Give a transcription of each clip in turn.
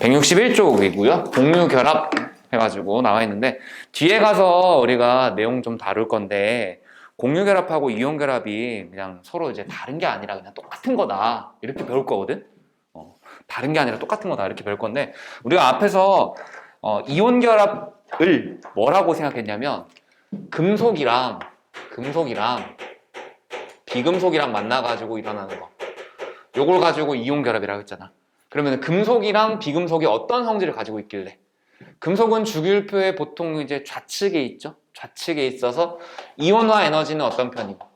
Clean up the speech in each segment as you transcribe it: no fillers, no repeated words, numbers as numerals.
161쪽이고요. 공유결합 해가지고 나와 있는데 뒤에 가서 우리가 내용 좀 다룰 건데 공유결합하고 이온결합이 그냥 서로 이제 다른 게 아니라 그냥 똑같은 거다 이렇게 배울 거거든. 다른 게 아니라 똑같은 거다 이렇게 배울 건데 우리가 앞에서 이온결합을 뭐라고 생각했냐면 금속이랑 비금속이랑 만나가지고 일어나는 거 요걸 가지고 이온결합이라고 했잖아. 그러면 금속이랑 비금속이 어떤 성질을 가지고 있길래 금속은 주기율표에 보통 이제 좌측에 있죠. 좌측에 있어서 이온화 에너지는 어떤 편이고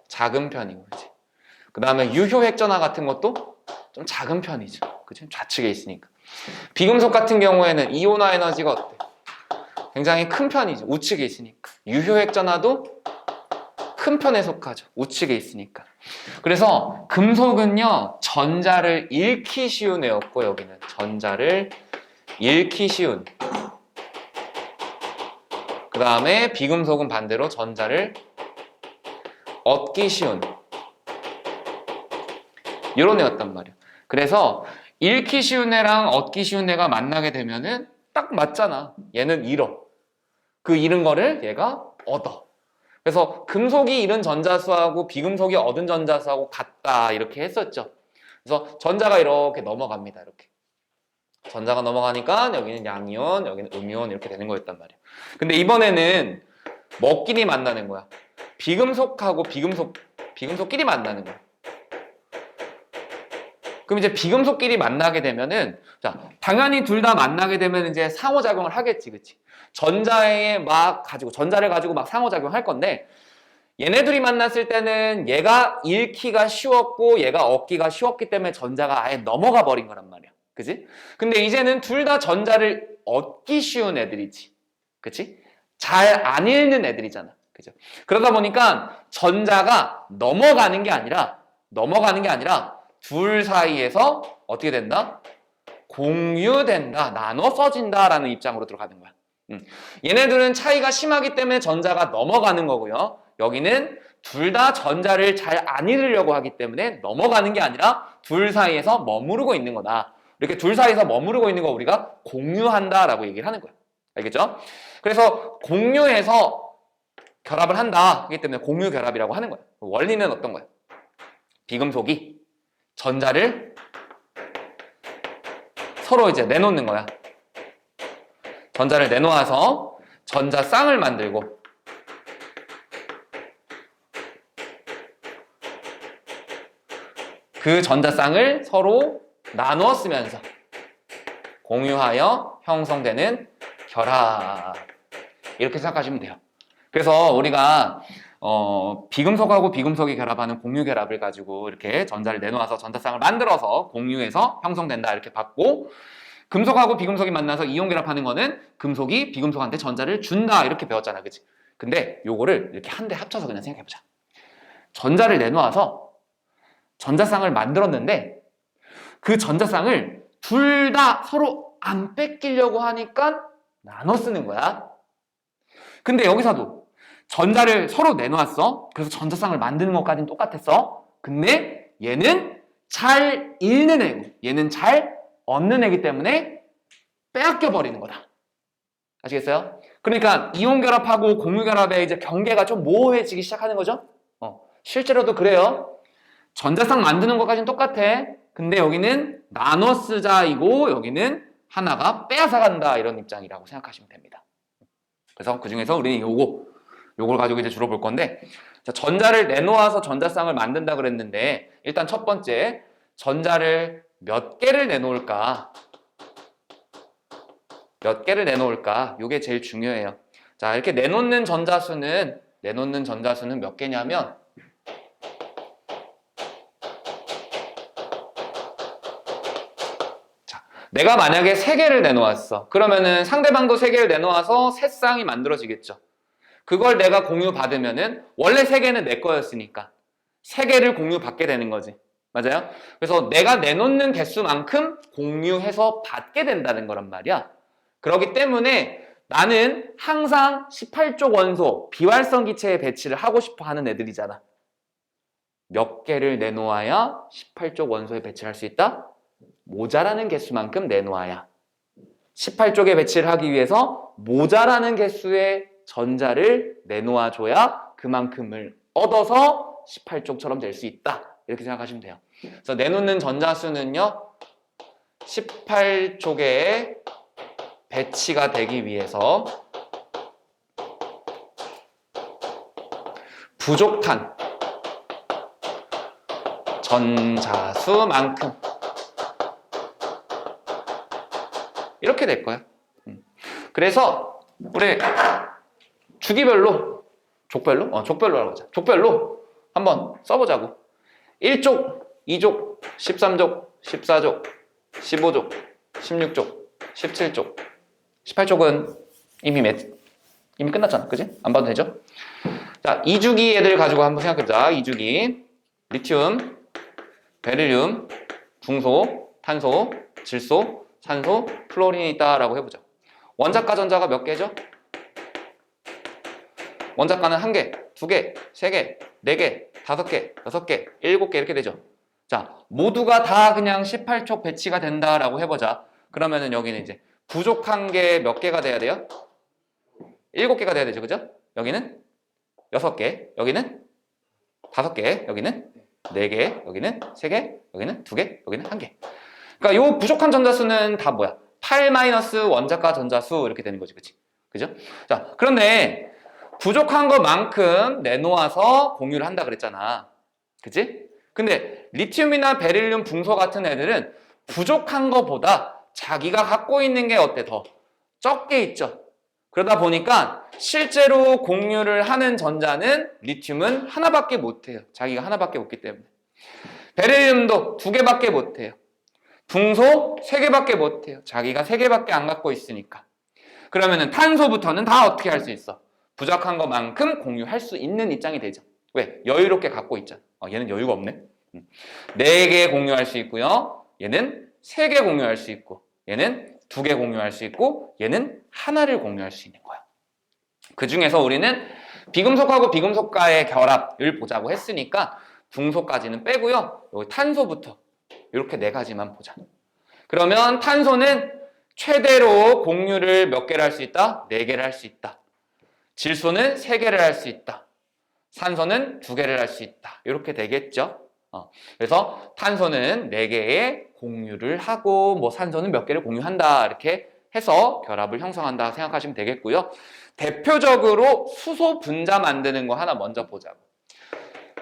작은 편이고 그치? 그 다음에 유효 핵전화 같은 것도 좀 작은 편이죠. 그치? 좌측에 있으니까. 비금속 같은 경우에는 이온화 에너지가 어때? 굉장히 큰 편이죠. 우측에 있으니까. 유효 핵전화도 큰 편에 속하죠. 우측에 있으니까. 그래서 금속은요 전자를 잃기 쉬운 애였고 여기는 전자를 잃기 쉬운. 그 다음에 비금속은 반대로 전자를 얻기 쉬운 이런 애였단 말이야. 그래서 잃기 쉬운 애랑 얻기 쉬운 애가 만나게 되면은 딱 맞잖아. 얘는 잃어. 그 잃은 거를 얘가 얻어. 그래서 금속이 잃은 전자수하고 비금속이 얻은 전자수하고 같다 이렇게 했었죠. 그래서 전자가 이렇게 넘어갑니다. 이렇게 전자가 넘어가니까 여기는 양이온, 여기는 음이온 이렇게 되는 거였단 말이에요. 근데 이번에는 뭐끼리 만나는 거야? 비금속하고 비금속끼리 만나는 거야. 그럼 이제 비금속끼리 만나게 되면은 자 당연히 둘 다 만나게 되면 이제 상호작용을 하겠지, 그치? 전자를 가지고 막 상호작용할 건데 얘네들이 만났을 때는 얘가 잃기가 쉬웠고 얘가 얻기가 쉬웠기 때문에 전자가 아예 넘어가 버린 거란 말이야, 그치? 근데 이제는 둘 다 전자를 얻기 쉬운 애들이지, 그치? 잘 안 읽는 애들이잖아, 그죠? 그러다 보니까 전자가 넘어가는 게 아니라 둘 사이에서 어떻게 된다? 공유된다, 나눠 써진다라는 입장으로 들어가는 거야. 얘네들은 차이가 심하기 때문에 전자가 넘어가는 거고요. 여기는 둘 다 전자를 잘 안 잃으려고 하기 때문에 넘어가는 게 아니라 둘 사이에서 머무르고 있는 거다. 이렇게 둘 사이에서 머무르고 있는 거 우리가 공유한다라고 얘기를 하는 거야. 알겠죠? 그래서 공유해서 결합을 한다 하기 때문에 공유결합이라고 하는 거야. 원리는 어떤 거야? 비금속이 전자를 서로 이제 내놓는 거야. 전자를 내놓아서 전자쌍을 만들고 그 전자쌍을 서로 나누어 쓰면서 공유하여 형성되는 결합 이렇게 생각하시면 돼요. 그래서 우리가 비금속하고 비금속이 결합하는 공유결합을 가지고 이렇게 전자를 내놓아서 전자쌍을 만들어서 공유해서 형성된다 이렇게 봤고 금속하고 비금속이 만나서 이온결합하는 거는 금속이 비금속한테 전자를 준다 이렇게 배웠잖아, 그치? 근데 요거를 이렇게 한데 합쳐서 그냥 생각해보자. 전자를 내놓아서 전자쌍을 만들었는데 그 전자쌍을 둘 다 서로 안 뺏기려고 하니까 나눠 쓰는 거야. 근데 여기서도 전자를 서로 내놓았어. 그래서 전자쌍을 만드는 것까지는 똑같았어. 근데 얘는 잘 읽는 애고 얘는 잘 얻는 애기 때문에 빼앗겨 버리는 거다. 아시겠어요? 그러니까 이온결합하고 공유결합의 이제 경계가 좀 모호해지기 시작하는 거죠. 실제로도 그래요. 전자쌍 만드는 것까지는 똑같아. 근데 여기는 나눠 쓰자이고 여기는 하나가 빼앗아 간다 이런 입장이라고 생각하시면 됩니다. 그래서 그 중에서 우리는 요걸 가지고 이제 주로 볼 건데 자, 전자를 내놓아서 전자쌍을 만든다 그랬는데 일단 첫 번째 전자를 몇 개를 내놓을까? 몇 개를 내놓을까? 이게 제일 중요해요. 자, 이렇게 내놓는 전자수는 몇 개냐면 자, 내가 만약에 3개를 내놓았어. 그러면은 상대방도 3개를 내놓아서 새 쌍이 만들어지겠죠. 그걸 내가 공유받으면은 원래 3개는 내 거였으니까 3개를 공유받게 되는 거지. 맞아요? 그래서 내가 내놓는 개수만큼 공유해서 받게 된다는 거란 말이야. 그렇기 때문에 나는 항상 18쪽 원소, 비활성 기체에 배치를 하고 싶어 하는 애들이잖아. 몇 개를 내놓아야 18쪽 원소에 배치할 수 있다? 모자라는 개수만큼 내놓아야 18쪽에 배치를 하기 위해서 모자라는 개수의 전자를 내놓아줘야 그만큼을 얻어서 18쪽처럼 될 수 있다. 이렇게 생각하시면 돼요. 그래서 내놓는 전자수는요, 18쪽에 배치가 되기 위해서 부족한 전자수만큼 이렇게 될 거야. 그래서 우리 주기별로 족별로 하자. 족별로 한번 써보자고. 1족, 2족, 13족, 14족, 15족, 16족, 17족, 18족은 이미 끝났잖아. 그지? 안 봐도 되죠? 자, 2주기 애들 가지고 한번 생각해보자. 2주기. 리튬, 베릴륨, 중소, 탄소, 질소, 산소, 플로린이 있다라고 해보자. 원자가 전자가 몇 개죠? 원자가는 1개, 2개, 3개, 4개, 5개, 6개, 7개 이렇게 되죠. 자, 모두가 다 그냥 18촉 배치가 된다라고 해보자. 그러면은 여기는 이제 부족한 게 몇 개가 돼야 돼요? 7개가 돼야 되죠. 그죠? 여기는 6개, 여기는 5개, 여기는 4개, 여기는 3개, 여기는 2개, 여기는 1개. 그러니까 요 부족한 전자수는 다 뭐야? 8 마이너스 원자가 전자수 이렇게 되는 거지. 그치? 그죠? 자, 그런데 부족한 것만큼 내놓아서 공유를 한다 그랬잖아. 그치? 근데 리튬이나 베릴륨, 붕소 같은 애들은 부족한 것보다 자기가 갖고 있는 게 어때? 더 적게 있죠. 그러다 보니까 실제로 공유를 하는 전자는 리튬은 하나밖에 못해요. 자기가 하나밖에 없기 때문에. 베릴륨도 2개밖에 못해요. 붕소 3개밖에 못해요. 자기가 3개밖에 안 갖고 있으니까. 그러면은 탄소부터는 다 어떻게 할 수 있어? 부족한 것만큼 공유할 수 있는 입장이 되죠. 왜? 여유롭게 갖고 있잖아. 얘는 여유가 없네. 4개 공유할 수 있고요. 얘는 3개 공유할 수 있고, 얘는 2개 공유할 수 있고, 얘는 하나를 공유할 수 있는 거야. 그 중에서 우리는 비금속하고 비금속과의 결합을 보자고 했으니까 붕소까지는 빼고요. 여기 탄소부터 이렇게 4가지만 보자. 그러면 탄소는 최대로 공유를 몇 개를 할 수 있다? 4개를 할 수 있다. 질소는 3개를 할 수 있다. 산소는 2개를 할 수 있다. 이렇게 되겠죠. 그래서 탄소는 4개의 공유를 하고 뭐 산소는 몇 개를 공유한다. 이렇게 해서 결합을 형성한다 생각하시면 되겠고요. 대표적으로 수소 분자 만드는 거 하나 먼저 보자고.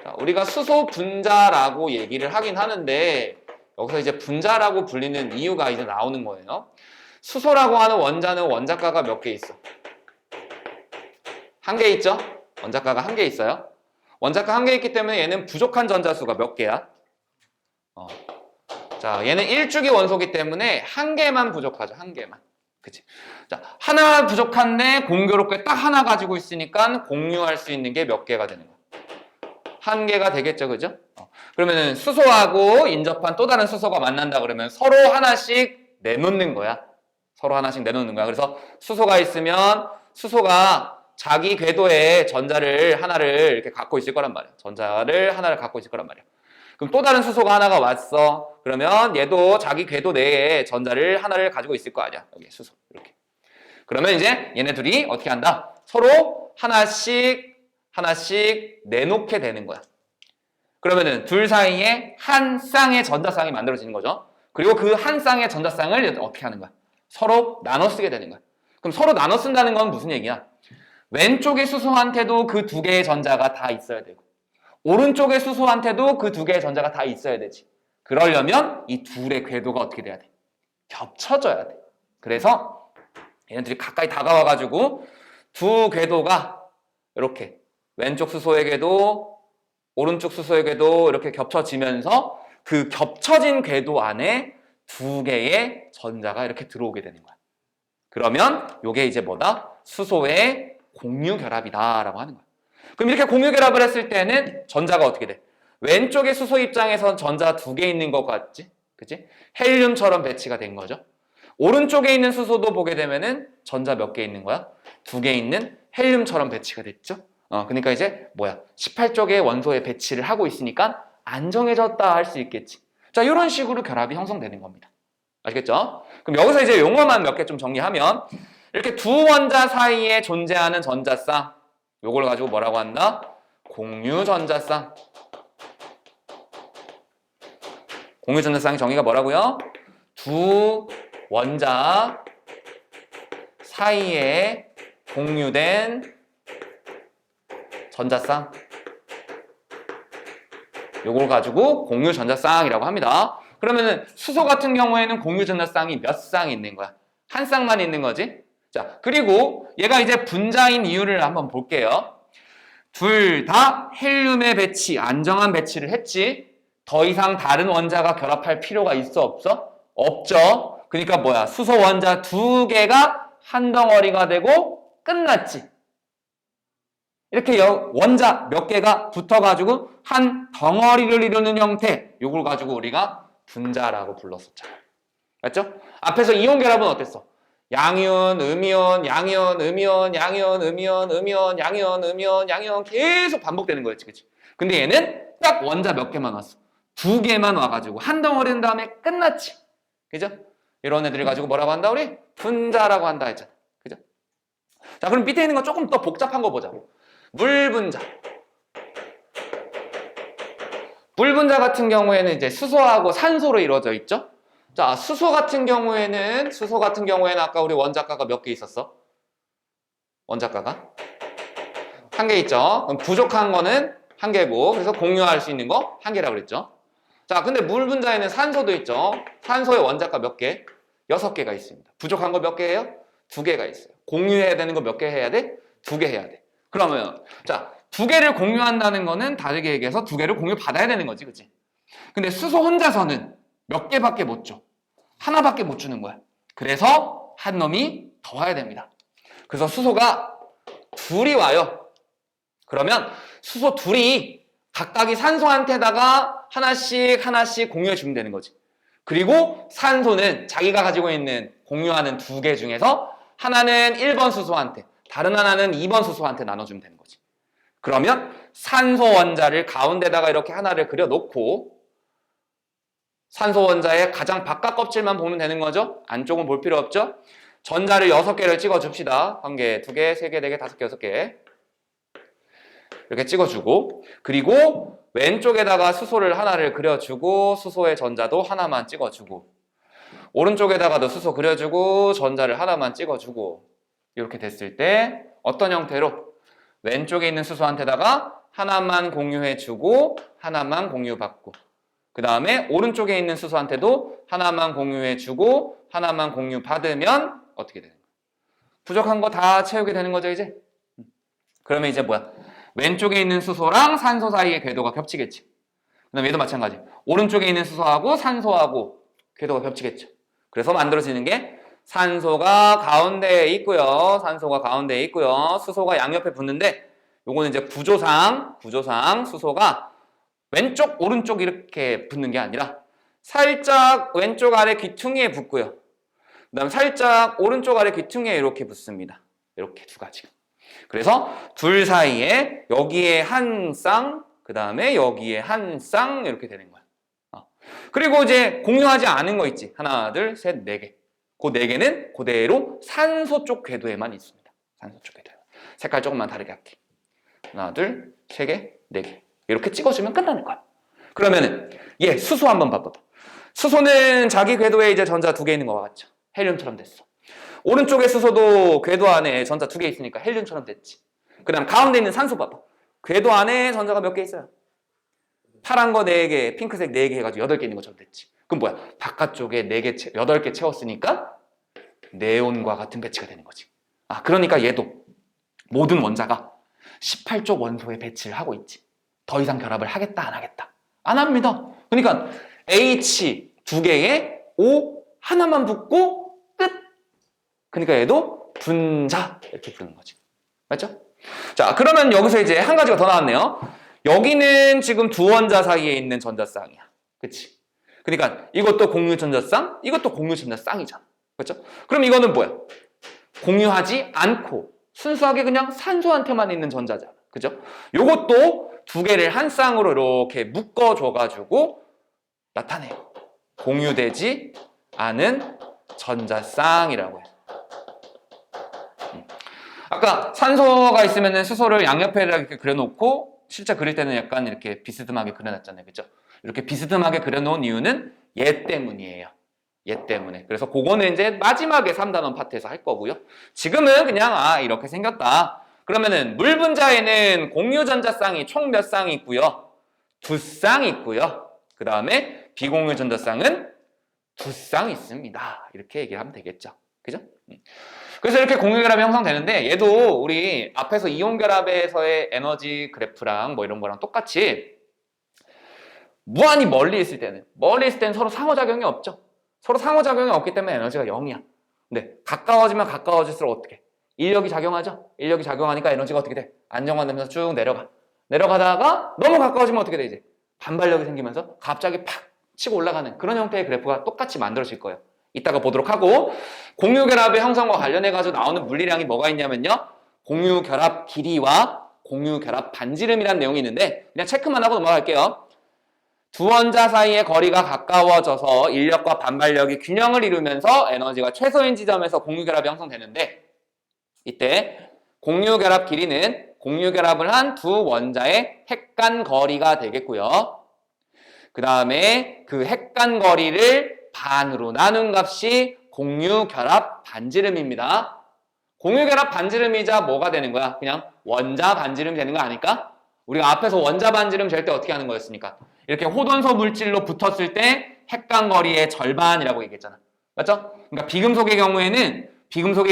자, 우리가 수소 분자라고 얘기를 하긴 하는데 여기서 이제 분자라고 불리는 이유가 이제 나오는 거예요. 수소라고 하는 원자는 원자가가 몇 개 있어? 1개 있죠? 원자가가 1개 있어요. 원자가 1개 있기 때문에 얘는 부족한 전자수가 몇 개야? 자, 얘는 1주기 원소이기 때문에 1개만 부족하죠. 1개만. 그치? 자, 하나 부족한데 공교롭게 딱 하나 가지고 있으니까 공유할 수 있는 게 몇 개가 되는 거야? 1개가 되겠죠. 그죠? 그러면은 수소하고 인접한 또 다른 수소가 만난다 그러면 서로 하나씩 내놓는 거야. 서로 하나씩 내놓는 거야. 그래서 수소가 있으면 수소가 자기 궤도에 전자를 하나를 이렇게 갖고 있을 거란 말이야. 전자를 하나를 갖고 있을 거란 말이야. 그럼 또 다른 수소가 하나가 왔어. 그러면 얘도 자기 궤도 내에 전자를 하나를 가지고 있을 거 아니야. 여기 수소 이렇게. 그러면 이제 얘네 둘이 어떻게 한다? 서로 하나씩 내놓게 되는 거야. 그러면은 둘 사이에 한 쌍의 전자쌍이 만들어지는 거죠. 그리고 그 한 쌍의 전자쌍을 어떻게 하는 거야? 서로 나눠 쓰게 되는 거야. 그럼 서로 나눠 쓴다는 건 무슨 얘기야? 왼쪽의 수소한테도 그 2개의 전자가 다 있어야 되고 오른쪽의 수소한테도 그 2개의 전자가 다 있어야 되지. 그러려면 이 둘의 궤도가 어떻게 돼야 돼? 겹쳐져야 돼. 그래서 얘네들이 가까이 다가와가지고 두 궤도가 이렇게 왼쪽 수소의 궤도, 오른쪽 수소의 궤도 이렇게 겹쳐지면서 그 겹쳐진 궤도 안에 2개의 전자가 이렇게 들어오게 되는 거야. 그러면 이게 이제 뭐다? 수소의 공유 결합이다라고 하는 거야. 그럼 이렇게 공유 결합을 했을 때는 전자가 어떻게 돼? 왼쪽의 수소 입장에선 전자 2개 있는 것 같지? 그치? 헬륨처럼 배치가 된 거죠. 오른쪽에 있는 수소도 보게 되면은 전자 몇 개 있는 거야? 2개 있는 헬륨처럼 배치가 됐죠. 그러니까 이제 뭐야? 18쪽의 원소에 배치를 하고 있으니까 안정해졌다 할 수 있겠지. 자, 이런 식으로 결합이 형성되는 겁니다. 아시겠죠? 그럼 여기서 이제 용어만 몇 개 좀 정리하면 이렇게 두 원자 사이에 존재하는 전자쌍 요걸 가지고 뭐라고 한다? 공유전자쌍. 공유전자쌍의 정의가 뭐라고요? 두 원자 사이에 공유된 전자쌍 요걸 가지고 공유전자쌍이라고 합니다. 그러면은 수소 같은 경우에는 공유전자쌍이 몇 쌍이 있는 거야? 한 쌍만 있는 거지? 자, 그리고 얘가 이제 분자인 이유를 한번 볼게요. 둘 다 헬륨의 배치, 안정한 배치를 했지. 더 이상 다른 원자가 결합할 필요가 있어 없어? 없죠. 그러니까 뭐야? 수소 원자 두 개가 한 덩어리가 되고 끝났지. 이렇게 원자 몇 개가 붙어가지고 한 덩어리를 이루는 형태, 요걸 가지고 우리가 분자라고 불렀었잖아. 맞죠? 앞에서 이온 결합은 어땠어? 양이온, 음이온, 양이온, 음이온, 양이온, 음이온, 음이온, 양이온, 음이온, 양이온 계속 반복되는 거였지, 그치? 근데 얘는 딱 원자 몇 개만 왔어. 두 개만 와가지고 한 덩어리 된 다음에 끝났지. 그죠? 이런 애들을 가지고 뭐라고 한다, 우리? 분자라고 한다 했잖아. 그죠? 자, 그럼 밑에 있는 거 조금 더 복잡한 거 보자고. 물분자. 물분자 같은 경우에는 이제 수소하고 산소로 이루어져 있죠? 자, 수소 같은 경우에는 아까 우리 원자가가 몇 개 있었어? 원자가가? 한 개 있죠? 그럼 부족한 거는 한 개고, 그래서 공유할 수 있는 거 한 개라고 그랬죠? 자, 근데 물분자에는 산소도 있죠? 산소의 원자가 몇 개? 6개가 있습니다. 부족한 거 몇 개예요? 2개가 있어요. 공유해야 되는 거 몇 개 해야 돼? 2개 해야 돼. 그러면, 자, 2개를 공유한다는 거는 다르게 얘기해서 2개를 공유받아야 되는 거지, 그치? 근데 수소 혼자서는 몇 개밖에 못 줘. 하나밖에 못 주는 거야. 그래서 한 놈이 더 와야 됩니다. 그래서 수소가 둘이 와요. 그러면 수소 둘이 각각이 산소한테다가 하나씩 공유해 주면 되는 거지. 그리고 산소는 자기가 가지고 있는 공유하는 2개 중에서 하나는 1번 수소한테, 다른 하나는 2번 수소한테 나눠주면 되는 거지. 그러면 산소 원자를 가운데다가 이렇게 하나를 그려놓고 산소 원자의 가장 바깥 껍질만 보면 되는 거죠. 안쪽은 볼 필요 없죠. 전자를 6개를 찍어줍시다. 1개, 2개, 3개, 4개, 5개, 6개 이렇게 찍어주고, 그리고 왼쪽에다가 수소를 하나를 그려주고 수소의 전자도 하나만 찍어주고, 오른쪽에다가도 수소 그려주고 전자를 하나만 찍어주고, 이렇게 됐을 때 어떤 형태로? 왼쪽에 있는 수소한테다가 하나만 공유해주고 하나만 공유받고, 그 다음에 오른쪽에 있는 수소한테도 하나만 공유해주고 하나만 공유받으면 어떻게 되는 거야? 부족한 거 다 채우게 되는 거죠, 이제? 그러면 이제 뭐야? 왼쪽에 있는 수소랑 산소 사이의 궤도가 겹치겠지. 그 다음에 얘도 마찬가지. 오른쪽에 있는 수소하고 산소하고 궤도가 겹치겠죠. 그래서 만들어지는 게 산소가 가운데에 있고요. 수소가 양옆에 붙는데, 요거는 이제 구조상 수소가 왼쪽, 오른쪽 이렇게 붙는 게 아니라 살짝 왼쪽 아래 귀퉁이에 붙고요. 그 다음에 살짝 오른쪽 아래 귀퉁이에 이렇게 붙습니다. 이렇게 두 가지가. 그래서 둘 사이에 여기에 한 쌍, 그 다음에 여기에 한 쌍 이렇게 되는 거야. 그리고 이제 공유하지 않은 거 있지. 하나, 둘, 셋, 4개. 그 4개는 그대로 산소 쪽 궤도에만 있습니다. 산소 쪽 궤도에. 색깔 조금만 다르게 할게. 하나, 둘, 3개, 4개. 이렇게 찍어주면 끝나는 거야. 그러면은 얘 수소 한번 봐봐. 수소는 자기 궤도에 이제 전자 2개 있는 거 같죠? 헬륨처럼 됐어. 오른쪽에 수소도 궤도 안에 전자 2개 있으니까 헬륨처럼 됐지. 그 다음 가운데 있는 산소 봐봐. 궤도 안에 전자가 몇 개 있어요? 파란 거 4개, 핑크색 4개 해가지고 8개 있는 것처럼 됐지. 그럼 뭐야? 바깥쪽에 4개, 8개 채웠으니까 네온과 같은 배치가 되는 거지. 그러니까 얘도 모든 원자가 18쪽 원소에 배치를 하고 있지. 더 이상 결합을 하겠다, 안 하겠다? 안 합니다. 그러니까 H 2개에 O 하나만 붙고 끝! 그러니까 얘도 분자 이렇게 부르는 거지. 맞죠? 자, 그러면 여기서 이제 한 가지가 더 나왔네요. 여기는 지금 두 원자 사이에 있는 전자쌍이야. 그치? 그러니까 이것도 공유 전자쌍, 이것도 공유 전자쌍이잖아. 그렇죠? 그럼 이거는 뭐야? 공유하지 않고 순수하게 그냥 산소한테만 있는 전자잖아. 그죠? 요것도 2개를 한 쌍으로 이렇게 묶어줘가지고 나타내요. 공유되지 아는 전자쌍이라고 해요. 아까 산소가 있으면 수소를 양옆에 이렇게 그려놓고 실제 그릴 때는 약간 이렇게 비스듬하게 그려놨잖아요. 그죠? 이렇게 비스듬하게 그려놓은 이유는 얘 때문이에요. 얘 때문에. 그래서 그거는 이제 마지막에 3단원 파트에서 할 거고요. 지금은 그냥 이렇게 생겼다. 그러면은 물 분자에는 공유전자쌍이 총 몇 쌍이 있고요? 2쌍이 있고요. 그 다음에 비공유전자쌍은 2쌍 있습니다. 이렇게 얘기를 하면 되겠죠. 그죠? 그래서 이렇게 공유결합이 형성되는데 얘도 우리 앞에서 이온결합에서의 에너지 그래프랑 뭐 이런 거랑 똑같이 무한히 멀리 있을 때는 서로 상호작용이 없죠. 서로 상호작용이 없기 때문에 에너지가 0이야. 근데 가까워지면 가까워질수록 어떻게? 인력이 작용하죠. 인력이 작용하니까 에너지가 어떻게 돼? 안정화되면서 쭉 내려가. 내려가다가 너무 가까워지면 어떻게 돼 이제? 반발력이 생기면서 갑자기 팍 치고 올라가는 그런 형태의 그래프가 똑같이 만들어질 거예요. 이따가 보도록 하고 공유결합의 형성과 관련해가지고 나오는 물리량이 뭐가 있냐면요. 공유결합 길이와 공유결합 반지름이라는 내용이 있는데 그냥 체크만 하고 넘어갈게요. 두 원자 사이의 거리가 가까워져서 인력과 반발력이 균형을 이루면서 에너지가 최소인 지점에서 공유결합이 형성되는데 이때 공유결합 길이는 공유결합을 한 두 원자의 핵간 거리가 되겠고요. 그 다음에 그 핵간 거리를 반으로 나눈 값이 공유결합 반지름입니다. 공유결합 반지름이자 뭐가 되는 거야? 그냥 원자 반지름 되는 거 아닐까? 우리가 앞에서 원자 반지름 잴 때 어떻게 하는 거였습니까? 이렇게 호돈소 물질로 붙었을 때 핵간 거리의 절반이라고 얘기했잖아. 맞죠? 그러니까 비금속의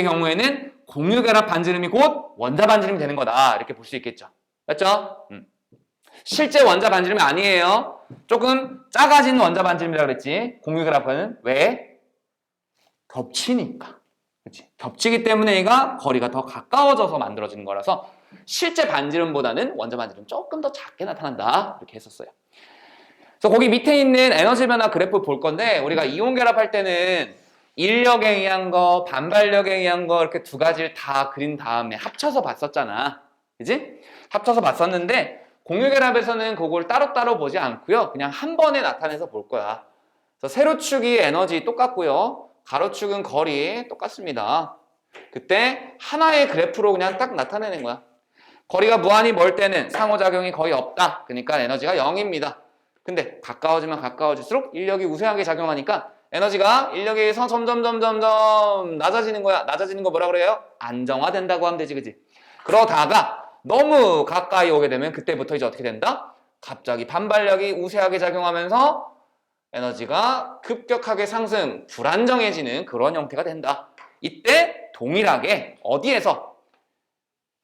경우에는 공유결합 반지름이 곧 원자 반지름이 되는 거다. 이렇게 볼 수 있겠죠. 맞죠? 실제 원자 반지름이 아니에요. 조금 작아진 원자 반지름이라고 그랬지. 공유결합은 왜? 겹치니까. 그렇지? 겹치기 때문에 얘가 거리가 더 가까워져서 만들어지는 거라서 실제 반지름보다는 원자 반지름 조금 더 작게 나타난다. 이렇게 했었어요. 그래서 거기 밑에 있는 에너지 변화 그래프 볼 건데 우리가 이온 결합할 때는 인력에 의한 거, 반발력에 의한 거 이렇게 두 가지를 다 그린 다음에 합쳐서 봤었잖아. 그지? 합쳐서 봤었는데 공유결합에서는 그걸 따로따로 보지 않고요. 그냥 한 번에 나타내서 볼 거야. 그래서 세로축이 에너지 똑같고요. 가로축은 거리 똑같습니다. 그때 하나의 그래프로 그냥 딱 나타내는 거야. 거리가 무한히 멀 때는 상호작용이 거의 없다. 그러니까 에너지가 0입니다. 근데 가까워지면 가까워질수록 인력이 우세하게 작용하니까 에너지가 인력에 의해서 점점 낮아지는 거야. 낮아지는 거 뭐라 그래요? 안정화된다고 하면 되지, 그지? 그러다가 너무 가까이 오게 되면 그때부터 이제 어떻게 된다? 갑자기 반발력이 우세하게 작용하면서 에너지가 급격하게 상승, 불안정해지는 그런 형태가 된다. 이때 동일하게 어디에서?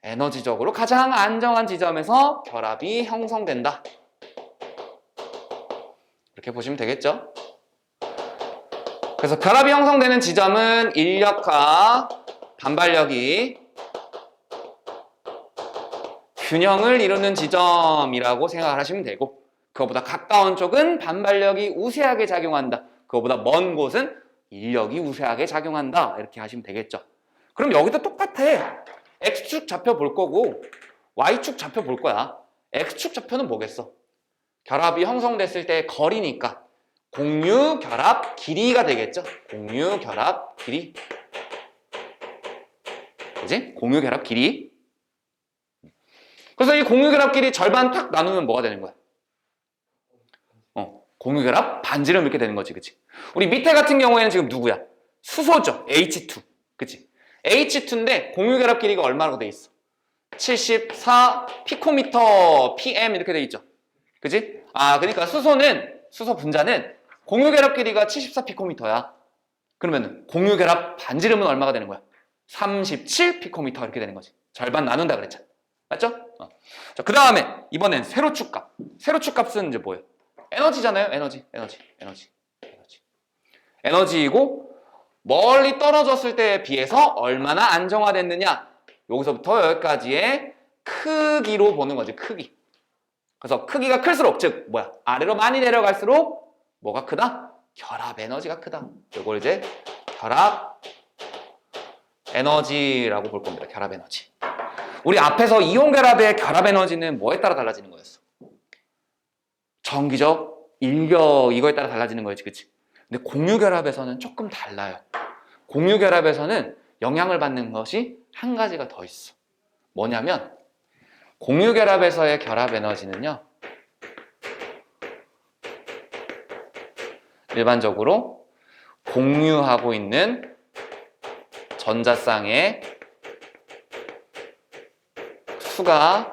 에너지적으로 가장 안정한 지점에서 결합이 형성된다. 이렇게 보시면 되겠죠? 그래서 결합이 형성되는 지점은 인력과 반발력이 균형을 이루는 지점이라고 생각을 하시면 되고 그거보다 가까운 쪽은 반발력이 우세하게 작용한다. 그거보다 먼 곳은 인력이 우세하게 작용한다. 이렇게 하시면 되겠죠. 그럼 여기도 똑같아. X축 좌표 볼 거고 Y축 좌표 볼 거야. X축 좌표는 뭐겠어? 결합이 형성됐을 때 거리니까 공유결합 길이가 되겠죠. 공유결합 길이. 그지? 공유결합 길이. 그래서 이 공유결합 길이 절반 탁 나누면 뭐가 되는 거야? 공유결합 반지름 이렇게 되는 거지. 그치? 우리 밑에 같은 경우에는 지금 누구야? 수소죠. H2. 그치? H2인데 공유결합 길이가 얼마로 돼 있어? 74 피코미터 PM 이렇게 돼 있죠. 그치? 그러니까 수소 분자는 공유결합 길이가 74 피코미터야. 그러면 공유결합 반지름은 얼마가 되는 거야? 37 피코미터 이렇게 되는 거지. 절반 나눈다 그랬잖아. 맞죠? 자, 그 다음에 이번엔 세로축 값. 세로축 값은 이제 뭐예요? 에너지잖아요. 에너지이고 멀리 떨어졌을 때에 비해서 얼마나 안정화됐느냐. 여기서부터 여기까지의 크기로 보는 거지. 크기. 그래서 크기가 클수록 즉 뭐야? 아래로 많이 내려갈수록 뭐가 크다? 결합 에너지가 크다. 이걸 이제 결합 에너지라고 볼 겁니다. 결합 에너지. 우리 앞에서 이온 결합의 결합 에너지는 뭐에 따라 달라지는 거였어? 전기적 인력 이거에 따라 달라지는 거였지, 그치? 근데 공유결합에서는 조금 달라요. 공유결합에서는 영향을 받는 것이 한 가지가 더 있어. 뭐냐면 공유결합에서의 결합 에너지는요, 일반적으로 공유하고 있는 전자쌍의 수가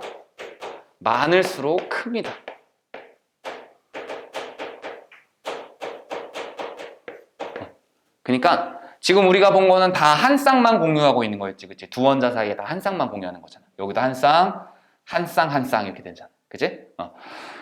많을수록 큽니다. 그러니까 지금 우리가 본 거는 다 한 쌍만 공유하고 있는 거였지, 그치? 두 원자 사이에 다 한 쌍만 공유하는 거잖아. 여기도 한 쌍, 한 쌍, 한 쌍 이렇게 되잖아, 그치?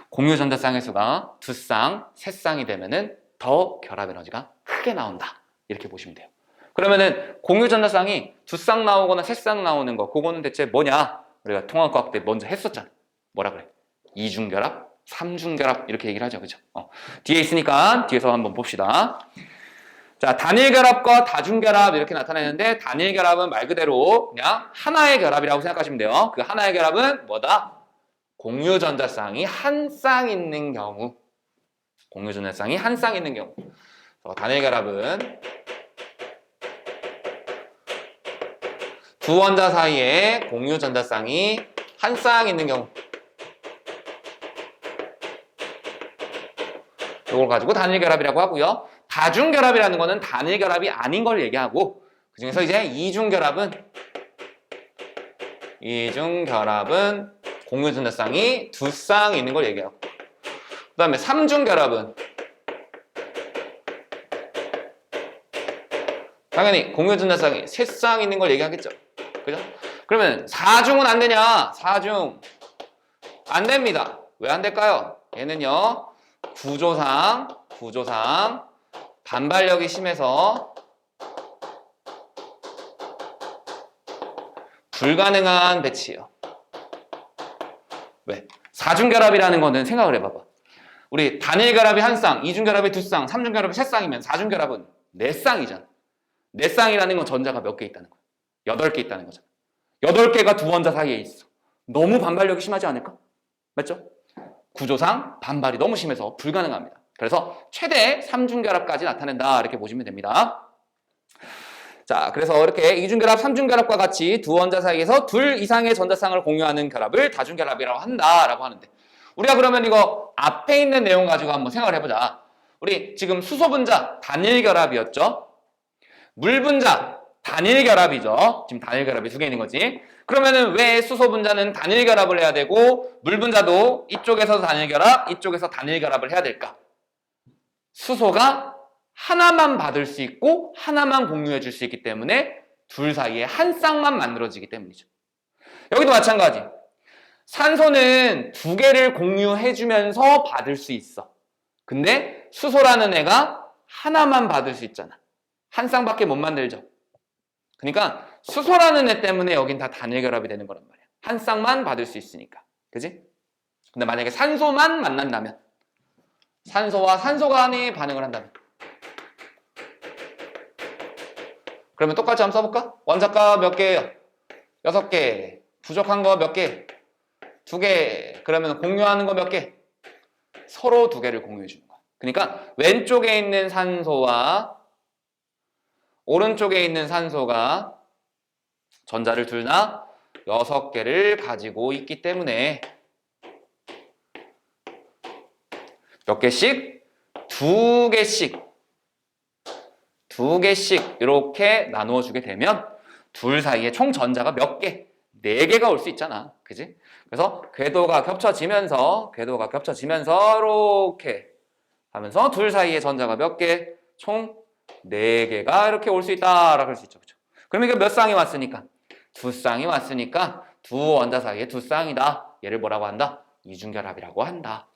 공유 전자쌍의 수가 두 쌍, 세 쌍이 되면은 더 결합 에너지가 크게 나온다. 이렇게 보시면 돼요. 그러면은 공유 전자쌍이 두 쌍 나오거나 세 쌍 나오는 거, 그거는 대체 뭐냐? 우리가 통합과학 때 먼저 했었잖아. 뭐라 그래? 이중결합, 삼중결합 이렇게 얘기를 하죠, 그죠? 뒤에 있으니까 뒤에서 한번 봅시다. 자, 단일결합과 다중결합 이렇게 나타내는데, 단일결합은 말 그대로 그냥 하나의 결합이라고 생각하시면 돼요. 그 하나의 결합은 뭐다? 공유전자쌍이 한 쌍 있는 경우. 공유전자쌍이 한 쌍 있는 경우. 단일결합은 두 원자 사이에 공유전자쌍이 한 쌍 있는 경우. 이걸 가지고 단일결합이라고 하고요. 다중결합이라는 거는 단일결합이 아닌 걸 얘기하고, 그 중에서 이제 이중결합은 공유전자쌍이 두 쌍 있는 걸 얘기하고, 그 다음에 삼중결합은 당연히 공유전자쌍이 세 쌍 있는 걸 얘기하겠죠. 그죠? 그러면 사중은 안 되냐? 사중 안 됩니다. 왜 안 될까요? 얘는요, 구조상 반발력이 심해서 불가능한 배치예요. 왜? 사중결합이라는 거는 생각을 해봐봐. 우리 단일결합이 한 쌍, 이중결합이 두 쌍, 삼중결합이 세 쌍이면 사중결합은 네 쌍이잖아. 네 쌍이라는 건 전자가 몇 개 있다는 거야? 8개 있다는 거잖아. 8개가 두 원자 사이에 있어. 너무 반발력이 심하지 않을까? 맞죠? 구조상 반발이 너무 심해서 불가능합니다. 그래서 최대 3중결합까지 나타낸다, 이렇게 보시면 됩니다. 자, 그래서 이렇게 이중결합, 삼중결합과 같이 두 원자 사이에서 둘 이상의 전자쌍을 공유하는 결합을 다중결합이라고 한다라고 하는데, 우리가 그러면 이거 앞에 있는 내용 가지고 한번 생각을 해보자. 우리 지금 수소분자 단일결합이었죠? 물분자 단일결합이죠. 지금 단일결합이 두 개 있는 거지. 그러면은 왜 수소분자는 단일결합을 해야 되고 물분자도 이쪽에서 단일결합, 이쪽에서 단일결합을 해야 될까? 수소가 하나만 받을 수 있고 하나만 공유해 줄 수 있기 때문에 둘 사이에 한 쌍만 만들어지기 때문이죠. 여기도 마찬가지. 산소는 두 개를 공유해 주면서 받을 수 있어. 근데 수소라는 애가 하나만 받을 수 있잖아. 한 쌍밖에 못 만들죠. 그러니까 수소라는 애 때문에 여긴 다 단일결합이 되는 거란 말이야. 한 쌍만 받을 수 있으니까. 그지? 근데 만약에 산소만 만난다면, 산소와 산소 간이 반응을 한다면, 그러면 똑같이 한번 써볼까? 원자가 몇 개예요? 6개. 부족한 거 몇 개? 2개. 그러면 공유하는 거 몇 개? 서로 2개를 공유해 주는 거야. 그러니까 왼쪽에 있는 산소와 오른쪽에 있는 산소가 전자를 둘 다 6개를 가지고 있기 때문에 몇 개씩? 2개씩 이렇게 나누어 주게 되면 둘 사이에 총 전자가 몇 개? 4개가 올 수 있잖아. 그지? 그래서 궤도가 겹쳐지면서 이렇게 하면서 둘 사이에 전자가 몇 개? 총 4개가 이렇게 올 수 있다라고 할 수 있죠. 그렇죠? 그럼 이게 몇 쌍이 왔으니까? 2쌍이 왔으니까 두 원자 사이에 2쌍이다. 얘를 뭐라고 한다? 이중결합이라고 한다.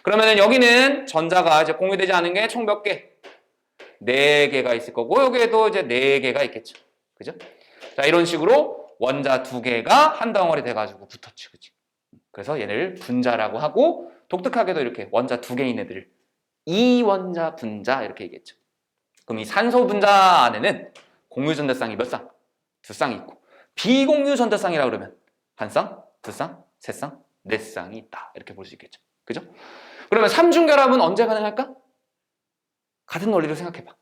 그러면은 여기는 전자가 이제 공유되지 않은 게 총 몇 개? 4개가 있을 거고, 여기에도 이제 4개가 있겠죠. 그죠? 자, 이런 식으로 원자 2개가 한 덩어리 돼가지고 붙었지. 그치? 그래서 얘를 분자라고 하고, 독특하게도 이렇게 원자 2개인 애들을 이원자 분자 이렇게 얘기했죠. 그럼 이 산소 분자 안에는 공유 전자쌍이 몇 쌍? 2쌍이 있고, 비공유 전자쌍이라 그러면 한 쌍, 2쌍, 3쌍, 4쌍이 있다. 이렇게 볼 수 있겠죠. 그죠? 그러면 삼중결합은 언제 가능할까? 같은 원리로 생각해봐.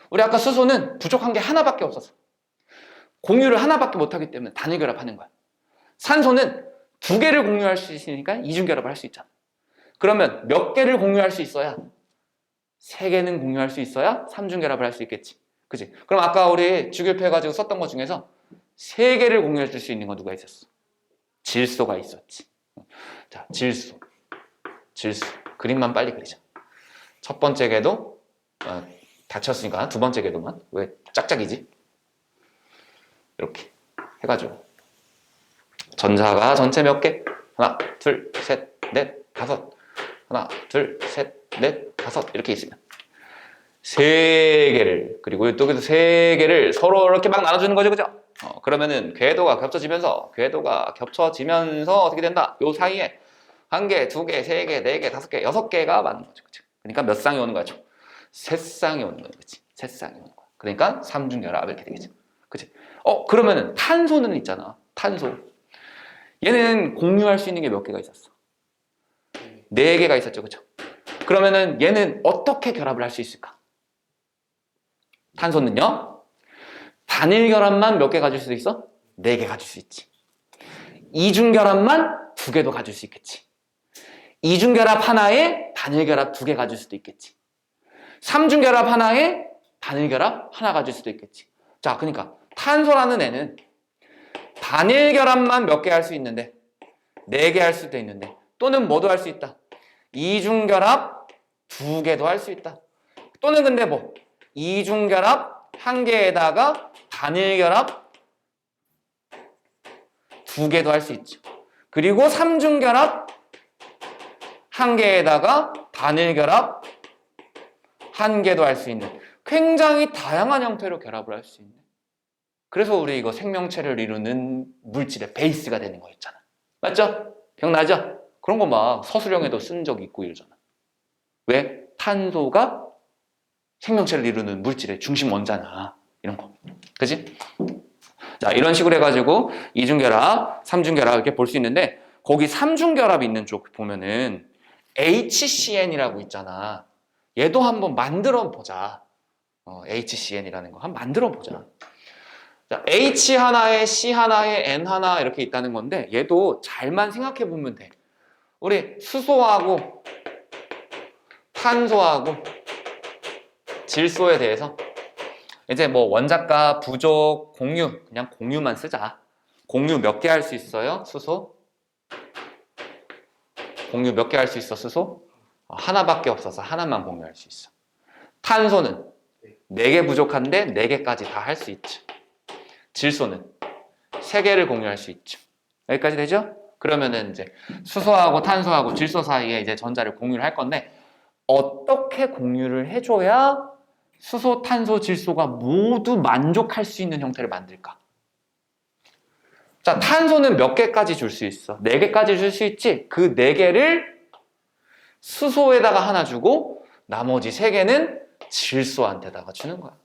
우리 아까 수소는 부족한 게 하나밖에 없어서 공유를 하나밖에 못하기 때문에 단일 결합하는 거야. 산소는 두 개를 공유할 수 있으니까 이중 결합을 할 수 있잖아. 그러면 몇 개를 공유할 수 있어야? 세 개는 공유할 수 있어야 삼중 결합을 할 수 있겠지. 그치? 그럼 아까 우리 주기율표 해가지고 썼던 것 중에서 세 개를 공유해 줄 수 있는 건 누가 있었어? 질소가 있었지. 자, 질소. 그림만 빨리 그리자. 첫 번째 궤도 닫혔으니까 두 번째 궤도만. 왜 짝짝이지? 이렇게 해가지고 전자가 전체 몇 개? 하나, 둘, 셋, 넷, 다섯. 하나, 둘, 셋, 넷, 다섯. 이렇게 있으면 세 개를, 그리고 이쪽에도 세 개를 서로 이렇게 막 나눠주는 거죠, 그죠? 그러면은 궤도가 겹쳐지면서 어떻게 된다? 요 사이에 한 개, 두 개, 세 개, 네 개, 다섯 개, 여섯 개가 맞는 거죠, 그죠? 그러니까 몇 쌍이 오는 거죠? 세 쌍이 오는 거죠, 그치? 세 쌍이 오는 거야. 그러니까 삼중결합 이렇게 되겠죠, 그치? 그러면은 탄소는 있잖아, 탄소. 얘는 공유할 수 있는 게 몇 개가 있었어? 네 개가 있었죠, 그죠? 그러면은 얘는 어떻게 결합을 할 수 있을까? 탄소는요, 단일 결합만 몇 개 가질 수 있어? 네 개 가질 수 있지. 이중 결합만 두 개도 가질 수 있겠지. 이중 결합 하나에 단일 결합 두 개 가질 수도 있겠지. 삼중 결합 하나에 단일 결합 하나 가질 수도 있겠지. 자, 그러니까 탄소라는 애는 단일 결합만 몇 개 할 수 있는데, 네 개 할 수도 있는데, 또는 뭐도 할 수 있다. 이중 결합 두 개도 할 수 있다. 또는 근데 뭐 이중 결합 한 개에다가 단일 결합 두 개도 할 수 있죠. 그리고 삼중 결합 한 개에다가 단일 결합 한 개도 할 수 있는 굉장히 다양한 형태로 결합을 할 수 있는, 그래서 우리 이거 생명체를 이루는 물질의 베이스가 되는 거였잖아. 맞죠? 기억나죠? 그런 거 막 서술형에도 쓴 적 있고 이러잖아. 왜? 탄소가 생명체를 이루는 물질의 중심 원자냐, 이런 거. 그지? 자, 이런 식으로 해가지고 이중결합, 삼중결합 이렇게 볼 수 있는데, 거기 삼중결합 있는 쪽 보면은 HCN이라고 있잖아. 얘도 한번 만들어 보자. HCN이라는 거 한번 만들어 보자. 자, H 하나에 C 하나에 N 하나 이렇게 있다는 건데, 얘도 잘만 생각해 보면 돼. 우리 수소하고 탄소하고 질소에 대해서 이제 뭐 원자가 부족, 공유, 그냥 공유만 쓰자. 공유 몇 개 할 수 있어요? 수소? 공유 몇 개 할 수 있어? 수소? 하나밖에 없어서 하나만 공유할 수 있어. 탄소는 4개 부족한데 4개까지 다 할 수 있죠. 질소는 3개를 공유할 수 있죠. 여기까지 되죠? 그러면은 이제 수소하고 탄소하고 질소 사이에 이제 전자를 공유를 할 건데, 어떻게 공유를 해줘야 수소, 탄소, 질소가 모두 만족할 수 있는 형태를 만들까? 자, 탄소는 몇 개까지 줄 수 있어? 4개까지 줄 수 있지? 그 4개를 수소에다가 하나 주고 나머지 3개는 질소한테다가 주는 거야.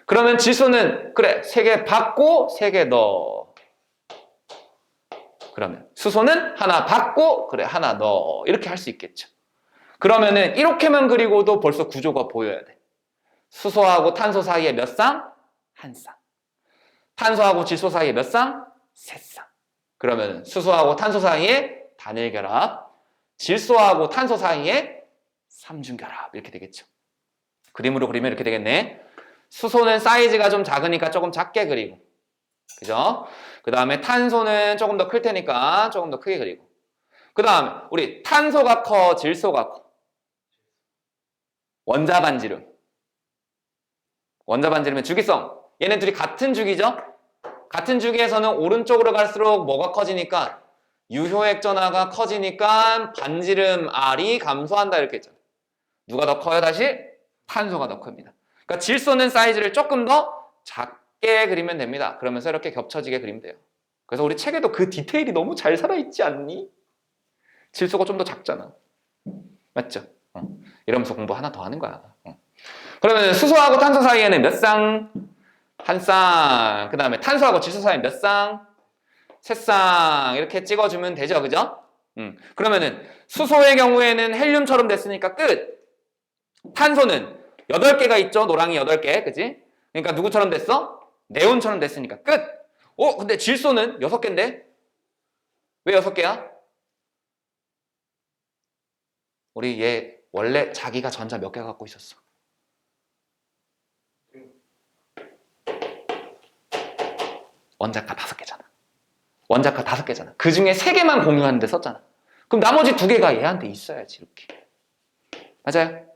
그러면 질소는 그래 3개 받고 3개 넣어. 그러면 수소는 하나 받고 그래 하나 넣어. 이렇게 할 수 있겠죠. 그러면은 이렇게만 그리고도 벌써 구조가 보여야 돼. 수소하고 탄소 사이에 몇 쌍? 한 쌍. 탄소하고 질소 사이에 몇 쌍? 세 쌍. 그러면 수소하고 탄소 사이에 단일 결합, 질소하고 탄소 사이에 삼중 결합 이렇게 되겠죠. 그림으로 그리면 이렇게 되겠네. 수소는 사이즈가 좀 작으니까 조금 작게 그리고, 그죠? 그 다음에 탄소는 조금 더 클 테니까 조금 더 크게 그리고, 그 다음에 우리 탄소가 커, 질소가 커? 원자 반지름. 원자 반지름의 주기성. 얘네 둘이 같은 주기죠? 같은 주기에서는 오른쪽으로 갈수록 뭐가 커지니까? 유효액전하가 커지니까 반지름 R이 감소한다 이렇게 했잖아요. 누가 더 커요 다시? 탄소가 더 큽니다. 그러니까 질소는 사이즈를 조금 더 작게 그리면 됩니다. 그러면서 이렇게 겹쳐지게 그리면 돼요. 그래서 우리 책에도 그 디테일이 너무 잘 살아있지 않니? 질소가 좀 더 작잖아. 맞죠? 이러면서 공부 하나 더 하는 거야. 그러면 수소하고 탄소 사이에는 몇 쌍? 한 쌍. 그 다음에 탄소하고 질소 사이에 몇 쌍? 세 쌍. 이렇게 찍어주면 되죠. 그죠? 그러면은 수소의 경우에는 헬륨처럼 됐으니까 끝. 탄소는 8개가 있죠. 노랑이 8개. 그치? 그러니까 누구처럼 됐어? 네온처럼 됐으니까 끝. 근데 질소는 6개인데? 왜 6개야? 우리 얘 원래 자기가 전자 몇 개 갖고 있었어? 원자가 5개잖아. 원자가 5개잖아. 그 중에 3개만 공유하는데 썼잖아. 그럼 나머지 2개가 얘한테 있어야지, 이렇게. 맞아요?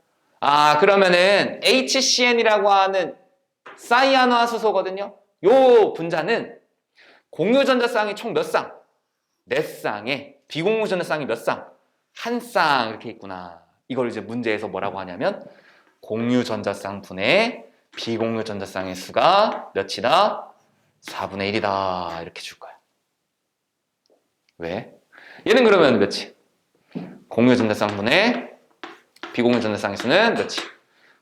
그러면은 HCN이라고 하는 사이아노화수소거든요. 요 분자는 공유전자쌍이 총 몇 쌍? 4쌍에 비공유전자쌍이 몇 쌍? 1쌍 이렇게 있구나. 이걸 이제 문제에서 뭐라고 하냐면 공유전자쌍 분의 비공유전자쌍의 수가 몇이다? 4분의 1이다. 이렇게 줄 거야. 왜? 얘는 그러면 몇이? 공유전자쌍 분의 비공유전자쌍의 수는 몇이?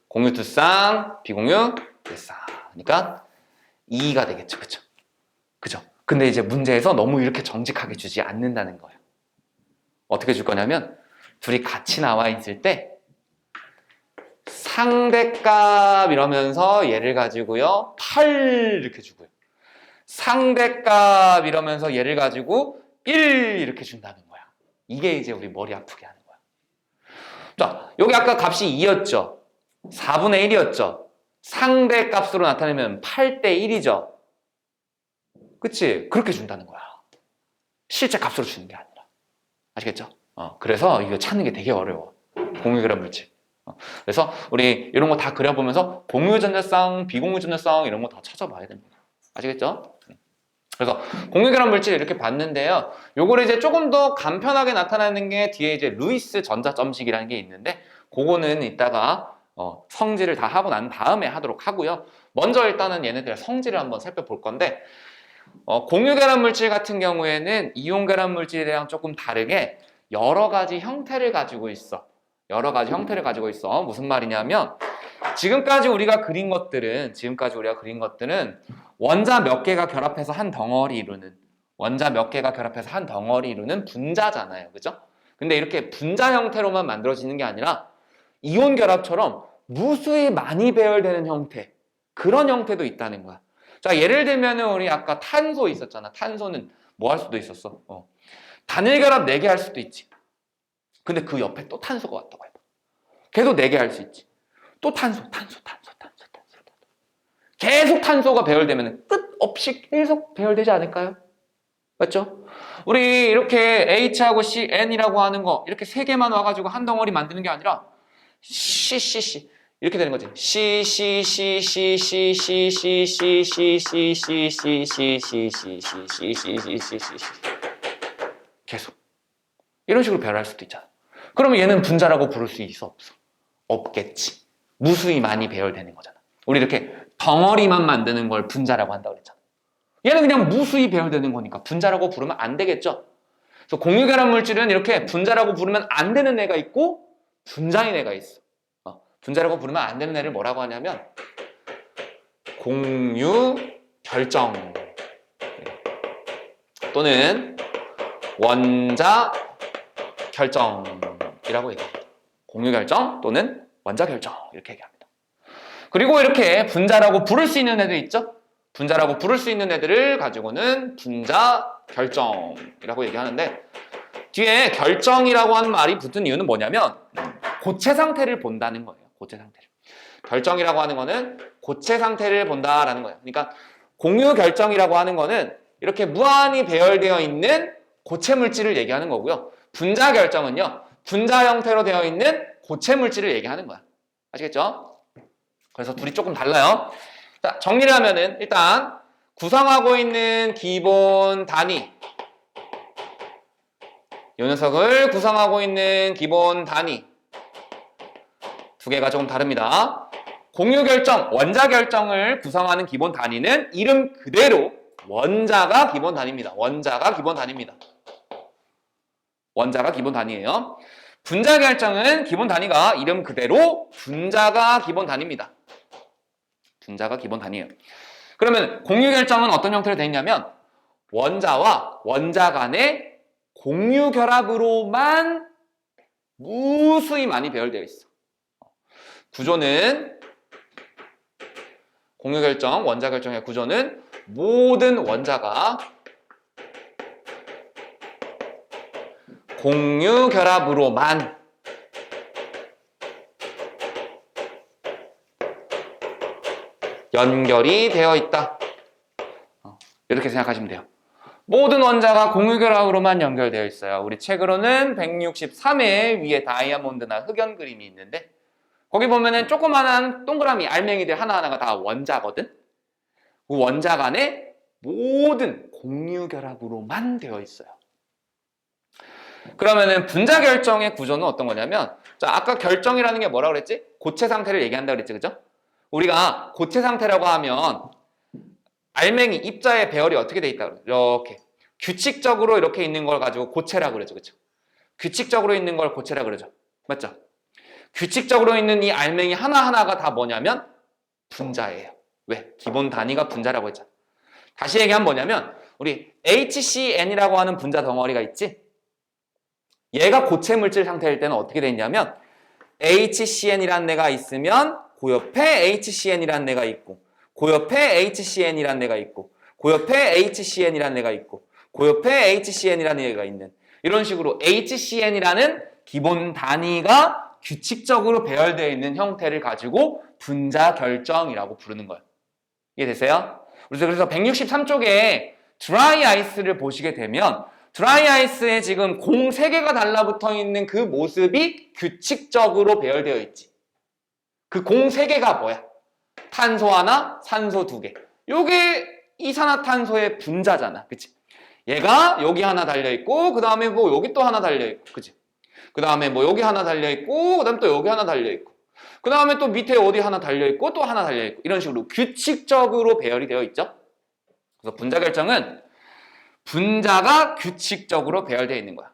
공유 2쌍, 비공유 1쌍. 그러니까 2가 되겠죠. 그쵸? 그죠? 근데 이제 문제에서 너무 이렇게 정직하게 주지 않는다는 거예요. 어떻게 줄 거냐면 둘이 같이 나와 있을 때 상대값 이러면서 얘를 가지고요 8 이렇게 주고요. 상대값 이러면서 얘를 가지고 1 이렇게 준다는 거야. 이게 이제 우리 머리 아프게 하는 거야. 자, 여기 아까 값이 2였죠. 4분의 1이었죠. 상대값으로 나타내면 8대 1이죠. 그치? 그렇게 준다는 거야. 실제 값으로 주는 게 아니라. 아시겠죠? 그래서 이거 찾는 게 되게 어려워. 공유결합 물질. 그래서 우리 이런 거 다 그려보면서 공유전자쌍, 비공유전자쌍 이런 거 다 찾아봐야 됩니다. 아시겠죠? 그래서 공유결합 물질 이렇게 봤는데요. 요거를 이제 조금 더 간편하게 나타나는 게 뒤에 이제 루이스 전자점식이라는 게 있는데 그거는 이따가 성질을 다 하고 난 다음에 하도록 하고요. 먼저 일단은 얘네들의 성질을 한번 살펴볼 건데 공유결합 물질 같은 경우에는 이온결합 물질이랑 조금 다르게 여러 가지 형태를 가지고 있어. 여러 가지 형태를 가지고 있어. 무슨 말이냐면 지금까지 우리가 그린 것들은 원자 몇 개가 결합해서 한 덩어리 이루는 분자잖아요. 그죠? 근데 이렇게 분자 형태로만 만들어지는 게 아니라 이온 결합처럼 무수히 많이 배열되는 형태, 그런 형태도 있다는 거야. 자, 예를 들면은 우리 아까 탄소 있었잖아. 탄소는 뭐 할 수도 있었어? 단일 결합 4개 할 수도 있지. 근데 그 옆에 또 탄소가 왔다고 해봐. 계속 4개 할 수 있지. 또 탄소. 계속 탄소가 배열되면 끝없이 계속 배열되지 않을까요? 맞죠? 우리 이렇게 H하고 C, N이라고 하는 거 이렇게 3개만 와가지고 한 덩어리 만드는 게 아니라 C 이렇게 되는 거지. C 계속 이런 식으로 배열할 수도 있잖아. 그러면 얘는 분자라고 부를 수 있어? 없어? 없겠지. 무수히 많이 배열되는 거잖아. 우리 이렇게 덩어리만 만드는 걸 분자라고 한다고 그랬잖아. 얘는 그냥 무수히 배열되는 거니까 분자라고 부르면 안 되겠죠. 그래서 공유결합 물질은 이렇게 분자라고 부르면 안 되는 애가 있고 분자인 애가 있어. 분자라고 부르면 안 되는 애를 뭐라고 하냐면 공유결정 또는 원자결정이라고 얘기합니다. 공유결정 또는 원자결정 이렇게 얘기합니다. 그리고 이렇게 분자라고 부를 수 있는 애들 있죠? 분자라고 부를 수 있는 애들을 가지고는 분자결정이라고 얘기하는데 뒤에 결정이라고 하는 말이 붙은 이유는 뭐냐면 고체 상태를 본다는 거예요. 고체 상태를. 결정이라고 하는 거는 고체 상태를 본다라는 거예요. 그러니까 공유결정이라고 하는 거는 이렇게 무한히 배열되어 있는 고체 물질을 얘기하는 거고요. 분자결정은요. 분자 형태로 되어 있는 고체 물질을 얘기하는 거야. 아시겠죠? 그래서 둘이 조금 달라요. 자, 정리를 하면은 일단 구성하고 있는 기본 단위 이 녀석을 구성하고 있는 기본 단위 2개가 조금 다릅니다. 공유결정, 원자결정을 구성하는 기본 단위는 이름 그대로 원자가 기본 단위입니다. 원자가 기본 단위입니다. 원자가 기본 단위예요. 분자결정은 기본 단위가 이름 그대로 분자가 기본 단위입니다. 분자가 기본 단위예요. 그러면 공유결정은 어떤 형태로 되어 있냐면 원자와 원자 간의 공유결합으로만 무수히 많이 배열되어 있어. 구조는 공유결정, 원자결정의 구조는 모든 원자가 공유결합으로만 연결이 되어 있다. 이렇게 생각하시면 돼요. 모든 원자가 공유결합으로만 연결되어 있어요. 우리 책으로는 163회 위에 다이아몬드나 흑연 그림이 있는데 거기 보면은 조그마한 동그라미 알맹이들 하나하나가 다 원자거든. 그 원자 간에 모든 공유결합으로만 되어 있어요. 그러면은 분자 결정의 구조는 어떤 거냐면, 자, 아까 결정이라는 게 뭐라고 그랬지? 고체 상태를 얘기한다 그랬지, 그죠? 우리가 고체 상태라고 하면 알맹이 입자의 배열이 어떻게 돼 있다? 이렇게 규칙적으로 이렇게 있는 걸 가지고 고체라고 그러죠, 그죠? 규칙적으로 있는 걸 고체라고 그러죠, 맞죠? 규칙적으로 있는 이 알맹이 하나하나가 다 뭐냐면 분자예요. 왜? 기본 단위가 분자라고 했잖아. 다시 얘기하면 뭐냐면 우리 HCn이라고 하는 분자 덩어리가 있지? 얘가 고체 물질 상태일 때는 어떻게 돼 있냐면 HCn이라는 애가 있으면 그 옆에 HCn이라는 애가 있고 그 옆에 HCn이라는 애가 있고 그 옆에 HCn이라는 애가 있고 그 옆에 HCn이라는 애가 있는 이런 식으로 HCn이라는 기본 단위가 규칙적으로 배열되어 있는 형태를 가지고 분자 결정이라고 부르는 거예요. 이해됐어요? 그래서 163쪽에 드라이 아이스를 보시게 되면 드라이 아이스에 지금 공 3개가 달라붙어 있는 그 모습이 규칙적으로 배열되어 있지. 그 공 3개가 뭐야? 탄소 하나, 산소 2개. 요게 이산화탄소의 분자잖아. 그치? 얘가 여기 하나 달려있고 그 다음에 뭐 여기 또 하나 달려있고 그치? 그 다음에 뭐 여기 하나 달려있고 그 다음에 또 여기 하나 달려있고 그 다음에 또 밑에 어디 하나 달려있고 또 하나 달려있고 이런 식으로 규칙적으로 배열이 되어 있죠. 그래서 분자 결정은 분자가 규칙적으로 배열되어 있는 거야.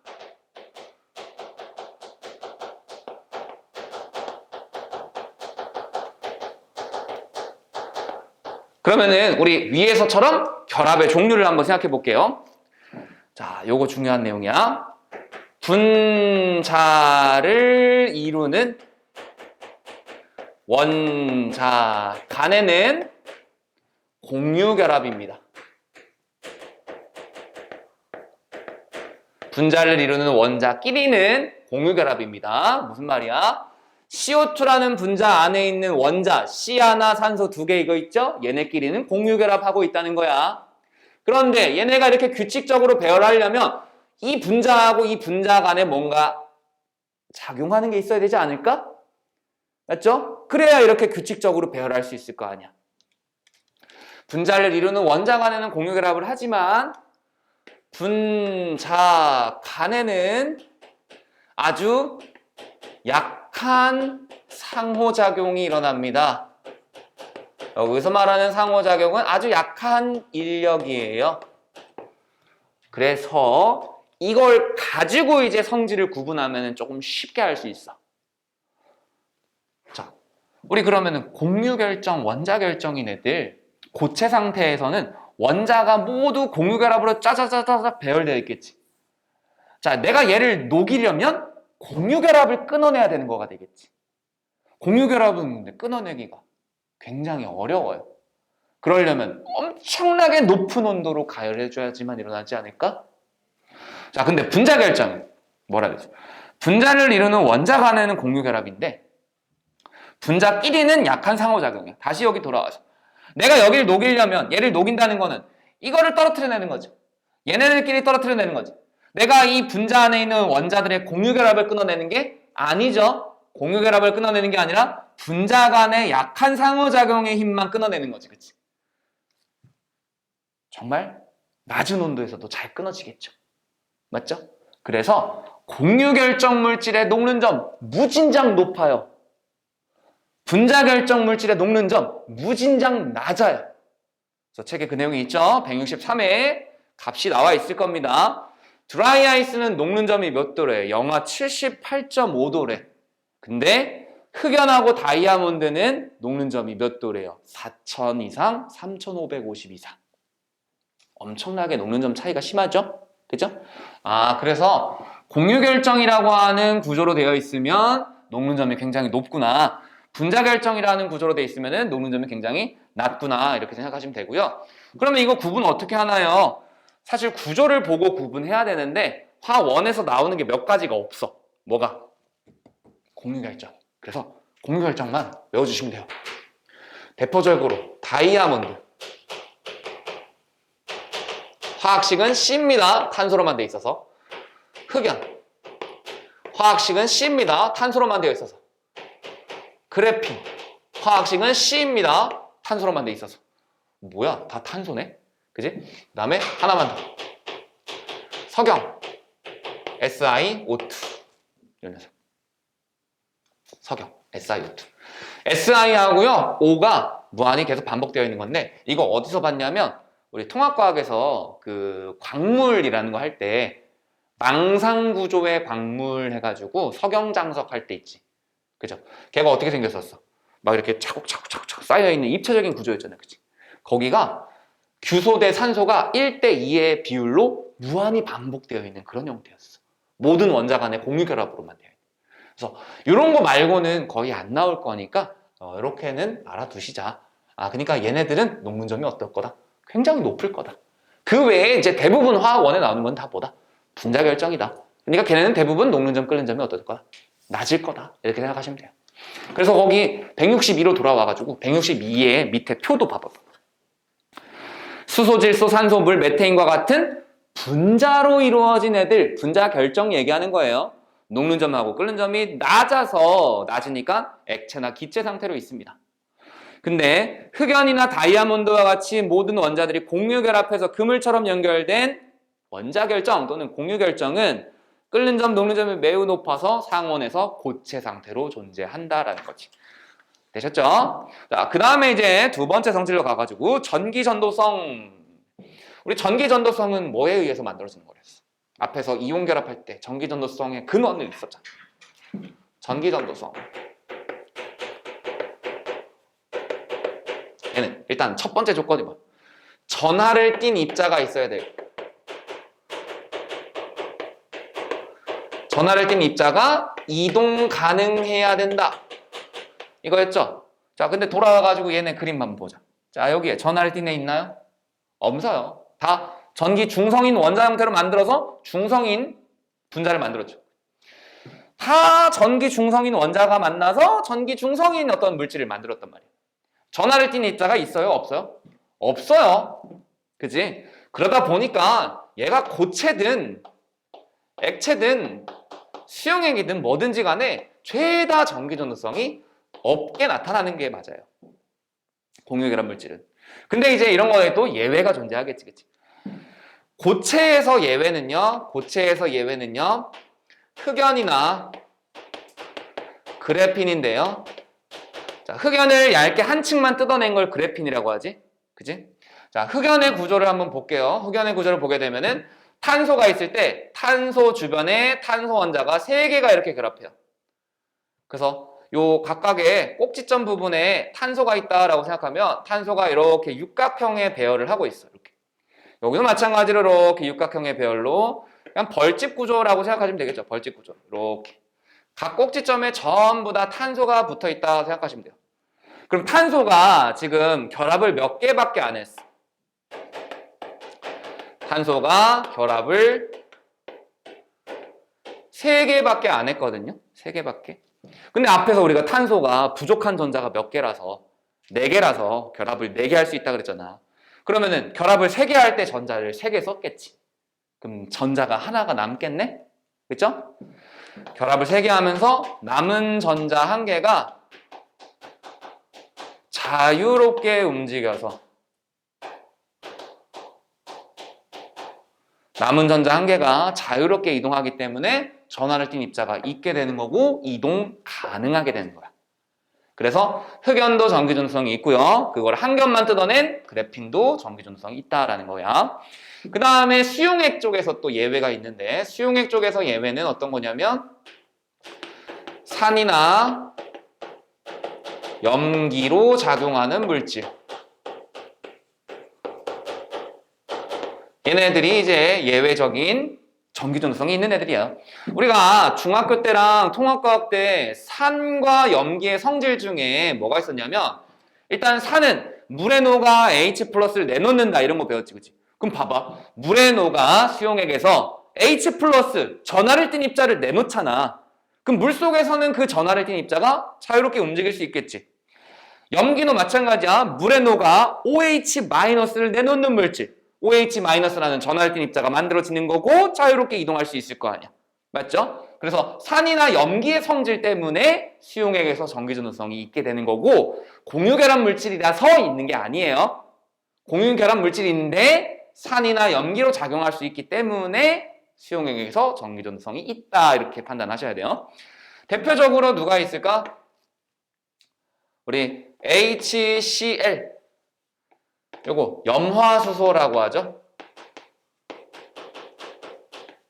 그러면은 우리 위에서처럼 결합의 종류를 한번 생각해 볼게요. 자, 요거 중요한 내용이야. 분자를 이루는 원자 간에는 공유결합입니다. 분자를 이루는 원자끼리는 공유결합입니다. 무슨 말이야? CO2라는 분자 안에 있는 원자 C 하나, 산소 2개 이거 있죠? 얘네끼리는 공유결합하고 있다는 거야. 그런데 얘네가 이렇게 규칙적으로 배열하려면 이 분자하고 이 분자 간에 뭔가 작용하는 게 있어야 되지 않을까? 맞죠? 그래야 이렇게 규칙적으로 배열할 수 있을 거 아니야. 분자를 이루는 원자 간에는 공유결합을 하지만 분자 간에는 아주 약한 상호작용이 일어납니다. 여기서 말하는 상호작용은 아주 약한 인력이에요. 그래서 이걸 가지고 이제 성질을 구분하면 조금 쉽게 할 수 있어. 자, 우리 그러면은 공유결정, 원자결정인 애들 고체 상태에서는 원자가 모두 공유결합으로 짜자자자자 배열되어 있겠지. 자, 내가 얘를 녹이려면 공유결합을 끊어내야 되는 거가 되겠지. 공유결합은 끊어내기가 굉장히 어려워요. 그러려면 엄청나게 높은 온도로 가열해줘야지만 일어나지 않을까? 자, 근데 분자결정은 뭐라 그러지? 분자를 이루는 원자 간에는 공유결합인데 분자끼리는 약한 상호작용이야. 다시 여기 돌아와서 내가 여기를 녹이려면 얘를 녹인다는 거는 이거를 떨어뜨려내는 거죠. 얘네들끼리 떨어뜨려내는 거지. 내가 이 분자 안에 있는 원자들의 공유결합을 끊어내는 게 아니죠. 공유결합을 끊어내는 게 아니라 분자 간의 약한 상호작용의 힘만 끊어내는 거지. 그치? 정말 낮은 온도에서도 잘 끊어지겠죠. 맞죠? 그래서 공유결정 물질의 녹는 점 무진장 높아요. 분자결정 물질의 녹는 점 무진장 낮아요. 그래서 책에 그 내용이 있죠. 163회에 값이 나와 있을 겁니다. 드라이 아이스는 녹는 점이 몇 도래? 영하 78.5도래. 근데 흑연하고 다이아몬드는 녹는 점이 몇 도래요? 4,000 이상, 3,550 이상. 엄청나게 녹는 점 차이가 심하죠? 그죠? 아, 그래서 공유결정이라고 하는 구조로 되어 있으면 녹는 점이 굉장히 높구나. 분자 결정이라는 구조로 돼 있으면은 녹는점이 굉장히 낮구나 이렇게 생각하시면 되고요. 그러면 이거 구분 어떻게 하나요? 사실 구조를 보고 구분해야 되는데 화원에서 나오는 게 몇 가지가 없어. 뭐가? 공유결정. 그래서 공유결정만 외워주시면 돼요. 대표적으로 다이아몬드. 화학식은 C입니다. 탄소로만 되어 있어서. 흑연. 화학식은 C입니다. 탄소로만 되어 있어서. 그래핀. 화학식은 C입니다. 탄소로만 되어 있어서. 뭐야? 다 탄소네? 그지? 그 다음에 하나만 더. 석영. SiO2. 이런 녀석. 석영. SiO2. Si하고요, O가 무한히 계속 반복되어 있는 건데, 이거 어디서 봤냐면, 우리 통합과학에서 그 광물이라는 거 할 때, 망상구조의 광물 해가지고 석영장석 할 때 있지. 그죠? 걔가 어떻게 생겼었어? 막 이렇게 차곡차곡차곡 쌓여있는 입체적인 구조였잖아요. 그치? 거기가 규소 대 산소가 1대2의 비율로 무한히 반복되어 있는 그런 형태였어. 모든 원자 간의 공유결합으로만 되어 있는. 그래서 이런 거 말고는 거의 안 나올 거니까 이렇게는 알아두시자. 그러니까 얘네들은 녹는점이 어떨 거다? 굉장히 높을 거다. 그 외에 이제 대부분 화학원에 나오는 건 다 뭐다? 분자 결정이다. 그러니까 걔네는 대부분 녹는점, 끓는점이 어떨 거다? 낮을 거다. 이렇게 생각하시면 돼요. 그래서 거기 162로 돌아와가지고 162의 밑에 표도 봐봐. 수소, 질소, 산소, 물, 메테인과 같은 분자로 이루어진 애들, 분자 결정 얘기하는 거예요. 녹는 점하고 끓는 점이 낮으니까 액체나 기체 상태로 있습니다. 근데 흑연이나 다이아몬드와 같이 모든 원자들이 공유 결합해서 그물처럼 연결된 원자 결정 또는 공유 결정은 끓는 점, 녹는 점이 매우 높아서 상온에서 고체 상태로 존재한다라는 거지. 되셨죠? 자, 그 다음에 이제 두 번째 성질로 가가지고 전기전도성. 우리 전기전도성은 뭐에 의해서 만들어지는 거랬어? 앞에서 이온 결합할 때 전기전도성의 근원을 있었잖아. 전기전도성. 얘는 일단 첫 번째 조건이 뭐야? 전하를 띤 입자가 있어야 돼. 전하를 띤 입자가 이동 가능해야 된다. 이거였죠? 자, 근데 돌아와가지고 얘네 그림 한번 보자. 자, 여기에 전하를 띤 애 있나요? 없어요. 다 전기 중성인 원자 형태로 만들어서 중성인 분자를 만들었죠. 다 전기 중성인 원자가 만나서 전기 중성인 어떤 물질을 만들었단 말이에요. 전하를 띤 입자가 있어요? 없어요? 없어요. 그지? 그러다 보니까 얘가 고체든 액체든 수용액이든 뭐든지 간에 죄다 전기전도성이 없게 나타나는 게 맞아요. 공유결합 물질은. 근데 이제 이런 거에 또 예외가 존재하겠지, 그치? 고체에서 예외는요, 흑연이나 그래핀인데요. 자, 흑연을 얇게 한 층만 뜯어낸 걸 그래핀이라고 하지, 그치? 자, 흑연의 구조를 한번 볼게요. 흑연의 구조를 보게 되면은 탄소가 있을 때 탄소 주변에 탄소 원자가 3개가 이렇게 결합해요. 그래서 요 각각의 꼭지점 부분에 탄소가 있다라고 생각하면 탄소가 이렇게 육각형의 배열을 하고 있어요. 이렇게. 여기도 마찬가지로 이렇게 육각형의 배열로 그냥 벌집 구조라고 생각하시면 되겠죠. 벌집 구조. 이렇게. 각 꼭지점에 전부 다 탄소가 붙어 있다고 생각하시면 돼요. 그럼 탄소가 지금 결합을 몇 개밖에 안 했어? 탄소가 결합을 3개밖에 안 했거든요. 3개밖에. 근데 앞에서 우리가 탄소가 부족한 전자가 몇 개라서 4개라서 결합을 4개 할 수 있다 그랬잖아. 그러면은 결합을 3개 할 때 전자를 3개 썼겠지. 그럼 전자가 하나가 남겠네? 그쵸? 결합을 3개 하면서 남은 전자 1개가 자유롭게 움직여서 남은 전자 1개가 자유롭게 이동하기 때문에 전하를 띤 입자가 있게 되는 거고 이동 가능하게 되는 거야. 그래서 흑연도 전기전도성이 있고요. 그걸 한 겹만 뜯어낸 그래핀도 전기전도성이 있다라는 거야. 그 다음에 수용액 쪽에서 또 예외가 있는데 수용액 쪽에서 예외는 어떤 거냐면 산이나 염기로 작용하는 물질. 얘네들이 이제 예외적인 전기전도성이 있는 애들이에요. 우리가 중학교 때랑 통합과학 때 산과 염기의 성질 중에 뭐가 있었냐면 일단 산은 물에 녹아 H 플러스를 내놓는다 이런 거 배웠지, 그치? 그럼 봐봐. 물에 녹아 수용액에서 H 플러스 전하를 띤 입자를 내놓잖아. 그럼 물속에서는 그 전하를 띤 입자가 자유롭게 움직일 수 있겠지. 염기도 마찬가지야. 물에 녹아 OH 마이너스를 내놓는 물질. OH 마이너스라는 전하를 띤 입자가 만들어지는 거고 자유롭게 이동할 수 있을 거 아니야. 맞죠? 그래서 산이나 염기의 성질 때문에 수용액에서 전기전도성이 있게 되는 거고 공유결합 물질이라서 있는 게 아니에요. 공유결합 물질인데 산이나 염기로 작용할 수 있기 때문에 수용액에서 전기전도성이 있다 이렇게 판단하셔야 돼요. 대표적으로 누가 있을까? 우리 HCl 요거 염화수소라고 하죠.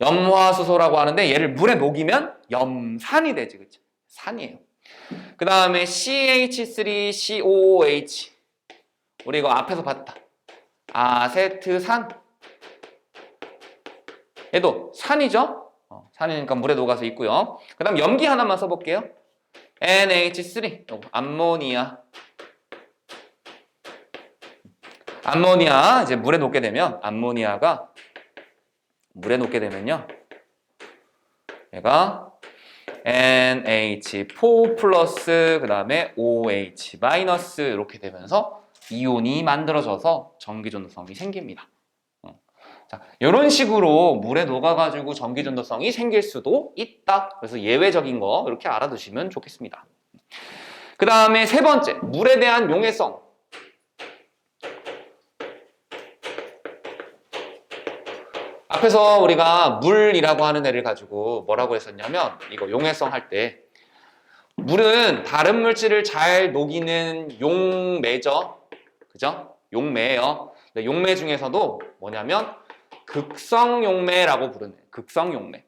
염화수소라고 하는데 얘를 물에 녹이면 염산이 되지, 그치? 산이에요. 그 다음에 CH3COOH 우리 이거 앞에서 봤다. 아세트산 얘도 산이죠? 산이니까 물에 녹아서 있고요. 그 다음 염기 하나만 써볼게요. NH3 요거 암모니아 이제 물에 녹게 되면 암모니아가 물에 녹게 되면요 얘가 NH4 플러스 그 다음에 OH 마이너스 이렇게 되면서 이온이 만들어져서 전기전도성이 생깁니다. 자, 이런 식으로 물에 녹아가지고 전기전도성이 생길 수도 있다. 그래서 예외적인 거 이렇게 알아두시면 좋겠습니다. 그 다음에 세 번째, 물에 대한 용해성. 앞에서 우리가 물이라고 하는 애를 가지고 뭐라고 했었냐면 이거 용해성 할 때 물은 다른 물질을 잘 녹이는 용매죠. 그죠? 용매예요. 용매 중에서도 뭐냐면 극성용매라고 부르는 극성용매.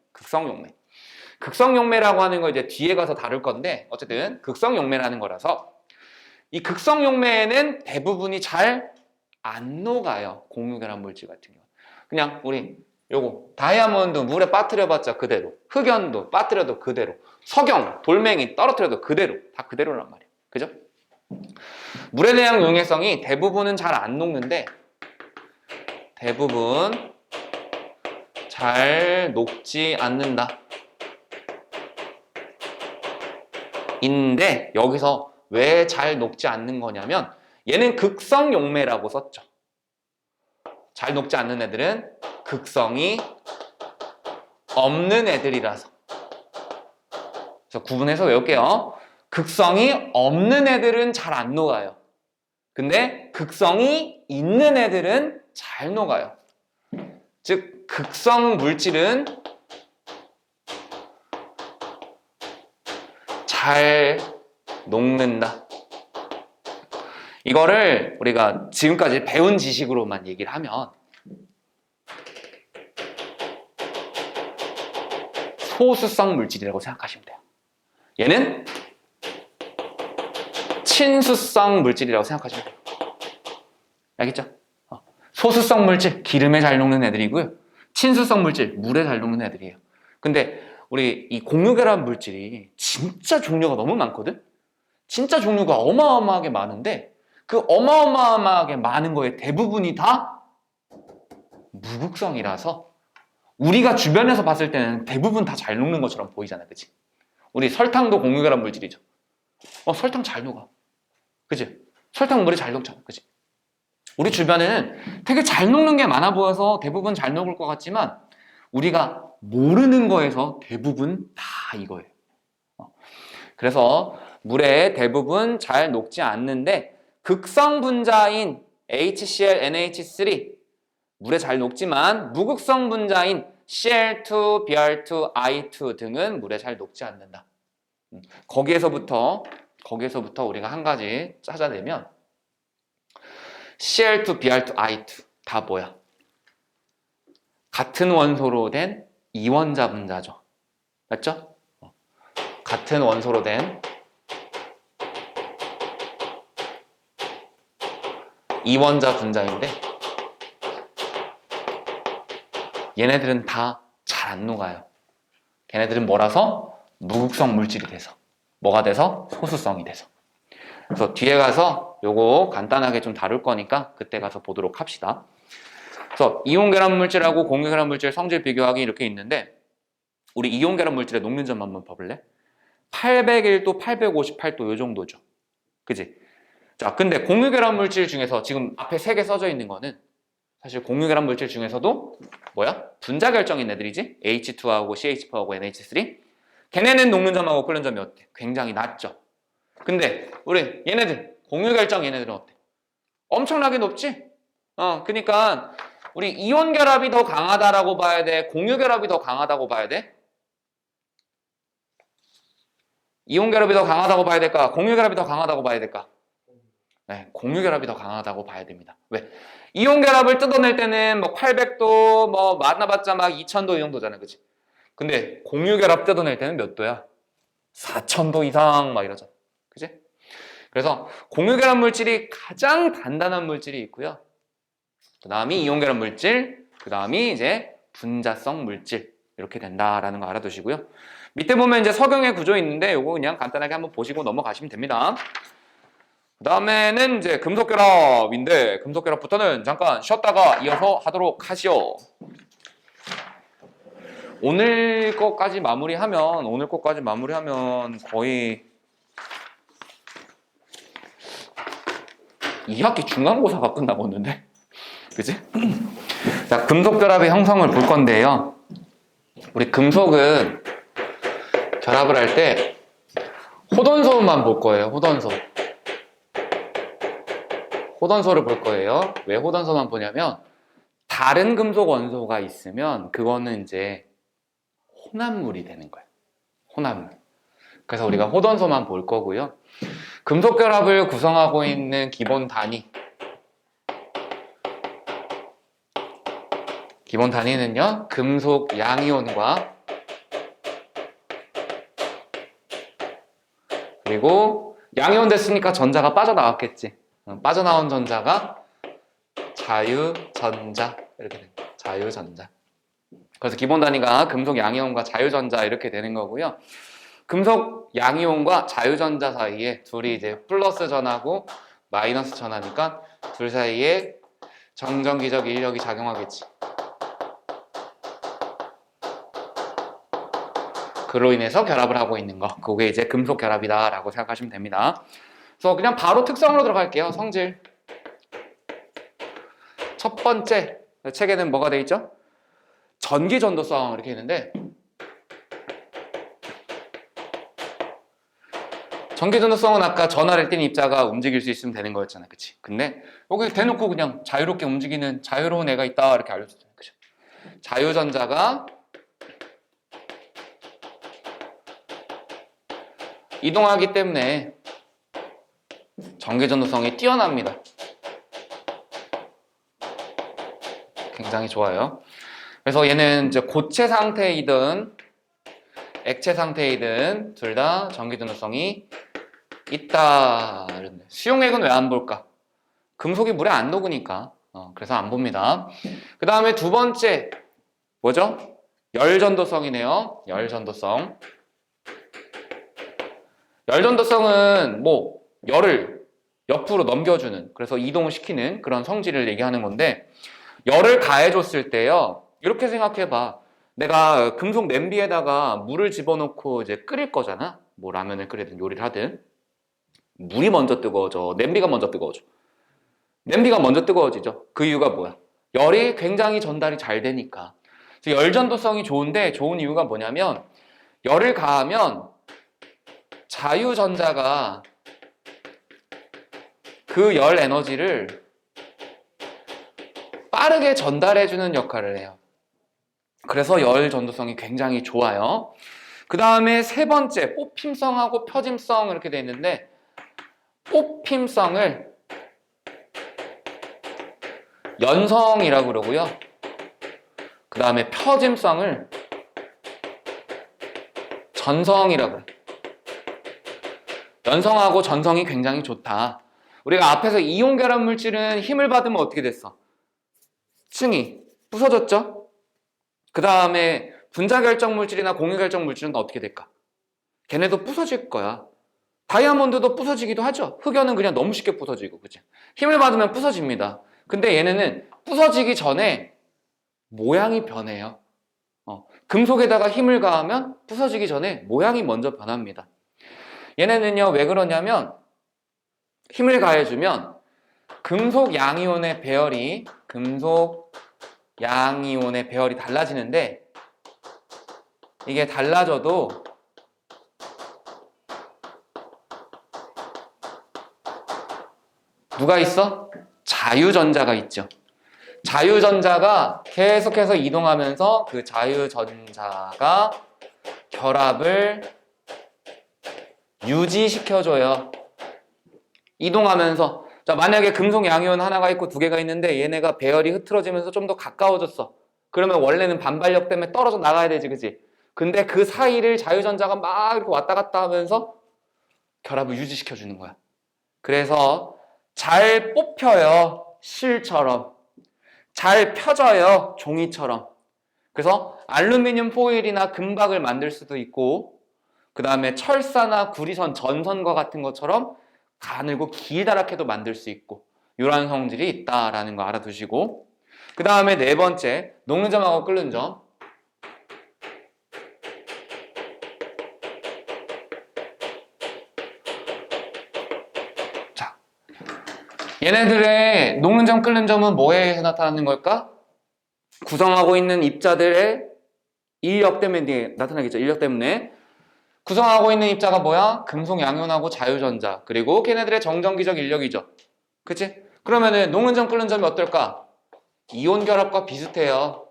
극성용매라고 하는 거 이제 뒤에 가서 다룰 건데 어쨌든 극성용매라는 거라서 이 극성용매에는 대부분이 잘 안 녹아요. 공유결합 물질 같은 경우. 그냥 우리 요거 다이아몬드 물에 빠뜨려봤자 그대로, 흑연도 빠뜨려도 그대로, 석영, 돌멩이 떨어뜨려도 그대로, 다 그대로란 말이에요. 그죠? 물에 대한 용해성이 대부분은 잘 안 녹는데 대부분 잘 녹지 않는다. 인데 여기서 왜 잘 녹지 않는 거냐면 얘는 극성용매라고 썼죠. 잘 녹지 않는 애들은 극성이 없는 애들이라서. 그래서 구분해서 외울게요. 극성이 없는 애들은 잘 안 녹아요. 근데 극성이 있는 애들은 잘 녹아요. 즉 극성 물질은 잘 녹는다. 이거를 우리가 지금까지 배운 지식으로만 얘기를 하면 소수성 물질이라고 생각하시면 돼요. 얘는 친수성 물질이라고 생각하시면 돼요. 알겠죠? 소수성 물질, 기름에 잘 녹는 애들이고요. 친수성 물질, 물에 잘 녹는 애들이에요. 근데 우리 이 공유결합 물질이 진짜 종류가 너무 많거든? 진짜 종류가 어마어마하게 많은데 그 어마어마하게 많은 거에 대부분이 다 무극성이라서 우리가 주변에서 봤을 때는 대부분 다 잘 녹는 것처럼 보이잖아, 그치? 우리 설탕도 공유결합 물질이죠. 설탕 잘 녹아. 그치? 설탕 물에 잘 녹잖아, 그치? 우리 주변에는 되게 잘 녹는 게 많아 보여서 대부분 잘 녹을 것 같지만 우리가 모르는 거에서 대부분 다 이거예요. 그래서 물에 대부분 잘 녹지 않는데 극성 분자인 HCl, NH3 물에 잘 녹지만 무극성 분자인 Cl2, Br2, I2 등은 물에 잘 녹지 않는다. 거기에서부터 우리가 한 가지 찾아내면 Cl2, Br2, I2 다 뭐야? 같은 원소로 된 이원자 분자죠. 맞죠? 같은 원소로 된 이원자 분자인데 얘네들은 다 잘 잘 안 녹아요. 걔네들은 뭐라서? 무극성 물질이 돼서. 뭐가 돼서? 소수성이 돼서. 그래서 뒤에 가서 요거 간단하게 좀 다룰 거니까 그때 가서 보도록 합시다. 그래서 이온 결합 물질하고 공유 결합 물질 성질 비교하기 이렇게 있는데, 우리 이온 결합 물질의 녹는 점 한번 봐볼래? 801도, 858도 요 정도죠. 그지? 자, 근데 공유 결합 물질 중에서 지금 앞에 3개 써져 있는 거는 사실 공유 결합 물질 중에서도 뭐야? 분자 결정인 애들이지? H2하고 CH4하고 NH3. 걔네는 녹는 점하고 끓는 점이 어때? 굉장히 낮죠. 근데 우리 얘네들 공유 결정 얘네들은 어때? 엄청나게 높지? 그러니까 우리 이온 결합이 더 강하다라고 봐야 돼? 공유 결합이 더 강하다고 봐야 돼? 이온 결합이 더 강하다고 봐야 될까? 공유 결합이 더 강하다고 봐야 될까? 네, 공유 결합이 더 강하다고 봐야 됩니다. 왜? 이온 결합을 뜯어낼 때는 뭐 800도, 뭐 많아봤자 막 2000도 이 정도잖아, 그치? 근데 공유 결합 뜯어낼 때는 몇 도야? 4000도 이상 막 이러잖아, 그치? 그래서 공유 결합 물질이 가장 단단한 물질이 있고요. 그 다음이 이온 결합 물질, 그 다음이 이제 분자성 물질 이렇게 된다라는 거 알아두시고요. 밑에 보면 이제 석영의 구조 있는데 요거 그냥 간단하게 한번 보시고 넘어가시면 됩니다. 그 다음에는 이제 금속 결합인데 금속 결합부터는 잠깐 쉬었다가 이어서 하도록 하시오. 오늘 것까지 마무리하면 거의 2학기 중간고사가 끝나겠는데? 그치? 자, 금속 결합의 형성을 볼 건데요. 우리 금속은 결합을 할 때 호돈소만 볼 거예요. 호돈소를 볼 거예요. 왜 호돈소만 보냐면 다른 금속 원소가 있으면 그거는 이제 혼합물이 되는 거예요. 혼합물. 그래서 우리가 호돈소만 볼 거고요. 금속 결합을 구성하고 있는 기본 단위는요. 금속 양이온과 그리고 양이온 됐으니까 전자가 빠져나왔겠지. 빠져나온 전자가 자유전자 이렇게 됩니다. 자유전자. 그래서 기본 단위가 금속 양이온과 자유전자 이렇게 되는 거고요. 금속 양이온과 자유전자 사이에 둘이 이제 플러스 전하고 마이너스 전하니까 둘 사이에 정전기적 인력이 작용하겠지. 그로 인해서 결합을 하고 있는 거. 그게 이제 금속 결합이다 라고 생각하시면 됩니다. 그래서 그냥 바로 특성으로 들어갈게요. 성질. 첫 번째 책에는 뭐가 돼 있죠? 전기 전도성 이렇게 있는데 전기 전도성은 아까 전하를 띤 입자가 움직일 수 있으면 되는 거였잖아. 그치? 근데 여기 대놓고 그냥 자유롭게 움직이는 자유로운 애가 있다 이렇게 알려줬잖아요. 그죠? 자유전자가 이동하기 때문에 전기 전도성이 뛰어납니다. 굉장히 좋아요. 그래서 얘는 이제 고체 상태이든 액체 상태이든 둘 다 전기 전도성이 있다. 수용액은 왜 안 볼까? 금속이 물에 안 녹으니까. 그래서 안 봅니다. 그 다음에 두 번째 뭐죠? 열전도성이네요. 열전도성. 열전도성은 뭐 열을 옆으로 넘겨주는, 그래서 이동을 시키는 그런 성질을 얘기하는 건데, 열을 가해줬을 때요, 이렇게 생각해봐. 내가 금속 냄비에다가 물을 집어넣고 이제 끓일 거잖아. 뭐 라면을 끓이든 요리를 하든. 물이 먼저 뜨거워져, 냄비가 먼저 뜨거워져. 냄비가 먼저 뜨거워지죠. 그 이유가 뭐야? 열이 굉장히 전달이 잘 되니까. 그래서 열전도성이 좋은데, 좋은 이유가 뭐냐면 열을 가하면 자유전자가 그 열 에너지를 빠르게 전달해주는 역할을 해요. 그래서 열 전도성이 굉장히 좋아요. 그 다음에 세 번째, 뽑힘성하고 펴짐성 이렇게 돼 있는데, 뽑힘성을 연성이라고 그러고요. 그 다음에 펴짐성을 전성이라고 그래요. 연성하고 전성이 굉장히 좋다. 우리가 앞에서 이온 결합 물질은 힘을 받으면 어떻게 됐어? 층이 부서졌죠? 그 다음에 분자결정 물질이나 공유결정 물질은 어떻게 될까? 걔네도 부서질 거야. 다이아몬드도 부서지기도 하죠. 흑연은 그냥 너무 쉽게 부서지고, 그치? 힘을 받으면 부서집니다. 근데 얘네는 부서지기 전에 모양이 변해요. 금속에다가 힘을 가하면 부서지기 전에 모양이 먼저 변합니다. 얘네는요, 왜 그러냐면 힘을 가해주면 금속 양이온의 배열이 달라지는데 이게 달라져도 누가 있어? 자유전자가 있죠. 자유전자가 계속해서 이동하면서 그 자유전자가 결합을 유지시켜줘요. 이동하면서. 자, 만약에 금속 양이온 하나가 있고 두 개가 있는데 얘네가 배열이 흐트러지면서 좀 더 가까워졌어. 그러면 원래는 반발력 때문에 떨어져 나가야 되지, 그치? 근데 그 사이를 자유전자가 막 이렇게 왔다 갔다 하면서 결합을 유지시켜주는 거야. 그래서 잘 뽑혀요. 실처럼. 잘 펴져요. 종이처럼. 그래서 알루미늄 포일이나 금박을 만들 수도 있고 그 다음에 철사나 구리선, 전선과 같은 것처럼 가늘고 길다랗게도 만들 수 있고 이러한 성질이 있다라는 거 알아두시고 그 다음에 네 번째, 녹는 점하고 끓는 점. 자, 얘네들의 녹는 점, 끓는 점은 뭐에 의해서 나타나는 걸까? 구성하고 있는 입자들의 인력 때문에 나타나겠죠. 인력 때문에. 구성하고 있는 입자가 뭐야? 금속 양이온하고 자유전자. 그리고 걔네들의 정전기적 인력이죠. 그치? 그러면은 녹는 점, 끓는 점이 어떨까? 이온 결합과 비슷해요.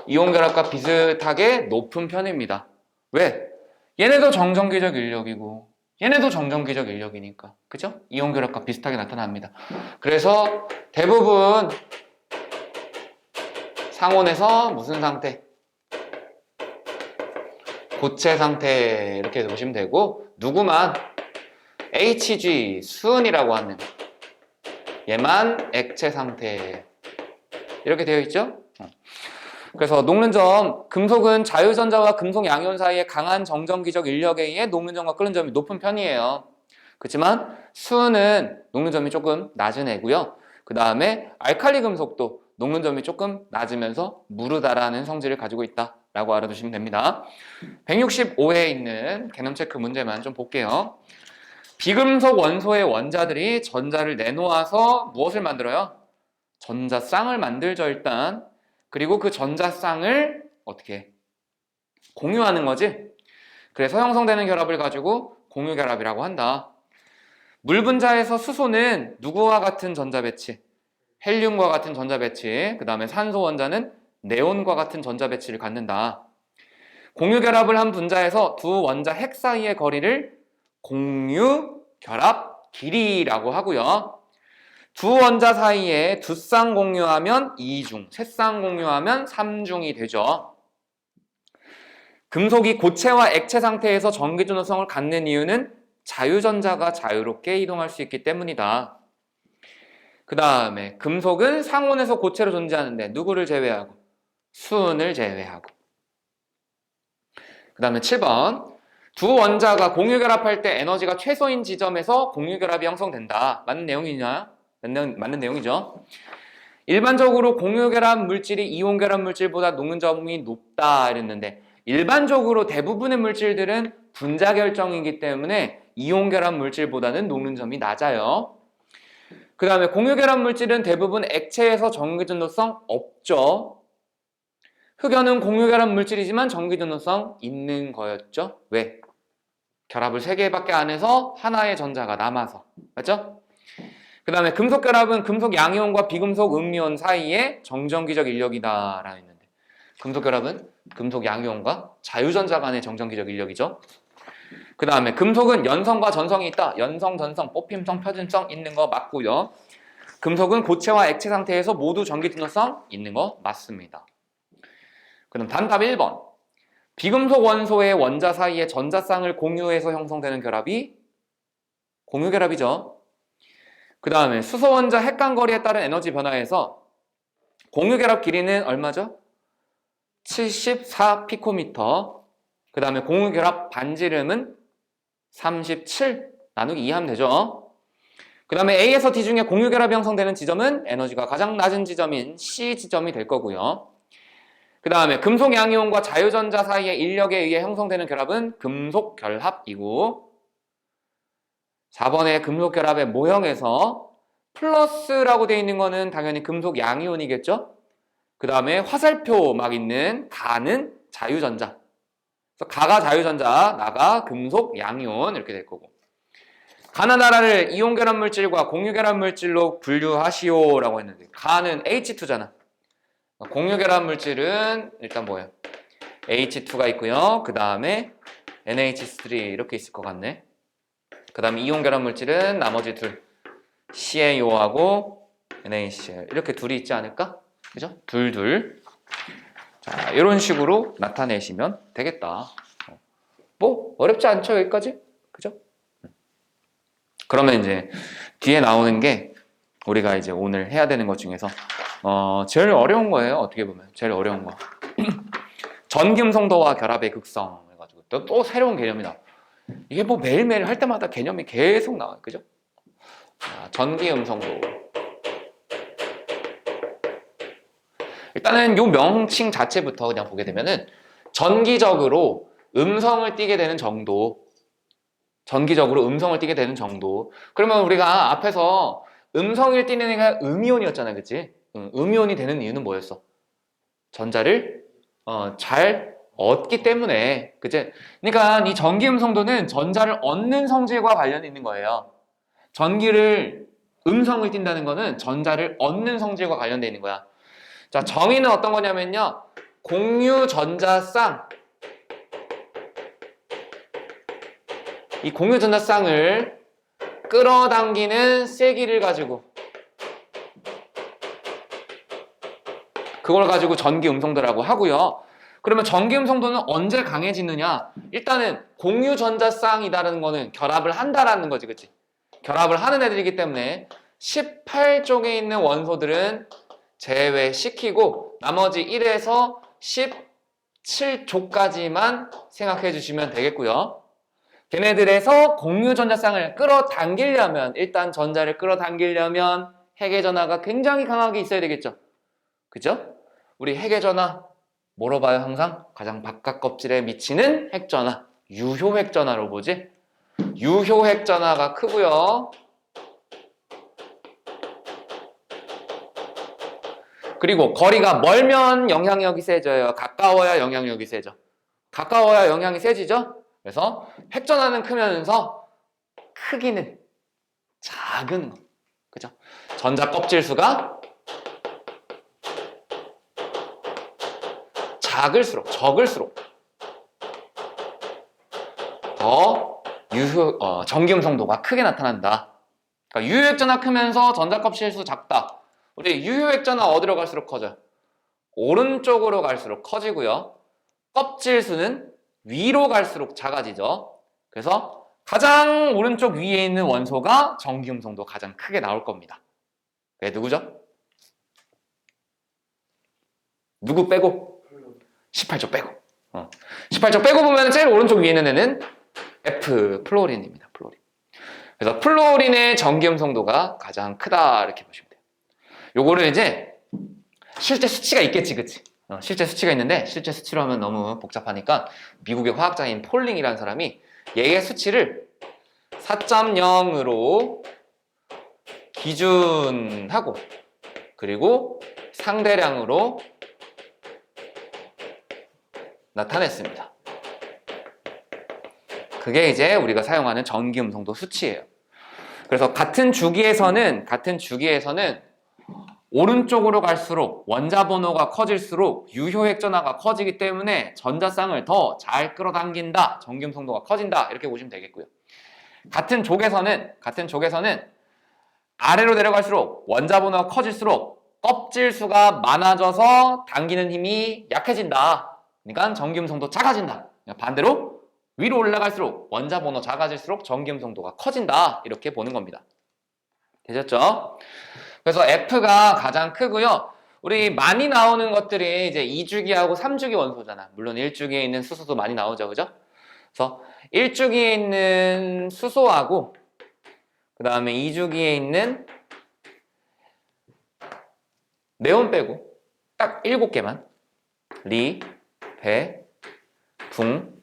이온 결합과 비슷하게 높은 편입니다. 왜? 얘네도 정전기적 인력이고 얘네도 정전기적 인력이니까. 그죠? 이온 결합과 비슷하게 나타납니다. 그래서 대부분 상온에서 무슨 상태? 고체 상태 이렇게 보시면 되고 누구만 HG 수은이라고 하는 얘만 액체 상태 이렇게 되어 있죠. 그래서 녹는 점, 금속은 자유전자와 금속 양이온 사이에 강한 정전기적 인력에 의해 녹는 점과 끓는 점이 높은 편이에요. 그렇지만 수은은 녹는 점이 조금 낮은 애고요. 그 다음에 알칼리 금속도 녹는 점이 조금 낮으면서 무르다라는 성질을 가지고 있다라고 알아두시면 됩니다. 165회에 있는 개념 체크 문제만 좀 볼게요. 비금속 원소의 원자들이 전자를 내놓아서 무엇을 만들어요? 전자쌍을 만들죠, 일단. 그리고 그 전자쌍을 어떻게 공유하는 거지? 그래서 형성되는 결합을 가지고 공유결합이라고 한다. 물 분자에서 수소는 누구와 같은 전자 배치? 헬륨과 같은 전자 배치. 그 다음에 산소 원자는 네온과 같은 전자 배치를 갖는다. 공유결합을 한 분자에서 두 원자 핵 사이의 거리를 공유결합 길이라고 하고요. 두 원자 사이에 두 쌍 공유하면 2중, 세 쌍 공유하면 3중이 되죠. 금속이 고체와 액체 상태에서 전기전도성을 갖는 이유는 자유전자가 자유롭게 이동할 수 있기 때문이다. 그 다음에 금속은 상온에서 고체로 존재하는데 누구를 제외하고? 수은을 제외하고. 그 다음에 7번. 두 원자가 공유결합할 때 에너지가 최소인 지점에서 공유결합이 형성된다. 맞는 내용이냐? 맞는 내용이죠. 일반적으로 공유결합 물질이 이온결합 물질보다 녹는 점이 높다 이랬는데 일반적으로 대부분의 물질들은 분자 결정이기 때문에 이온결합 물질보다는 녹는 점이 낮아요. 그 다음에 공유결합 물질은 대부분 액체에서 전기전도성 없죠. 흑연은 공유결합 물질이지만 전기전도성 있는 거였죠. 왜? 결합을 3개밖에 안 해서 하나의 전자가 남아서. 맞죠? 그 다음에 금속결합은 금속 양이온과 비금속 음이온 사이에 정전기적 인력이다 라고 했는데 금속결합은 금속 양이온과 자유전자 간의 정전기적 인력이죠. 그 다음에 금속은 연성과 전성이 있다. 연성, 전성, 뽑힘성, 표준성 있는 거 맞고요. 금속은 고체와 액체 상태에서 모두 전기전도성 있는 거 맞습니다. 그럼 단답 1번. 비금속 원소의 원자 사이에 전자쌍을 공유해서 형성되는 결합이 공유결합이죠. 그 다음에 수소 원자 핵간 거리에 따른 에너지 변화에서 공유결합 길이는 얼마죠? 74 피코미터. 그 다음에 공유결합 반지름은 37 나누기 2 하면 되죠. 그 다음에 A에서 D 중에 공유결합이 형성되는 지점은 에너지가 가장 낮은 지점인 C 지점이 될 거고요. 그 다음에 금속 양이온과 자유전자 사이의 인력에 의해 형성되는 결합은 금속결합이고, 4번의 금속결합의 모형에서 플러스라고 되어 있는 거는 당연히 금속 양이온이겠죠. 그 다음에 화살표 막 있는 가는 자유전자. 그래서 가가 자유전자, 나가 금속 양이온 이렇게 될 거고. 가나다라를 이온 결합 물질과 공유 결합 물질로 분류하시오라고 했는데, 가는 H2잖아. 공유 결합 물질은 일단 뭐예요? H2가 있고요. 그 다음에 NH3 이렇게 있을 것 같네. 그 다음에 이온 결합 물질은 나머지 둘, CaO하고 NaCl 이렇게 둘이 있지 않을까? 그죠? 둘. 자, 이런 식으로 나타내시면 되겠다. 뭐 어렵지 않죠, 여기까지? 그죠? 그러면 이제 뒤에 나오는 게 우리가 이제 오늘 해야 되는 것 중에서 제일 어려운 거예요. 어떻게 보면 제일 어려운 거. 전기음성도와 결합의 극성 해가지고 또 새로운 개념이다. 이게 뭐 매일매일 할 때마다 개념이 계속 나와요. 그죠? 자, 전기음성도. 일단은 요 명칭 자체부터 그냥 보게 되면은 전기적으로 음성을 띠게 되는 정도. 전기적으로 음성을 띠게 되는 정도. 그러면 우리가 앞에서 음성을 띠는 애가 음이온이었잖아, 그치? 음이온이 되는 이유는 뭐였어? 전자를 잘 얻기 때문에, 그치? 그러니까 이 전기 음성도는 전자를 얻는 성질과 관련이 있는 거예요. 전기를 음성을 띈다는 거는 전자를 얻는 성질과 관련돼 있는 거야. 자, 정의는 어떤 거냐면요, 공유 전자쌍. 이 공유 전자쌍을 끌어당기는 세기를 가지고, 그걸 가지고 전기 음성도라고 하고요. 그러면 전기 음성도는 언제 강해지느냐? 일단은 공유 전자쌍이다라는 거는 결합을 한다라는 거지, 그치? 결합을 하는 애들이기 때문에 18쪽에 있는 원소들은 제외시키고 나머지 1에서 17쪽까지만 생각해 주시면 되겠고요. 걔네들에서 공유 전자쌍을 끌어당기려면, 일단 전자를 끌어당기려면 핵의 전하가 굉장히 강하게 있어야 되겠죠. 그죠? 우리 핵의 전하 뭐로 봐요? 항상 가장 바깥 껍질에 미치는 핵전하, 유효 핵전하로 보지. 유효 핵전하가 크고요. 그리고 거리가 멀면 영향력이 세져요. 가까워야 영향력이 세져. 가까워야 영향이 세지죠. 그래서 핵전하는 크면서 크기는 작은 거. 그죠? 전자 껍질 수가 적을수록 더 전기 음성도가 크게 나타난다. 그러니까 유효액전하 크면서 전자 껍질 수 작다. 우리 유효액전하 어디로 갈수록 커져요? 오른쪽으로 갈수록 커지고요. 껍질 수는 위로 갈수록 작아지죠. 그래서 가장 오른쪽 위에 있는 원소가 전기 음성도 가장 크게 나올 겁니다. 왜 누구죠? 누구 빼고? 18쪽 빼고. 18쪽 빼고 보면 제일 오른쪽 위에 있는 애는 F 플로린입니다. 플로린. 그래서 플로린의 전기 음성도가 가장 크다 이렇게 보시면 돼요. 요거를 이제 실제 수치가 있겠지, 그치? 실제 수치가 있는데 실제 수치로 하면 너무 복잡하니까 미국의 화학자인 폴링이라는 사람이 얘의 수치를 4.0으로 기준하고 그리고 상대량으로 나타냈습니다. 그게 이제 우리가 사용하는 전기 음성도 수치예요. 그래서 같은 주기에서는 오른쪽으로 갈수록 원자 번호가 커질수록 유효 핵전하가 커지기 때문에 전자쌍을 더 잘 끌어당긴다. 전기 음성도가 커진다. 이렇게 보시면 되겠고요. 같은 족에서는 아래로 내려갈수록 원자 번호가 커질수록 껍질 수가 많아져서 당기는 힘이 약해진다. 그러니까 전기 음성도 작아진다. 반대로 위로 올라갈수록 원자 번호 작아질수록 전기 음성도가 커진다. 이렇게 보는 겁니다. 되셨죠? 그래서 F가 가장 크고요. 우리 많이 나오는 것들이 이제 2주기하고 3주기 원소잖아. 물론 1주기에 있는 수소도 많이 나오죠. 그죠? 그래서 1주기에 있는 수소하고 그 다음에 2주기에 있는 네온 빼고 딱 7개만 리, 배, 붕,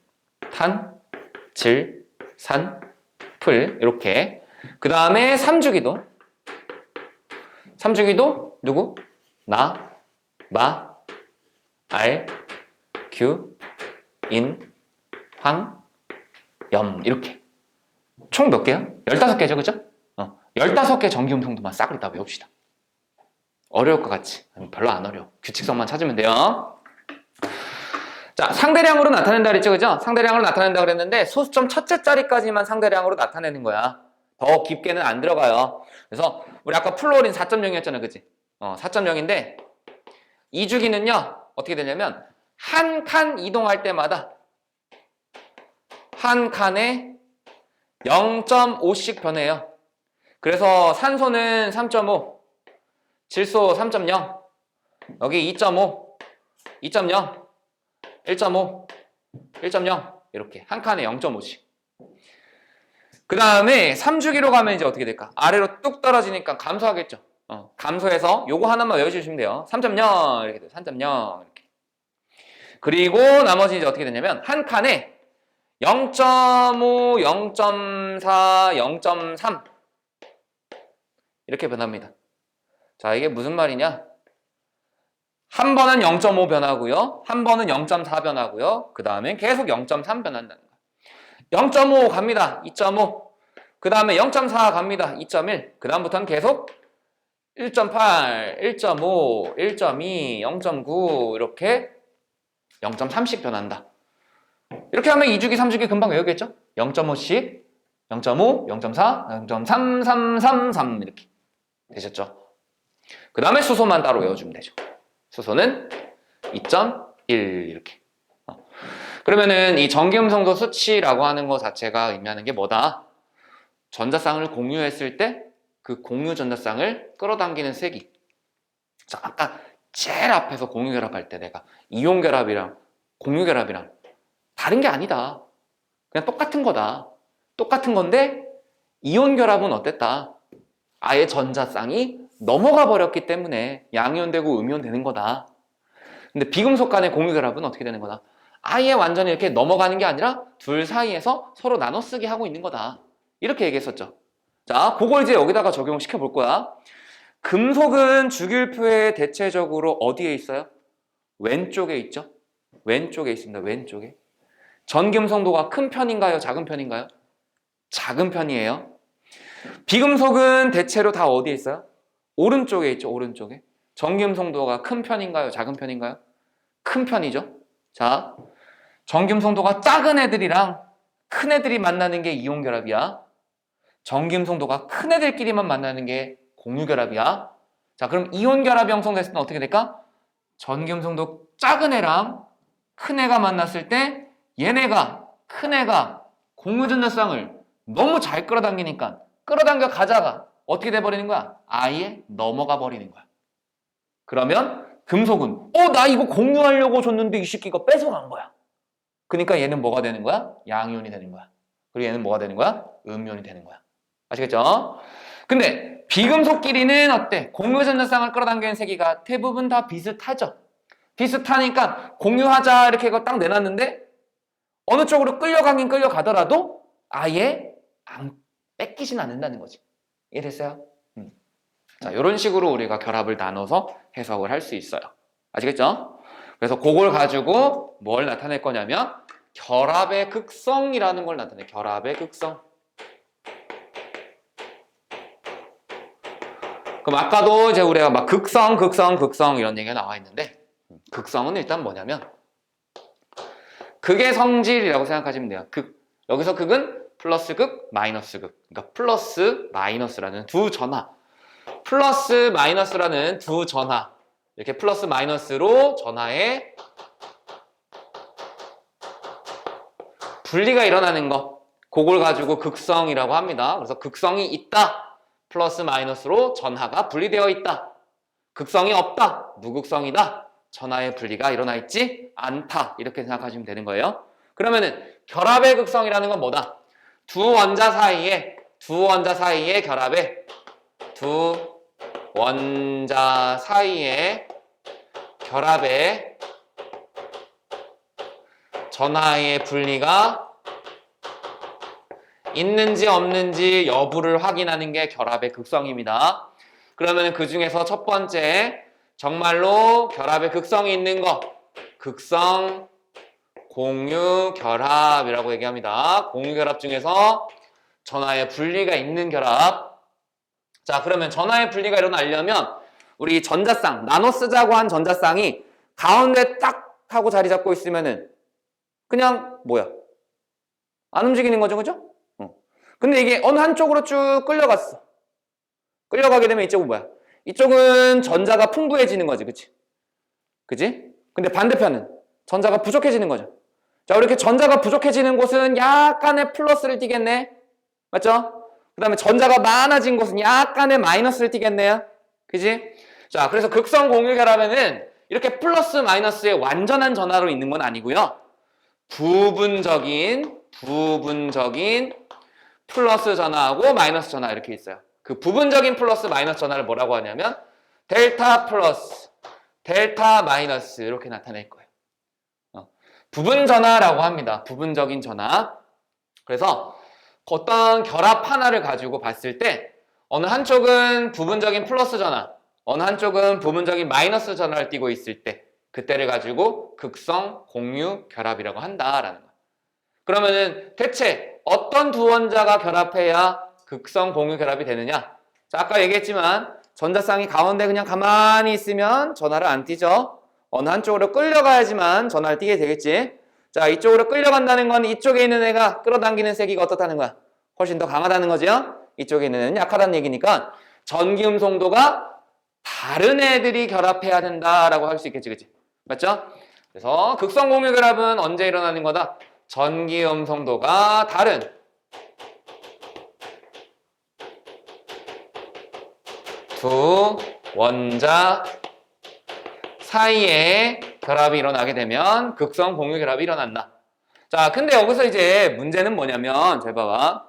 탄, 질, 산, 풀 이렇게 그 다음에 3주기도 누구? 나, 마, 알, 규, 인, 황, 염 이렇게 총 몇 개야? 15개죠 그죠? 15개 전기음성도만 싸그리 다 외웁시다. 어려울 것 같지? 별로 안 어려워. 규칙성만 찾으면 돼요. 자, 상대량으로 나타낸다 그랬죠 그죠? 상대량으로 나타낸다 그랬는데 소수점 첫째 자리까지만 상대량으로 나타내는 거야. 더 깊게는 안 들어가요. 그래서 우리 아까 플로린 4.0이었잖아 그치? 4.0인데 2주기는요 어떻게 되냐면 한 칸 이동할 때마다 한 칸에 0.5씩 변해요. 그래서 산소는 3.5, 질소 3.0, 여기 2.5, 2.0, 1.5, 1.0 이렇게 한 칸에 0.5씩. 그 다음에 3주기로 가면 이제 어떻게 될까? 아래로 뚝 떨어지니까 감소하겠죠. 감소해서 요거 하나만 외워주시면 돼요. 3.0 이렇게 돼요. 3.0 이렇게. 그리고 나머지 이제 어떻게 되냐면 한 칸에 0.5, 0.4, 0.3 이렇게 변합니다. 자, 이게 무슨 말이냐? 한 번은 0.5 변하고요. 한 번은 0.4 변하고요. 그 다음에 계속 0.3 변한다는 거예요. 0.5 갑니다. 2.5. 그 다음에 0.4 갑니다. 2.1. 그 다음부터는 계속 1.8, 1.5, 1.2, 0.9 이렇게 0.3씩 변한다. 이렇게 하면 2주기, 3주기 금방 외우겠죠? 0.5씩, 0.5, 0.4, 0.3, 3, 3, 3 이렇게 되셨죠? 그 다음에 수소만 따로 외워주면 되죠. 수소는 2.1 이렇게. 그러면은 이 전기음성도 수치라고 하는 것 자체가 의미하는 게 뭐다? 전자쌍을 공유했을 때 그 공유 전자쌍을 끌어당기는 세기. 자, 아까 제일 앞에서 공유결합할 때 내가 이온결합이랑 공유결합이랑 다른 게 아니다. 그냥 똑같은 거다. 똑같은 건데 이온결합은 어땠다? 아예 전자쌍이 넘어가 버렸기 때문에 양이온 되고 음이온 되는 거다. 근데 비금속 간의 공유결합은 어떻게 되는 거다? 아예 완전히 이렇게 넘어가는 게 아니라 둘 사이에서 서로 나눠 쓰기 하고 있는 거다. 이렇게 얘기했었죠. 자, 그걸 이제 여기다가 적용시켜 볼 거야. 금속은 주기율표에 대체적으로 어디에 있어요? 왼쪽에 있죠? 왼쪽에 있습니다. 왼쪽에. 전기음성도가 큰 편인가요? 작은 편인가요? 작은 편이에요. 비금속은 대체로 다 어디에 있어요? 오른쪽에 있죠. 오른쪽에. 전기음성도가 큰 편인가요? 작은 편인가요? 큰 편이죠. 자, 전기음성도가 작은 애들이랑 큰 애들이 만나는 게 이온결합이야. 전기음성도가 큰 애들끼리만 만나는 게 공유결합이야. 자, 그럼 이온결합이 형성됐을 때 어떻게 될까? 전기음성도 작은 애랑 큰 애가 만났을 때 얘네가 큰 애가 공유전자쌍을 너무 잘 끌어당기니까 끌어당겨 가다가 어떻게 돼버리는 거야? 아예 넘어가 버리는 거야. 그러면 금속은 나 이거 공유하려고 줬는데 이 새끼가 뺏어간 거야. 그러니까 얘는 뭐가 되는 거야? 양이온이 되는 거야. 그리고 얘는 뭐가 되는 거야? 음이온이 되는 거야. 아시겠죠? 근데 비금속끼리는 어때? 공유전자쌍을 끌어당기는 세기가 대부분 다 비슷하죠. 비슷하니까 공유하자 이렇게 이거 딱 내놨는데 어느 쪽으로 끌려가긴 끌려가더라도 아예 안 뺏기진 않는다는 거지. 이해됐어요? 자, 이런 식으로 우리가 결합을 나눠서 해석을 할 수 있어요. 아시겠죠? 그래서 그걸 가지고 뭘 나타낼 거냐면 결합의 극성이라는 걸 나타내. 결합의 극성. 그럼 아까도 이제 우리가 막 극성 이런 얘기가 나와 있는데 극성은 일단 뭐냐면 극의 성질이라고 생각하시면 돼요. 여기서 극은 플러스 극, 마이너스 극. 그러니까 플러스 마이너스라는 두 전하. 플러스 마이너스라는 두 전하. 이렇게 플러스 마이너스로 전하에 분리가 일어나는 거. 그걸 가지고 극성이라고 합니다. 그래서 극성이 있다. 플러스 마이너스로 전하가 분리되어 있다. 극성이 없다, 무극성이다, 전하의 분리가 일어나 있지 않다, 이렇게 생각하시면 되는 거예요. 그러면은 결합의 극성이라는 건 뭐다? 두 원자 사이에 결합의 전하의 분리가 있는지 없는지 여부를 확인하는 게 결합의 극성입니다. 그러면 그 중에서 첫 번째, 정말로 결합의 극성이 있는 거, 극성 공유 결합이라고 얘기합니다. 공유 결합 중에서 전하의 분리가 있는 결합. 자, 그러면 전하의 분리가 일어나려면 우리 전자쌍, 나눠 쓰자고 한 전자쌍이 가운데 딱 하고 자리 잡고 있으면은 그냥 뭐야? 안 움직이는 거죠, 그죠? 근데 이게 어느 한쪽으로 쭉 끌려갔어. 끌려가게 되면 이쪽은 뭐야? 이쪽은 전자가 풍부해지는 거지, 그치? 그치? 근데 반대편은 전자가 부족해지는 거죠. 자, 이렇게 전자가 부족해지는 곳은 약간의 플러스를 띠겠네. 맞죠? 그 다음에 전자가 많아진 곳은 약간의 마이너스를 띠겠네요. 그지? 자, 그래서 극성 공유 결합에는 이렇게 플러스 마이너스의 완전한 전하로 있는 건 아니고요. 부분적인 플러스 전하하고 마이너스 전하 이렇게 있어요. 그 부분적인 플러스 마이너스 전하를 뭐라고 하냐면 델타 플러스, 델타 마이너스 이렇게 나타낼 거예요. 부분 전하라고 합니다. 부분적인 전하. 그래서 어떤 결합 하나를 가지고 봤을 때 어느 한쪽은 부분적인 플러스 전하, 어느 한쪽은 부분적인 마이너스 전하를 띠고 있을 때 그때를 가지고 극성 공유 결합이라고 한다라는 거예요. 그러면은 대체 어떤 두 원자가 결합해야 극성 공유 결합이 되느냐? 자, 아까 얘기했지만 전자쌍이 가운데 그냥 가만히 있으면 전하를 안 띠죠. 어느 한쪽으로 끌려가야지만 전하를 띠게 되겠지. 자, 이쪽으로 끌려간다는 건 이쪽에 있는 애가 끌어당기는 세기가 어떻다는 거야? 훨씬 더 강하다는 거죠. 이쪽에 있는 애는 약하다는 얘기니까 전기음성도가 다른 애들이 결합해야 된다라고 할 수 있겠지, 그치? 맞죠? 그래서 극성 공유 결합은 언제 일어나는 거다? 전기음성도가 다른 두 원자 사이에 결합이 일어나게 되면 극성 공유 결합이 일어난다. 자, 근데 여기서 이제 문제는 뭐냐면 잘 봐봐.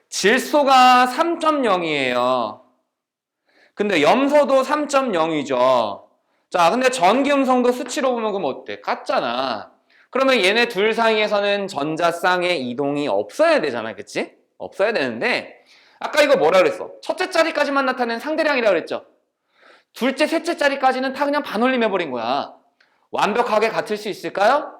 질소가 3.0이에요. 근데 염소도 3.0이죠. 자, 근데 전기음성도 수치로 보면 그럼 어때? 같잖아. 그러면 얘네 둘 사이에서는 전자쌍의 이동이 없어야 되잖아, 그치? 없어야 되는데 아까 이거 뭐라 그랬어? 첫째 자리까지만 나타낸 상대량이라고 그랬죠? 둘째, 셋째 자리까지는 다 그냥 반올림 해버린 거야. 완벽하게 같을 수 있을까요?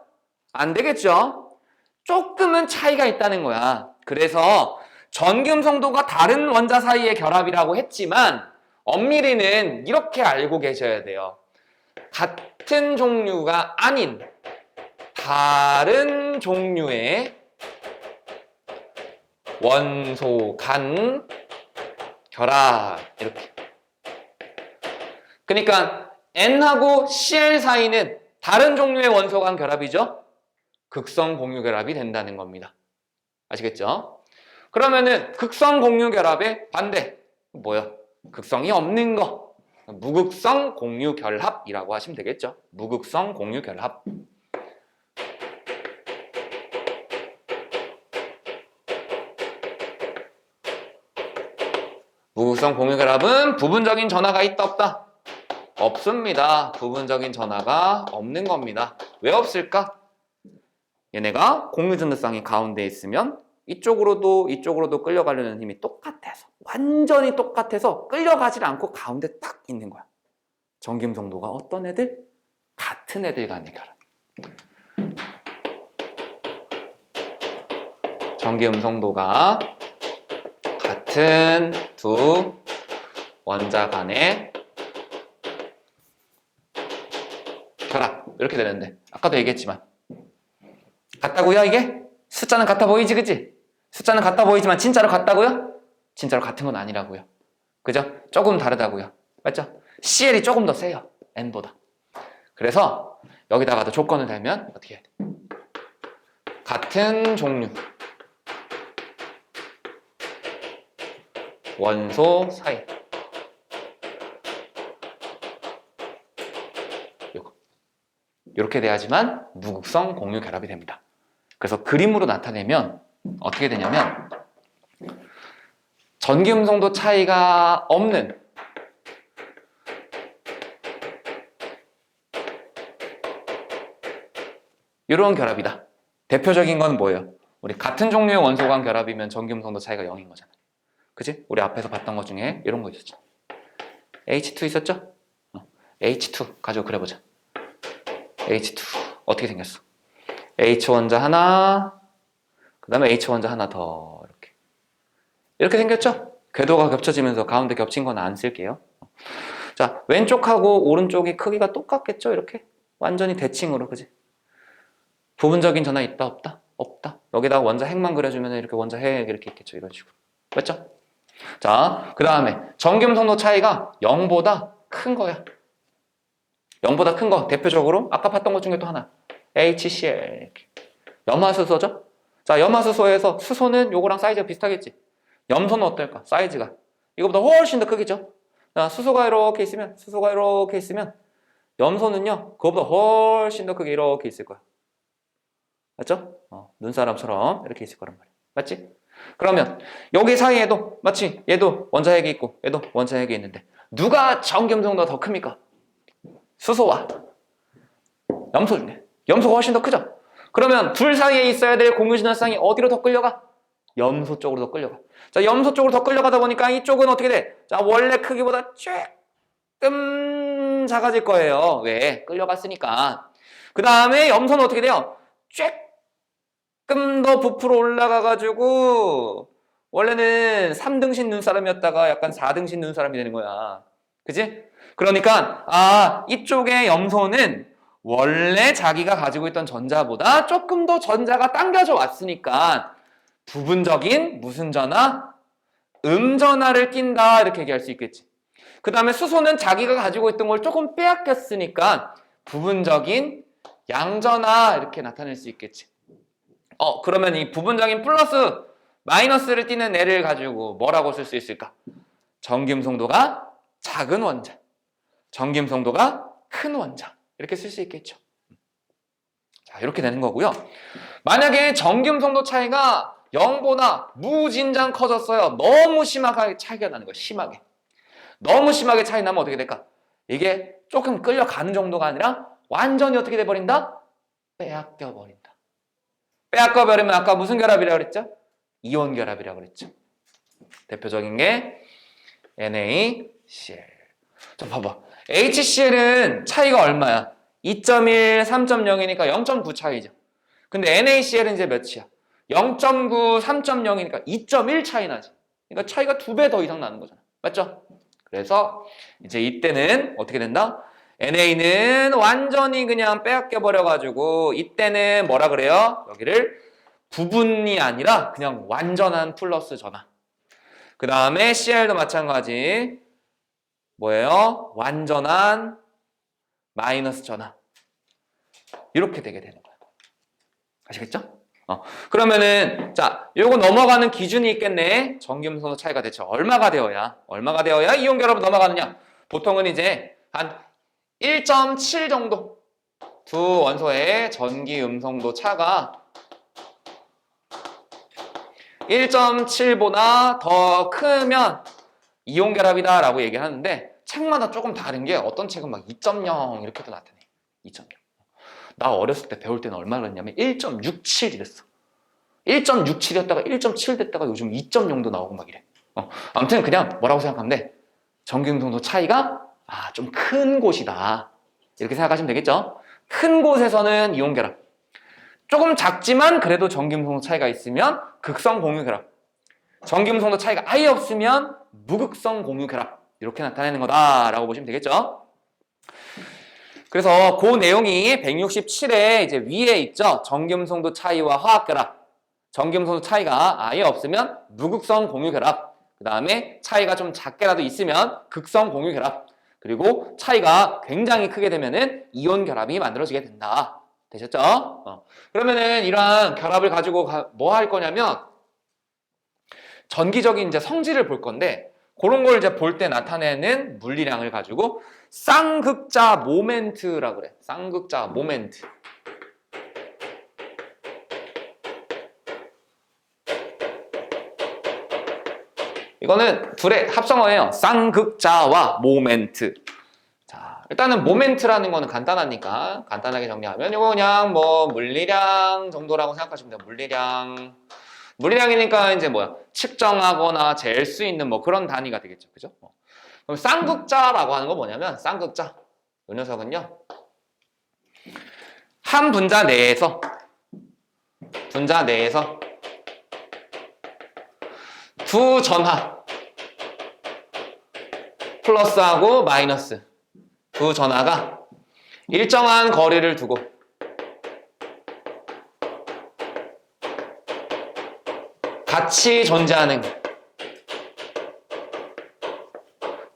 안 되겠죠? 조금은 차이가 있다는 거야. 그래서 전기음성도가 다른 원자 사이의 결합이라고 했지만 엄밀히는 이렇게 알고 계셔야 돼요. 같은 종류가 아닌 다른 종류의 원소 간 결합 이렇게. 그러니까 N하고 Cl 사이는 다른 종류의 원소 간 결합이죠. 극성 공유 결합이 된다는 겁니다. 아시겠죠? 그러면은 극성 공유 결합의 반대 뭐요? 극성이 없는 거 무극성 공유 결합이라고 하시면 되겠죠. 무극성 공유 결합. 무극성 공유 결합은 부분적인 전하가 있다 없다? 없습니다. 부분적인 전하가 없는 겁니다. 왜 없을까? 얘네가 공유전자쌍이 가운데 있으면 이쪽으로도 끌려가려는 힘이 똑같아서 완전히 똑같아서 끌려가질 않고 가운데 딱 있는 거야. 전기음성도가 어떤 애들? 같은 애들 간의 결합. 전기음성도가 같은 두 원자 간의 결합 이렇게 되는데 아까도 얘기했지만 같다고요 이게? 숫자는 같아 보이지 그치? 숫자는 같아 보이지만 진짜로 같다고요? 진짜로 같은 건 아니라고요. 그죠? 조금 다르다고요. 맞죠? CL이 조금 더 세요. N보다. 그래서 여기다가도 조건을 달면 어떻게 해야 돼? 같은 종류 원소 사이 이렇게 돼야지만 무극성 공유 결합이 됩니다. 그래서 그림으로 나타내면 어떻게 되냐면 전기 음성도 차이가 없는 이런 결합이다. 대표적인 건 뭐예요? 우리 같은 종류의 원소 간 결합이면 전기 음성도 차이가 0인 거잖아요. 그치? 우리 앞에서 봤던 것 중에 이런 거 있었죠. H2 있었죠? H2 가지고 그려보자. H2 어떻게 생겼어? H 원자 하나, 그 다음에 H 원자 하나 더 이렇게 생겼죠? 궤도가 겹쳐지면서 가운데 겹친 건 안 쓸게요. 자, 왼쪽하고 오른쪽이 크기가 똑같겠죠? 이렇게 완전히 대칭으로, 그지? 부분적인 전화 있다 없다? 없다. 여기다가 원자 핵만 그려주면 이렇게 원자 핵 이렇게 있겠죠? 이런 식으로. 맞죠? 자, 그 다음에 전기음성도 차이가 0보다 큰 거야. 0보다 큰 거 대표적으로 아까 봤던 것 중에 또 하나 HCl 이렇게. 염화수소죠? 자, 염화수소에서 수소는 요거랑 사이즈가 비슷하겠지? 염소는 어떨까? 사이즈가 이거보다 훨씬 더 크겠죠? 자, 수소가 이렇게 있으면 염소는요 그거보다 훨씬 더 크게 이렇게 있을 거야. 맞죠? 눈사람처럼 이렇게 있을 거란 말이야. 맞지? 그러면 여기 사이에도 마치 얘도 원자핵이 있고 얘도 원자핵이 있는데 누가 전기음성도가 더 큽니까? 수소와 염소 중에 염소가 훨씬 더 크죠? 그러면 둘 사이에 있어야 될 공유진화쌍이 어디로 더 끌려가? 염소 쪽으로 더 끌려가. 자, 염소 쪽으로 더 끌려가다 보니까 이쪽은 어떻게 돼? 자, 원래 크기보다 조금 작아질 거예요. 왜? 끌려갔으니까. 그 다음에 염소는 어떻게 돼요? 조금 더 부풀어 올라가가지고 원래는 3등신 눈사람이었다가 약간 4등신 눈사람이 되는 거야. 그지? 그러니까 이쪽의 염소는 원래 자기가 가지고 있던 전자보다 조금 더 전자가 당겨져 왔으니까 부분적인 무슨 전화? 음전화를 띈다 이렇게 얘기할 수 있겠지. 그 다음에 수소는 자기가 가지고 있던 걸 조금 빼앗겼으니까 부분적인 양전화 이렇게 나타낼 수 있겠지. 그러면 이 부분적인 플러스 마이너스를 띠는 애를 가지고 뭐라고 쓸 수 있을까? 전기음성도가 작은 원자, 전기음성도가 큰 원자 이렇게 쓸 수 있겠죠. 자, 이렇게 되는 거고요. 만약에 전기음성도 차이가 0보다 무진장 커졌어요. 너무 심하게 차이가 나는 거예요. 심하게. 너무 심하게 차이 나면 어떻게 될까? 이게 조금 끌려가는 정도가 아니라 완전히 어떻게 돼버린다? 빼앗겨버린다. 빼앗겨버리면 아까 무슨 결합이라고 그랬죠? 이온 결합이라고 그랬죠. 대표적인 게 NaCl. 자, 봐봐. HCl은 차이가 얼마야? 2.1, 3.0이니까 0.9 차이죠. 근데 NaCl은 이제 몇이야? 0.9, 3.0이니까 2.1 차이 나지. 그러니까 차이가 2배 더 이상 나는 거잖아. 맞죠? 그래서 이제 이때는 어떻게 된다? NA는 완전히 그냥 빼앗겨 버려가지고 이때는 뭐라 그래요? 여기를 부분이 아니라 그냥 완전한 플러스 전화. 그 다음에 CL도 마찬가지. 뭐예요? 완전한 마이너스 전화. 이렇게 되게 되는 거야. 아시겠죠? 그러면은 자, 요거 넘어가는 기준이 있겠네. 전기음성도 차이가 대체 얼마가 되어야 이온 결합으로 넘어가느냐? 보통은 이제 한 1.7 정도 두 원소의 전기음성도 차가 1.7보다 더 크면 이온 결합이다 라고 얘기를 하는데 책마다 조금 다른 게 어떤 책은 막 2.0 이렇게도 나타내. 2.0. 나 어렸을 때 배울 때는 얼마나 그랬냐면 1.67이랬어. 1.67이었다가 1.7 됐다가 요즘 2.0도 나오고 막 이래. 아무튼 그냥 뭐라고 생각하면 돼? 전기음성도 차이가 좀 큰 곳이다. 이렇게 생각하시면 되겠죠? 큰 곳에서는 이온 결합. 조금 작지만 그래도 전기음성도 차이가 있으면 극성 공유 결합. 전기음성도 차이가 아예 없으면 무극성 공유 결합. 이렇게 나타내는 거다라고 보시면 되겠죠? 그래서 그 내용이 167에 이제 위에 있죠. 전기음성도 차이와 화학결합. 전기음성도 차이가 아예 없으면 무극성 공유결합. 그 다음에 차이가 좀 작게라도 있으면 극성 공유결합. 그리고 차이가 굉장히 크게 되면은 이온 결합이 만들어지게 된다. 되셨죠? 그러면은 이러한 결합을 가지고 뭐 할 거냐면 전기적인 이제 성질을 볼 건데 그런 걸 이제 볼 때 나타내는 물리량을 가지고 쌍극자 모멘트라고 그래. 쌍극자 모멘트. 이거는 둘의 합성어예요. 쌍극자와 모멘트. 자, 일단은 모멘트라는 거는 간단하니까 간단하게 정리하면 이거 그냥 뭐 물리량 정도라고 생각하시면 돼요. 물리량. 물리량이니까 이제 뭐야? 측정하거나 잴 수 있는 뭐 그런 단위가 되겠죠. 그죠? 그럼 쌍극자라고 하는 건 뭐냐면 쌍극자. 이 녀석은요. 한 분자 내에서 두 전하 플러스하고 마이너스 두 전하가 일정한 거리를 두고 같이 존재하는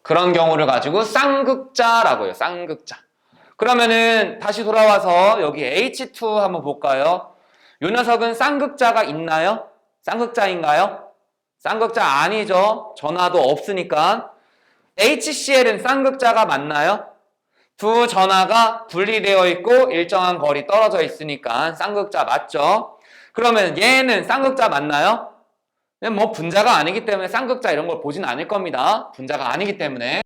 그런 경우를 가지고 쌍극자라고 해요. 쌍극자. 그러면은 다시 돌아와서 여기 H2 한번 볼까요? 이 녀석은 쌍극자가 있나요? 쌍극자인가요? 쌍극자 아니죠. 전하도 없으니까. HCl은 쌍극자가 맞나요? 두 전하가 분리되어 있고 일정한 거리 떨어져 있으니까 쌍극자 맞죠? 그러면 얘는 쌍극자 맞나요? 뭐 분자가 아니기 때문에 쌍극자 이런 걸 보진 않을 겁니다. 분자가 아니기 때문에.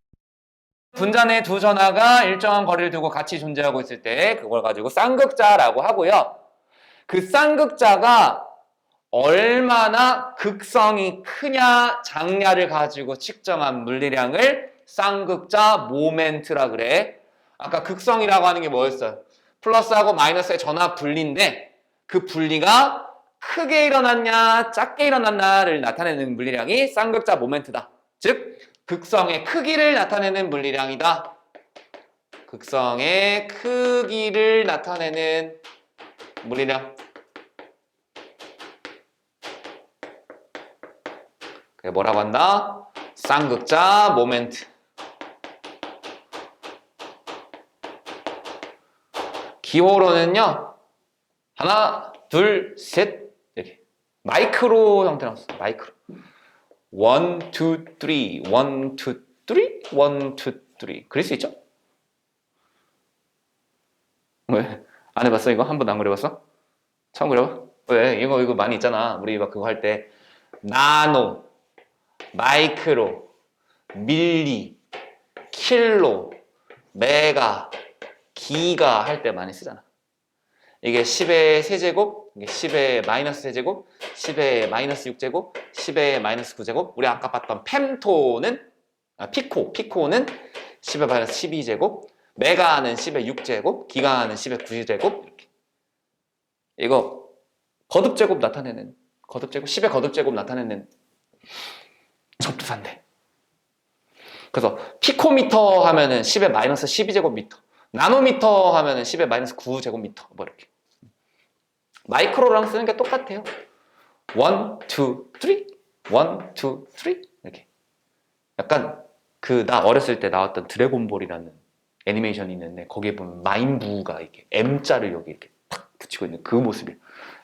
분자 내 두 전하가 일정한 거리를 두고 같이 존재하고 있을 때 그걸 가지고 쌍극자라고 하고요. 그 쌍극자가 얼마나 극성이 크냐 작냐를 가지고 측정한 물리량을 쌍극자 모멘트라 그래. 아까 극성이라고 하는 게 뭐였어요? 플러스하고 마이너스의 전하 분리인데 그 분리가 크게 일어났냐 작게 일어났냐를 나타내는 물리량이 쌍극자 모멘트다. 즉 극성의 크기를 나타내는 물리량이다. 극성의 크기를 나타내는 물리량. 그게 뭐라고 한다? 쌍극자 모멘트. 기호로는요. 하나, 둘, 셋 이렇게 마이크로 형태로 나왔어. 마이크로. 1, 2, 3, 1, 2, 3, 1, 2, 3 그릴 수 있죠? 왜? 안 해봤어 이거? 한 번도 안 그려봤어? 처음 그려봐? 왜? 이거 많이 있잖아. 우리 막 그거 할 때 나노, 마이크로, 밀리, 킬로, 메가, 기가 할 때 많이 쓰잖아. 이게 10의 세제곱, 이게 10의 마이너스 세제곱, 10의 마이너스 6제곱, 10의 마이너스 9제곱. 우리 아까 봤던 펜토는 피코는 10의 마이너스 12제곱, 메가는 10의 6제곱, 기가는 10의 9제곱. 이렇게. 이거 거듭제곱 나타내는 거듭제곱, 10의 거듭제곱 나타내는 접두사인데. 그래서 피코미터 하면은 10의 마이너스 12제곱미터, 나노미터 하면은 10의 마이너스 9제곱미터 뭐 이렇게. 마이크로랑 쓰는 게 똑같아요. 1, 2, 3, 1, 2, 3 이렇게. 약간 그 나 어렸을 때 나왔던 드래곤볼이라는 애니메이션이 있는데 거기에 보면 마인부가 이렇게 M자를 여기 이렇게 탁 붙이고 있는 그 모습이에요.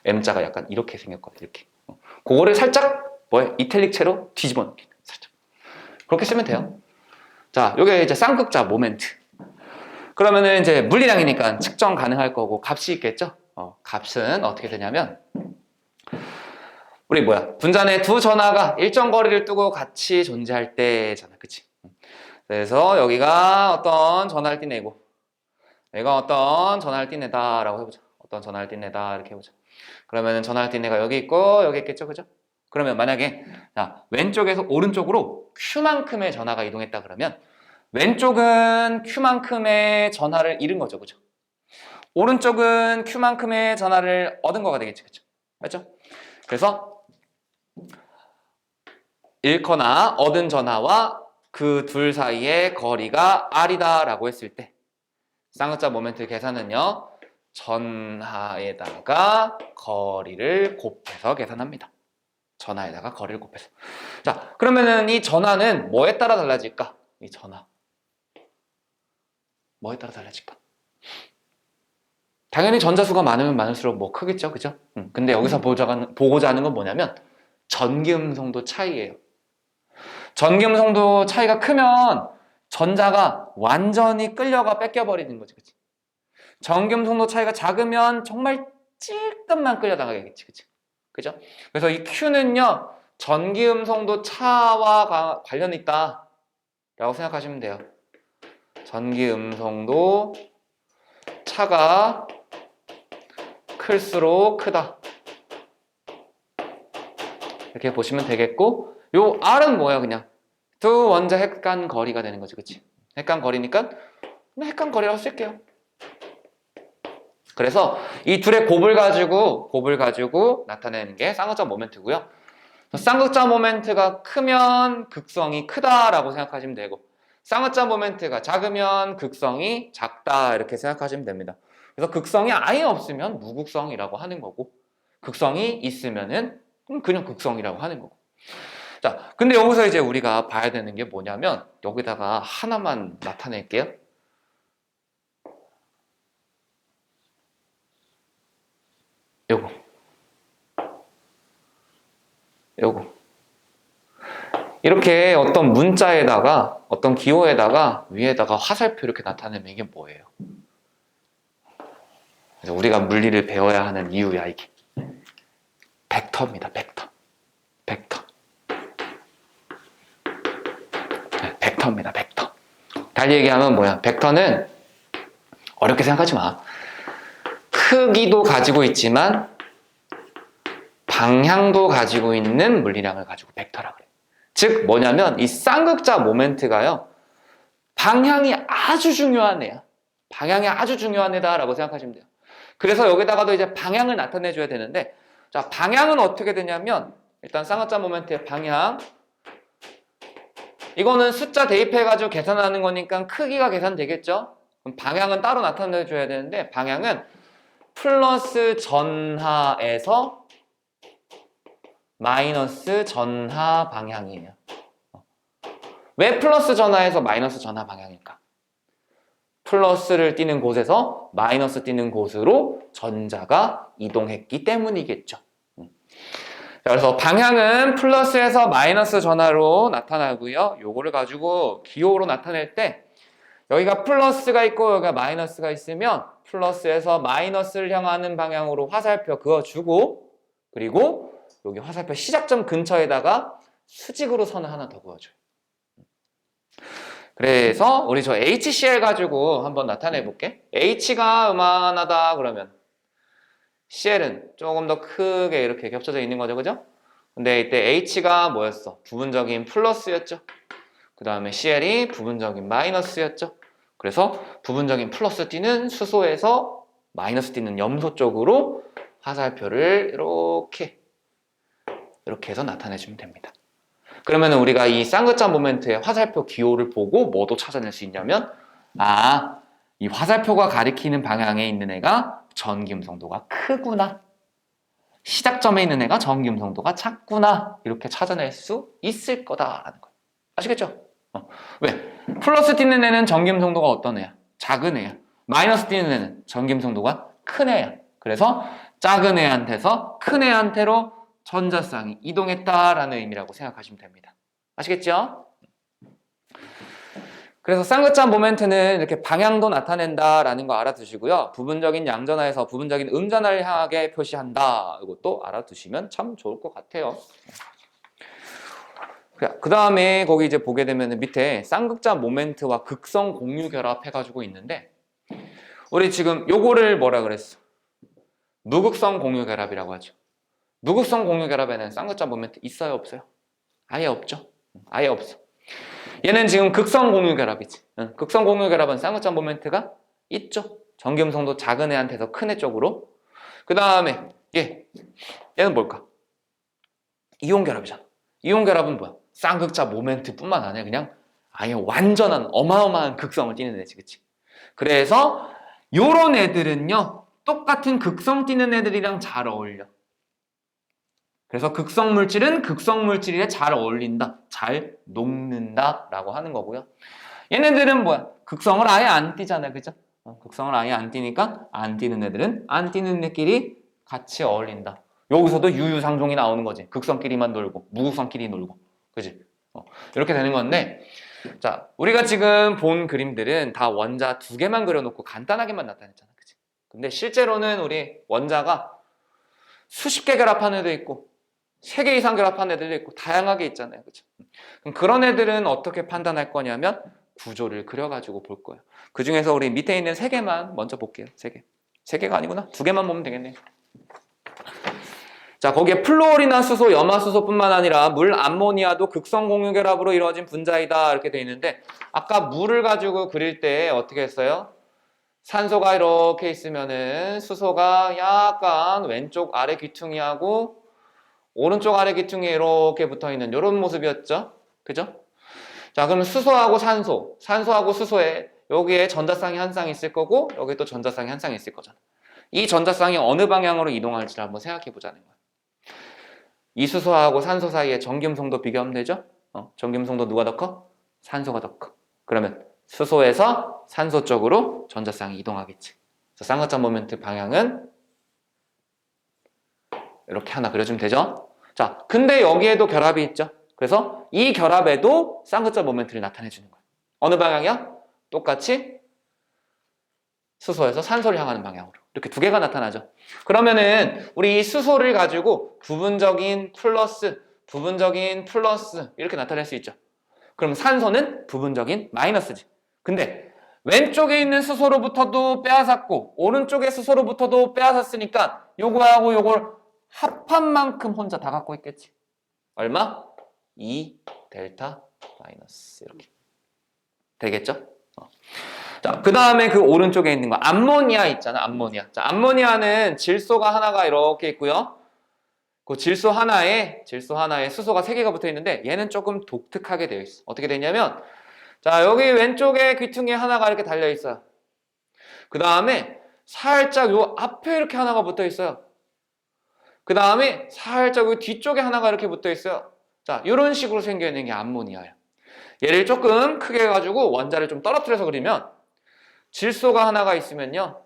M자가 약간 이렇게 생겼거든요. 이렇게. 그거를 살짝 이탈릭체로 뒤집어 놓기. 살짝. 그렇게 쓰면 돼요. 자, 요게 이제 쌍극자 모멘트. 그러면은 이제 물리량이니까 측정 가능할 거고 값이 있겠죠? 값은 어떻게 되냐면 우리 분자 내 두 전하가 일정 거리를 두고 같이 존재할 때잖아. 그치? 그래서 여기가 어떤 전하를 띠내고 얘가 어떤 전하를 띠내다라고 해보자. 어떤 전하를 띠내다 이렇게 해보자. 그러면은 전하를 띠내가 여기 있고 여기 있겠죠? 그죠? 그러면 만약에 자, 왼쪽에서 오른쪽으로 Q만큼의 전하가 이동했다 그러면 왼쪽은 Q만큼의 전하를 잃은 거죠. 그죠? 오른쪽은 Q만큼의 전하를 얻은 거가 되겠죠. 그죠? 맞죠? 그래서 잃거나 얻은 전하와 그 둘 사이의 거리가 R이다 라고 했을 때 쌍극자 모멘트 계산은요. 전하에다가 거리를 곱해서 계산합니다. 전하에다가 거리를 곱해서. 자, 그러면은 이 전하는 뭐에 따라 달라질까? 이 전하. 뭐에 따라 달라질까? 당연히 전자수가 많으면 많을수록 뭐 크겠죠, 그죠? 근데 여기서 보고자 하는 건 뭐냐면 전기음성도 차이예요. 전기음성도 차이가 크면 전자가 완전히 끌려가 뺏겨버리는 거지, 그치? 전기음성도 차이가 작으면 정말 찔끔만 끌려나가겠지, 그치? 그죠? 그래서 이 Q는요, 전기음성도 차와 관련이 있다 라고 생각하시면 돼요. 전기음성도 차가 클수록 크다. 이렇게 보시면 되겠고, 요 R은 뭐야, 그냥? 두 원자 핵간 거리가 되는 거지, 그치? 핵간 거리니까 핵간 거리라고 쓸게요. 그래서 이 둘의 곱을 가지고 나타내는 게 쌍극자 모멘트고요. 쌍극자 모멘트가 크면 극성이 크다라고 생각하시면 되고, 쌍극자 모멘트가 작으면 극성이 작다 이렇게 생각하시면 됩니다. 그래서 극성이 아예 없으면 무극성이라고 하는 거고, 극성이 있으면은 그냥 극성이라고 하는 거고. 자, 근데 여기서 이제 우리가 봐야 되는 게 뭐냐면, 여기다가 하나만 나타낼게요. 요거. 이렇게 어떤 문자에다가, 어떤 기호에다가, 위에다가 화살표 이렇게 나타내면 이게 뭐예요? 그래서 우리가 물리를 배워야 하는 이유야, 이게. 벡터입니다, 벡터. 벡터. 네, 벡터입니다, 벡터. 달리 얘기하면 뭐야? 벡터는 어렵게 생각하지 마. 크기도 가지고 있지만 방향도 가지고 있는 물리량을 가지고 벡터라 그래. 즉 뭐냐면 이 쌍극자 모멘트가요, 방향이 아주 중요한 애야. 방향이 아주 중요한 애다라고 생각하시면 돼요. 그래서 여기다가도 이제 방향을 나타내 줘야 되는데, 자, 방향은 어떻게 되냐면, 일단 쌍극자 모멘트의 방향, 이거는 숫자 대입해가지고 계산하는 거니까 크기가 계산되겠죠? 그럼 방향은 따로 나타내 줘야 되는데, 방향은 플러스 전하에서 마이너스 전하 방향이에요. 왜 플러스 전하에서 마이너스 전하 방향일까? 플러스를 띄는 곳에서 마이너스 띄는 곳으로 전자가 이동했기 때문이겠죠. 그래서 방향은 플러스에서 마이너스 전하로 나타나고요. 요거를 가지고 기호로 나타낼 때, 여기가 플러스가 있고 여기가 마이너스가 있으면 플러스에서 마이너스를 향하는 방향으로 화살표 그어주고, 그리고 여기 화살표 시작점 근처에다가 수직으로 선을 하나 더 그어줘요. 그래서 우리 저 HCl 가지고 한번 나타내 볼게. H가 음만하다 그러면 CL은 조금 더 크게 이렇게 겹쳐져 있는 거죠, 그죠? 근데 이때 H가 뭐였어? 부분적인 플러스였죠. 그 다음에 CL이 부분적인 마이너스였죠. 그래서 부분적인 플러스 띄는 수소에서 마이너스 띄는 염소 쪽으로 화살표를 이렇게 해서 나타내주면 됩니다. 그러면 우리가 이 쌍극자 모멘트의 화살표 기호를 보고 뭐도 찾아낼 수 있냐면, 아, 이 화살표가 가리키는 방향에 있는 애가 전기음성도가 크구나, 시작점에 있는 애가 전기음성도가 작구나, 이렇게 찾아낼 수 있을 거다라는 거예요. 아시겠죠? 왜? 플러스 띄는 애는 전기음성도가 어떤 애야? 작은 애야. 마이너스 띄는 애는 전기음성도가 큰 애야. 그래서 작은 애한테서 큰 애한테로 전자쌍이 이동했다라는 의미라고 생각하시면 됩니다. 아시겠죠? 그래서 쌍극자 모멘트는 이렇게 방향도 나타낸다라는 거 알아두시고요. 부분적인 양전하에서 부분적인 음전하를 향하게 표시한다. 이것도 알아두시면 참 좋을 것 같아요. 그 다음에 거기 이제 보게 되면 밑에 쌍극자 모멘트와 극성 공유 결합 해가지고 있는데, 우리 지금 요거를 뭐라 그랬어? 무극성 공유 결합이라고 하죠. 무극성 공유 결합에는 쌍극자 모멘트 있어요, 없어요? 아예 없죠. 아예 없어. 얘는 지금 극성 공유 결합이지. 극성 공유 결합은 쌍극자 모멘트가 있죠. 전기음성도 작은 애한테서 큰 애 쪽으로. 그 다음에 얘는 뭘까? 이온 결합이잖아. 이온 결합은 뭐야? 쌍극자 모멘트뿐만 아니라 그냥 아예 완전한 어마어마한 극성을 띠는 애지, 그치? 그래서 요런 애들은요, 똑같은 극성 띠는 애들이랑 잘 어울려. 그래서 극성 물질은 극성 물질에 잘 어울린다, 잘 녹는다 라고 하는 거고요. 얘네들은 뭐야? 극성을 아예 안 띠잖아, 그죠? 극성을 아예 안 띠니까 안 띠는 애들은 안 띠는 애끼리 같이 어울린다. 여기서도 유유상종이 나오는 거지. 극성끼리만 놀고 무극성끼리 놀고, 그지? 이렇게 되는 건데, 자, 우리가 지금 본 그림들은 다 원자 2개만 그려놓고 간단하게만 나타냈잖아, 그치? 근데 실제로는 우리 원자가 수십 개 결합한 애도 있고 3개 이상 결합한 애들도 있고 다양하게 있잖아요, 그쵸? 그럼 그런 애들은 어떻게 판단할 거냐면 구조를 그려가지고 볼 거예요. 그 중에서 우리 밑에 있는 3개만 먼저 볼게요. 3개. 3개가 아니구나. 2개만 보면 되겠네요. 자, 거기에 플루오린화 수소, 염화수소뿐만 아니라 물, 암모니아도 극성 공유결합으로 이루어진 분자이다 이렇게 돼 있는데, 아까 물을 가지고 그릴 때 어떻게 했어요? 산소가 이렇게 있으면은 수소가 약간 왼쪽 아래 귀퉁이하고 오른쪽 아래 귀퉁이에 이렇게 붙어있는 이런 모습이었죠? 그죠? 자, 그럼 수소하고 산소, 산소하고 수소에 여기에 전자쌍이 한 쌍 있을 거고 여기 또 전자쌍이 한 쌍 있을 거잖아. 이 전자쌍이 어느 방향으로 이동할지를 한번 생각해 보자는 거야. 이 수소하고 산소 사이에 전기음성도 비교하면 되죠? 전기음성도 누가 더 커? 산소가 더 커. 그러면 수소에서 산소 쪽으로 전자쌍이 이동하겠지. 그래서 쌍거점 모멘트 방향은 이렇게 하나 그려주면 되죠? 자, 근데 여기에도 결합이 있죠? 그래서 이 결합에도 쌍거점 모멘트를 나타내 주는 거야. 어느 방향이야? 똑같이 수소에서 산소를 향하는 방향으로. 이렇게 2개가 나타나죠. 그러면은 우리 수소를 가지고 부분적인 플러스, 부분적인 플러스 이렇게 나타낼 수 있죠. 그럼 산소는 부분적인 마이너스지. 근데 왼쪽에 있는 수소로부터도 빼앗았고 오른쪽의 수소로부터도 빼앗았으니까 요거하고 요걸 합한 만큼 혼자 다 갖고 있겠지. 얼마? 2 델타 마이너스 이렇게 되겠죠? 자, 그 다음에 그 오른쪽에 있는 거 암모니아 있잖아. 암모니아. 자, 암모니아는 질소가 하나가 이렇게 있고요. 그 질소 하나에 수소가 3개가 붙어 있는데 얘는 조금 독특하게 되어 있어. 어떻게 되냐면 자, 여기 왼쪽에 귀퉁이 하나가 이렇게 달려 있어요. 그 다음에 살짝 요 앞에 이렇게 하나가 붙어 있어요. 그 다음에 살짝 요 뒤쪽에 하나가 이렇게 붙어 있어요. 자, 이런 식으로 생겨 있는 게 암모니아예요. 얘를 조금 크게 해가지고 원자를 좀 떨어뜨려서 그리면 질소가 하나가 있으면요.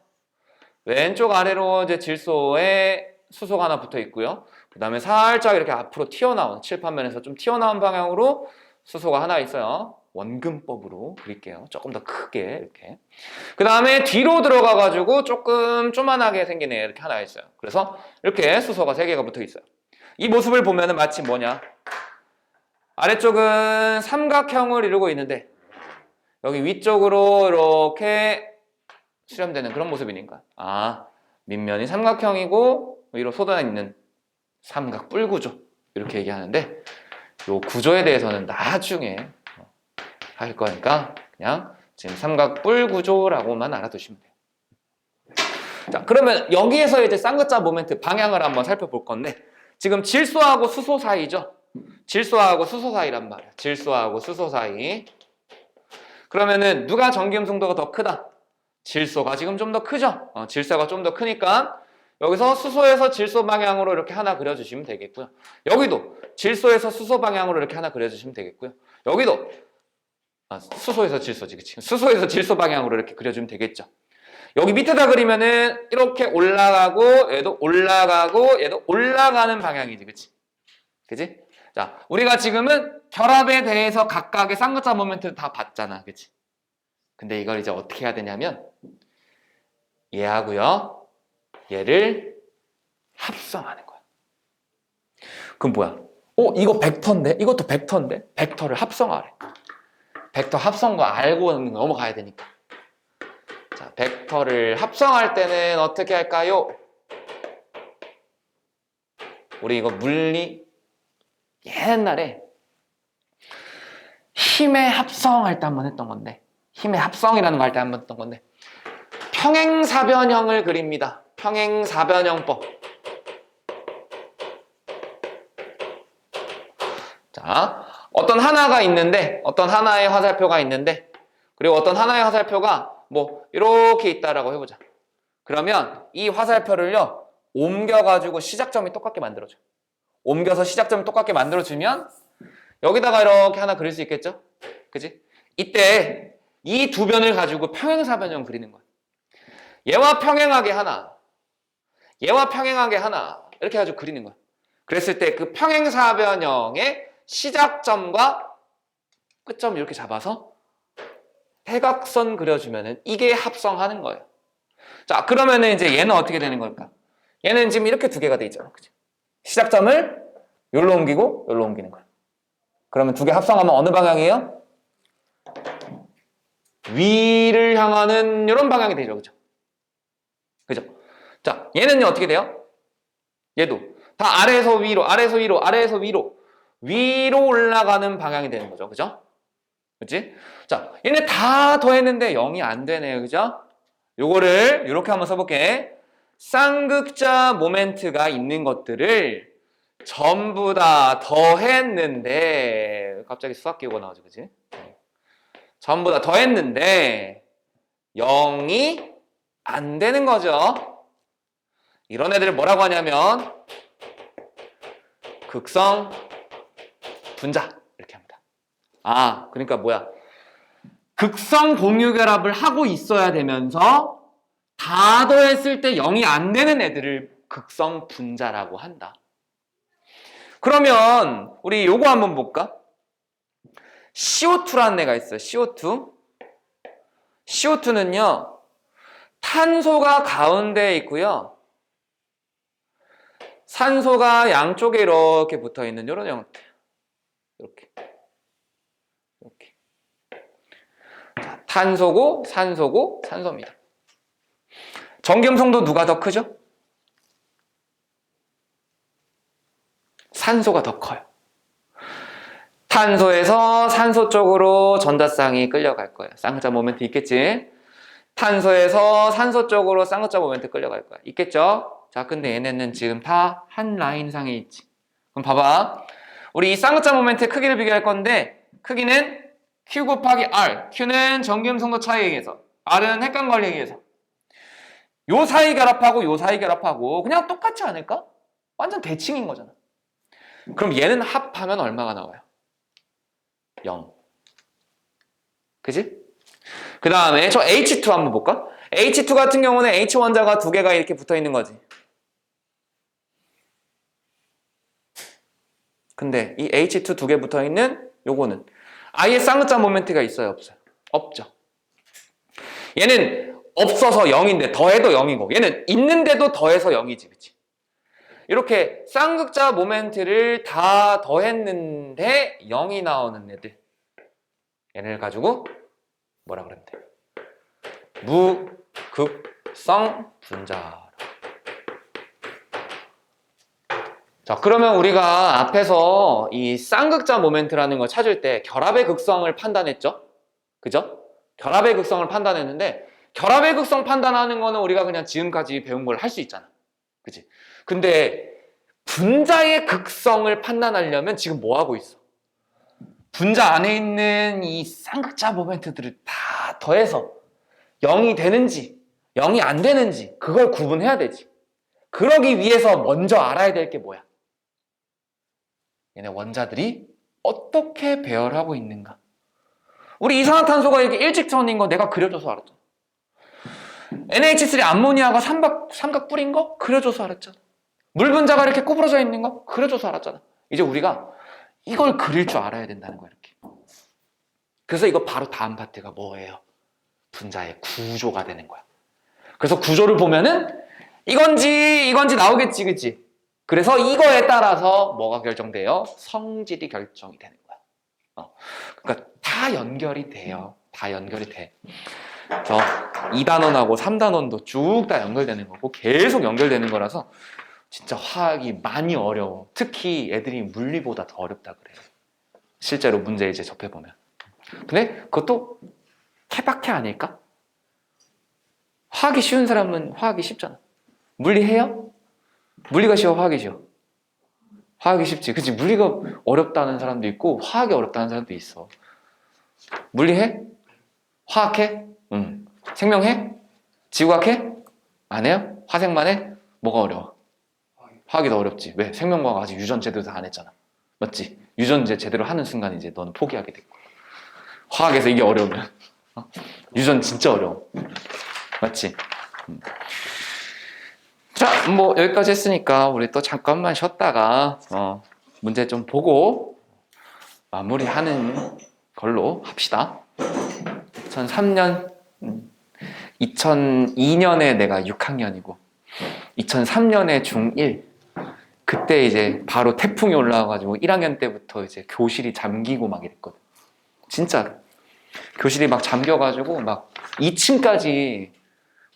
왼쪽 아래로 이제 질소에 수소가 하나 붙어 있고요. 그 다음에 살짝 이렇게 앞으로 튀어나온, 칠판면에서 좀 튀어나온 방향으로 수소가 하나 있어요. 원근법으로 그릴게요. 조금 더 크게 이렇게. 그 다음에 뒤로 들어가가지고 조금 쪼만하게 생긴 애 이렇게 하나 있어요. 그래서 이렇게 수소가 3개가 붙어 있어요. 이 모습을 보면은 마치 뭐냐? 아래쪽은 삼각형을 이루고 있는데 여기 위쪽으로 이렇게 수렴되는 그런 모습이니까 밑면이 삼각형이고 위로 쏟아져 있는 삼각 뿔구조 이렇게 얘기하는데 요 구조에 대해서는 나중에 할 거니까 그냥 지금 삼각 뿔구조라고만 알아두시면 돼요. 자, 그러면 여기에서 이제 쌍거점 모멘트 방향을 한번 살펴볼 건데 지금 질소하고 수소 사이죠? 질소하고 수소 사이란 말이야. 질소하고 수소 사이. 그러면은 누가 전기음성도가 더 크다? 질소가 지금 좀 더 크죠? 질소가 좀 더 크니까 여기서 수소에서 질소 방향으로 이렇게 하나 그려주시면 되겠고요. 여기도 질소에서 수소 방향으로 이렇게 하나 그려주시면 되겠고요. 여기도 수소에서 질소지, 그치? 수소에서 질소 방향으로 이렇게 그려주면 되겠죠. 여기 밑에다 그리면은 이렇게 올라가고 얘도 올라가고 얘도 올라가는 방향이지, 그치? 그치? 자, 우리가 지금은 결합에 대해서 각각의 쌍거점 모멘트를 다 봤잖아, 그치? 근데 이걸 이제 어떻게 해야 되냐면 얘하고요 얘를 합성하는 거야. 그럼 뭐야? 이거 벡터인데? 이것도 벡터인데? 벡터를 합성하래. 벡터 합성 거 알고 넘어가야 되니까. 자, 벡터를 합성할 때는 어떻게 할까요? 우리 이거 물리 옛날에 힘의 합성할 때 한번 했던 건데 힘의 합성이라는 거 할 때 한번 했던 건데 평행사변형을 그립니다. 평행사변형법. 자, 어떤 하나가 있는데 어떤 하나의 화살표가 있는데 그리고 어떤 하나의 화살표가 뭐 이렇게 있다라고 해보자. 그러면 이 화살표를요 옮겨가지고 시작점이 똑같게 만들어줘. 옮겨서 시작점을 똑같게 만들어주면 여기다가 이렇게 하나 그릴 수 있겠죠? 그지? 이때 이 두 변을 가지고 평행사변형 그리는 거야. 얘와 평행하게 하나, 얘와 평행하게 하나 이렇게 해가지고 그리는 거야. 그랬을 때 그 평행사변형의 시작점과 끝점 이렇게 잡아서 대각선 그려주면은 이게 합성하는 거예요. 자, 그러면은 이제 얘는 어떻게 되는 걸까? 얘는 지금 이렇게 두 개가 돼 있잖아. 그치? 시작점을 여기로 옮기고 여기로 옮기는 거야. 그러면 두 개 합성하면 어느 방향이에요? 위를 향하는 이런 방향이 되죠. 그죠? 그죠? 자, 얘는요, 어떻게 돼요? 얘도 다 아래에서 위로, 아래에서 위로, 아래에서 위로 올라가는 방향이 되는 거죠. 그죠? 그치? 자, 얘네 다 더했는데 0이 안 되네요. 그죠? 요거를 이렇게 한번 써볼게. 쌍극자 모멘트가 있는 것들을 전부 다 더했는데, 갑자기 수학 기호가 나오죠. 그치? 전부 다 더했는데 0이 안 되는 거죠. 이런 애들을 뭐라고 하냐면 극성 분자 이렇게 합니다. 아, 그러니까 뭐야? 극성 공유결합을 하고 있어야 되면서 다 더했을 때 0이 안 되는 애들을 극성 분자라고 한다. 그러면 우리 요거 한번 볼까? CO2라는 애가 있어요. CO2. CO2는요. 탄소가 가운데에 있고요. 산소가 양쪽에 이렇게 붙어있는 이런 형태. 이렇게. 자, 탄소고 산소고 산소입니다. 전기음성도 누가 더 크죠? 산소가 더 커요. 탄소에서 산소 쪽으로 전자쌍이 끌려갈 거예요. 쌍극자 모멘트 있겠지? 탄소에서 산소 쪽으로 쌍극자 모멘트 끌려갈 거야. 있겠죠? 자, 근데 얘네는 지금 다 한 라인 상에 있지. 그럼 봐봐. 우리 이 쌍극자 모멘트의 크기를 비교할 건데, 크기는 Q 곱하기 R. Q는 전기음성도 차이에 의해서, R은 핵감 관리에 의해서. 요 사이 결합하고 요 사이 결합하고 그냥 똑같지 않을까? 완전 대칭인 거잖아. 그럼 얘는 합하면 얼마가 나와요? 0. 그지? 그 다음에 저 H2 한번 볼까? H2 같은 경우는 H 원자가 두 개가 이렇게 붙어 있는 거지. 근데 이 H2 두 개 붙어 있는 요거는 아예 쌍극자 모멘트가 있어요? 없어요? 없죠. 얘는 없어서 0인데 더해도 0이고 얘는 있는데도 더해서 0이지. 그치? 이렇게 쌍극자 모멘트를 다 더했는데 0이 나오는 애들, 얘를 가지고 뭐라 그러면 돼? 무극성 분자. 자, 그러면 우리가 앞에서 이 쌍극자 모멘트라는 걸 찾을 때 결합의 극성을 판단했죠? 그죠? 결합의 극성을 판단했는데 결합의 극성 판단하는 거는 우리가 그냥 지금까지 배운 걸 할 수 있잖아. 그치? 근데 분자의 극성을 판단하려면 지금 뭐 하고 있어? 분자 안에 있는 이 쌍극자 모멘트들을 다 더해서 0이 되는지 0이 안 되는지 그걸 구분해야 되지. 그러기 위해서 먼저 알아야 될 게 뭐야? 얘네 원자들이 어떻게 배열하고 있는가? 우리 이산화탄소가 이렇게 일직선인 거 내가 그려줘서 알았잖아. NH3 암모니아가 삼각뿔인 거 그려줘서 알았잖아. 물 분자가 이렇게 구부러져 있는 거 그려줘서 알았잖아. 이제 우리가 이걸 그릴 줄 알아야 된다는 거야. 이렇게. 그래서 이거 바로 다음 파트가 뭐예요? 분자의 구조가 되는 거야. 그래서 구조를 보면은 이건지 나오겠지, 그치? 그래서 이거에 따라서 뭐가 결정돼요? 성질이 결정이 되는 거야. 그러니까 다 연결이 돼요. 다 연결이 돼. 저 2단원하고 3단원도 쭉 다 연결되는 거고 계속 연결되는 거라서 진짜 화학이 많이 어려워. 특히 애들이 물리보다 더 어렵다 그래요. 실제로 문제 이제 접해보면. 근데 그것도 케바케 아닐까? 화학이 쉬운 사람은 화학이 쉽잖아. 물리해요? 물리가 쉬워, 화학이 쉬워? 화학이 쉽지. 그치? 물리가 어렵다는 사람도 있고 화학이 어렵다는 사람도 있어. 물리해? 화학해? 응. 생명해? 지구학해? 안 해요? 화생만 해? 뭐가 어려워? 화학이 더 어렵지. 왜? 생명과학 아직 유전 제대로 다 안 했잖아. 맞지? 유전제 제대로 하는 순간 이제 너는 포기하게 될 거야. 화학에서 이게 어려우면 유전 진짜 어려워. 맞지? 자, 뭐 여기까지 했으니까 우리 또 잠깐만 쉬었다가 문제 좀 보고 마무리하는 걸로 합시다. 2003년, 2002년에 내가 6학년이고 2003년에 중1. 그때 이제 바로 태풍이 올라와가지고 1학년 때부터 이제 교실이 잠기고 막 이랬거든. 진짜로. 교실이 막 잠겨가지고 막 2층까지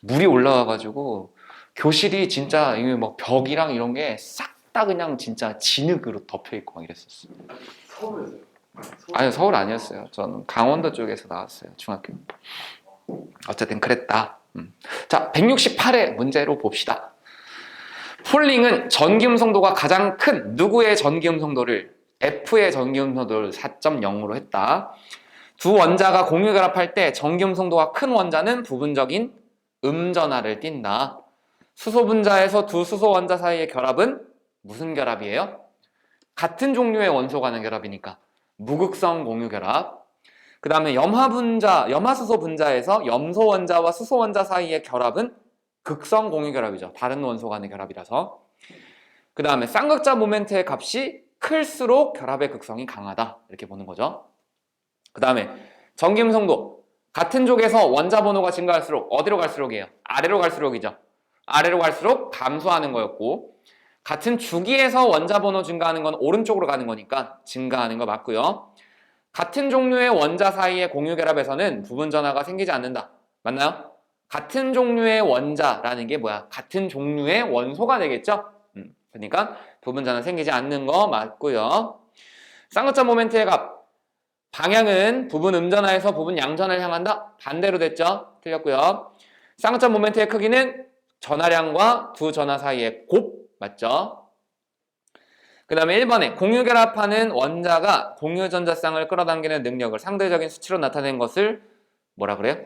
물이 올라와가지고 교실이 진짜 막 벽이랑 이런 게 싹 다 그냥 진짜 진흙으로 덮여있고 막 이랬었어. 서울에서요? 아니요, 서울 아니었어요. 저는 강원도 쪽에서 나왔어요, 중학교. 어쨌든 그랬다. 자, 168회 문제로 봅시다. 폴링은 전기음성도가 가장 큰 누구의 전기음성도를 F의 전기음성도를 4.0으로 했다. 두 원자가 공유 결합할 때 전기음성도가 큰 원자는 부분적인 음전하를 띈다. 수소 분자에서 두 수소 원자 사이의 결합은 무슨 결합이에요? 같은 종류의 원소 간의 결합이니까 무극성 공유 결합. 그 다음에 염화수소 분자에서 염소 원자와 수소 원자 사이의 결합은 극성 공유 결합이죠. 다른 원소 간의 결합이라서. 그 다음에 쌍극자 모멘트의 값이 클수록 결합의 극성이 강하다. 이렇게 보는 거죠. 그 다음에 전기음성도. 같은 족에서 원자 번호가 증가할수록 어디로 갈수록이에요? 아래로 갈수록이죠. 아래로 갈수록 감소하는 거였고, 같은 주기에서 원자 번호 증가하는 건 오른쪽으로 가는 거니까 증가하는 거 맞고요. 같은 종류의 원자 사이의 공유 결합에서는 부분 전하가 생기지 않는다. 맞나요? 같은 종류의 원자라는 게 뭐야? 같은 종류의 원소가 되겠죠? 그러니까 부분 전하 생기지 않는 거 맞고요. 쌍극자 모멘트의 값. 방향은 부분 음전하에서 부분 양전을 향한다. 반대로 됐죠? 틀렸고요. 쌍극자 모멘트의 크기는 전하량과 두 전하 사이의 곱. 맞죠? 그 다음에 1번에 공유 결합하는 원자가 공유 전자쌍을 끌어당기는 능력을 상대적인 수치로 나타낸 것을 뭐라 그래요?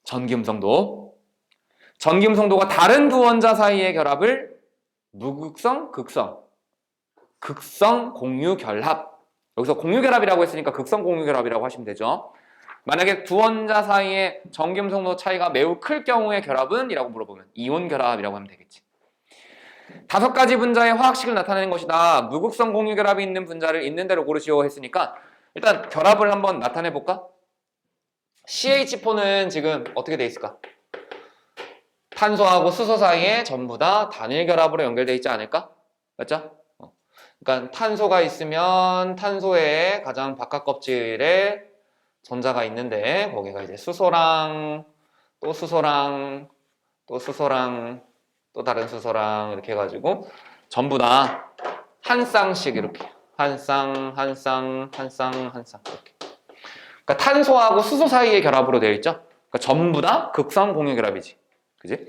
전기음성도. 전기음성도가 다른 두 원자 사이의 결합을 무극성, 극성. 극성 공유 결합. 여기서 공유 결합이라고 했으니까 극성 공유 결합이라고 하시면 되죠. 만약에 두 원자 사이의 전기음성도 차이가 매우 클 경우의 결합은? 이라고 물어보면 이온 결합이라고 하면 되겠지. 5가지 분자의 화학식을 나타내는 것이다. 무극성 공유 결합이 있는 분자를 있는 대로 고르시오 했으니까 일단 결합을 한번 나타내 볼까? CH4는 지금 어떻게 돼 있을까? 탄소하고 수소 사이에 전부 다 단일 결합으로 연결돼 있지 않을까? 맞죠? 그러니까 탄소가 있으면 탄소의 가장 바깥 껍질에 전자가 있는데 거기가 이제 수소랑 또 수소랑 또 수소랑 또 다른 수소랑 이렇게 해가지고 전부 다 한 쌍씩 이렇게 한 쌍, 한 쌍, 한 쌍, 한 쌍 이렇게. 그러니까 탄소하고 수소 사이의 결합으로 되어 있죠. 그러니까 전부 다 극성 공유 결합이지, 그지?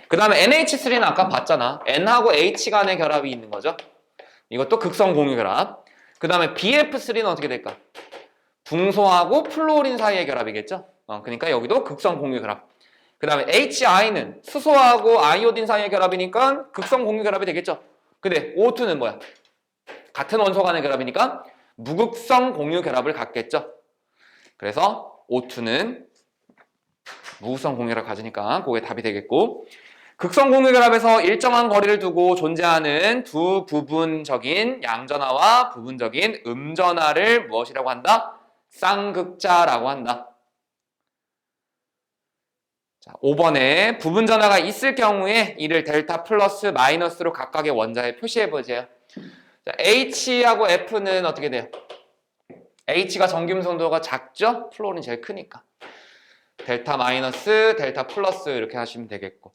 그 다음에 NH3는 아까 봤잖아. N하고 H 간의 결합이 있는 거죠. 이것도 극성 공유 결합. 그 다음에 BF3는 어떻게 될까? 붕소하고 플루오린 사이의 결합이겠죠. 그러니까 여기도 극성 공유 결합. 그 다음에 HI는 수소하고 아이오딘 사이의 결합이니까 극성 공유 결합이 되겠죠. 근데 O2는 뭐야? 같은 원소 간의 결합이니까 무극성 공유 결합을 갖겠죠. 그래서 O2는 무극성 공유 결합을 가지니까 그게 답이 되겠고, 극성 공유 결합에서 일정한 거리를 두고 존재하는 두 부분적인 양전하와 부분적인 음전하를 무엇이라고 한다? 쌍극자라고 한다. 자, 5번에 부분 전하가 있을 경우에 이를 델타 플러스 마이너스로 각각의 원자에 표시해보세요. 자, H하고 F는 어떻게 돼요? H가 전기음성도가 작죠? 플로린이 제일 크니까. 델타 마이너스, 델타 플러스 이렇게 하시면 되겠고.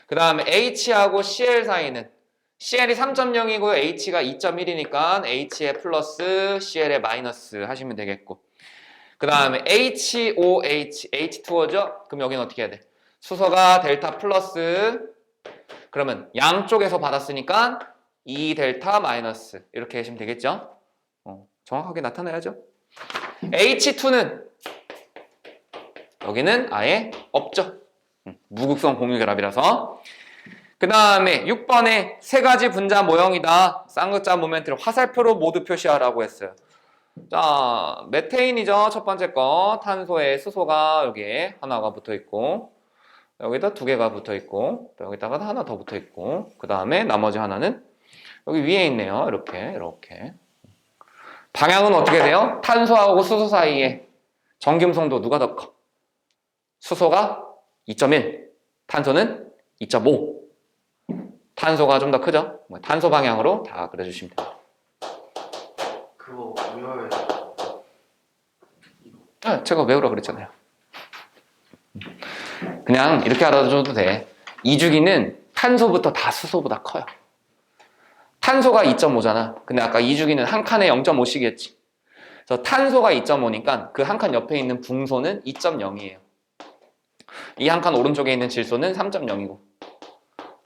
그 다음에 H하고 Cl 사이는 Cl이 3.0이고 H가 2.1이니까 H의 플러스, Cl의 마이너스 하시면 되겠고. 그 다음에 HOH, H2O죠? 그럼 여기는 어떻게 해야 돼? 수소가 델타 플러스, 그러면 양쪽에서 받았으니까 2 델타 마이너스 이렇게 하시면 되겠죠? 정확하게 나타내야죠. H2는 여기는 아예 없죠. 무극성 공유 결합이라서. 그 다음에 6번에 세 가지 분자 모형이다. 쌍극자 모멘트를 화살표로 모두 표시하라고 했어요. 자, 메테인이죠. 첫 번째 거. 탄소에 수소가 여기에 하나가 붙어 있고, 여기다 두 개가 붙어 있고, 또 여기다가 하나 더 붙어 있고, 그 다음에 나머지 하나는 여기 위에 있네요. 이렇게. 방향은 어떻게 돼요? 탄소하고 수소 사이에 전기음성도 누가 더 커? 수소가 2.1, 탄소는 2.5. 탄소가 좀 더 크죠? 탄소 방향으로 다 그려주시면 됩니다. 그거 외워야 아, 제가 외우라 그랬잖아요. 그냥 이렇게 알아줘도 돼. 이주기는 탄소부터 다 수소보다 커요. 탄소가 2.5잖아. 근데 아까 이주기는 한 칸에 0.5씩이었지. 그래서 탄소가 2.5니까 그 한 칸 옆에 있는 붕소는 2.0이에요. 이 한 칸 오른쪽에 있는 질소는 3.0이고.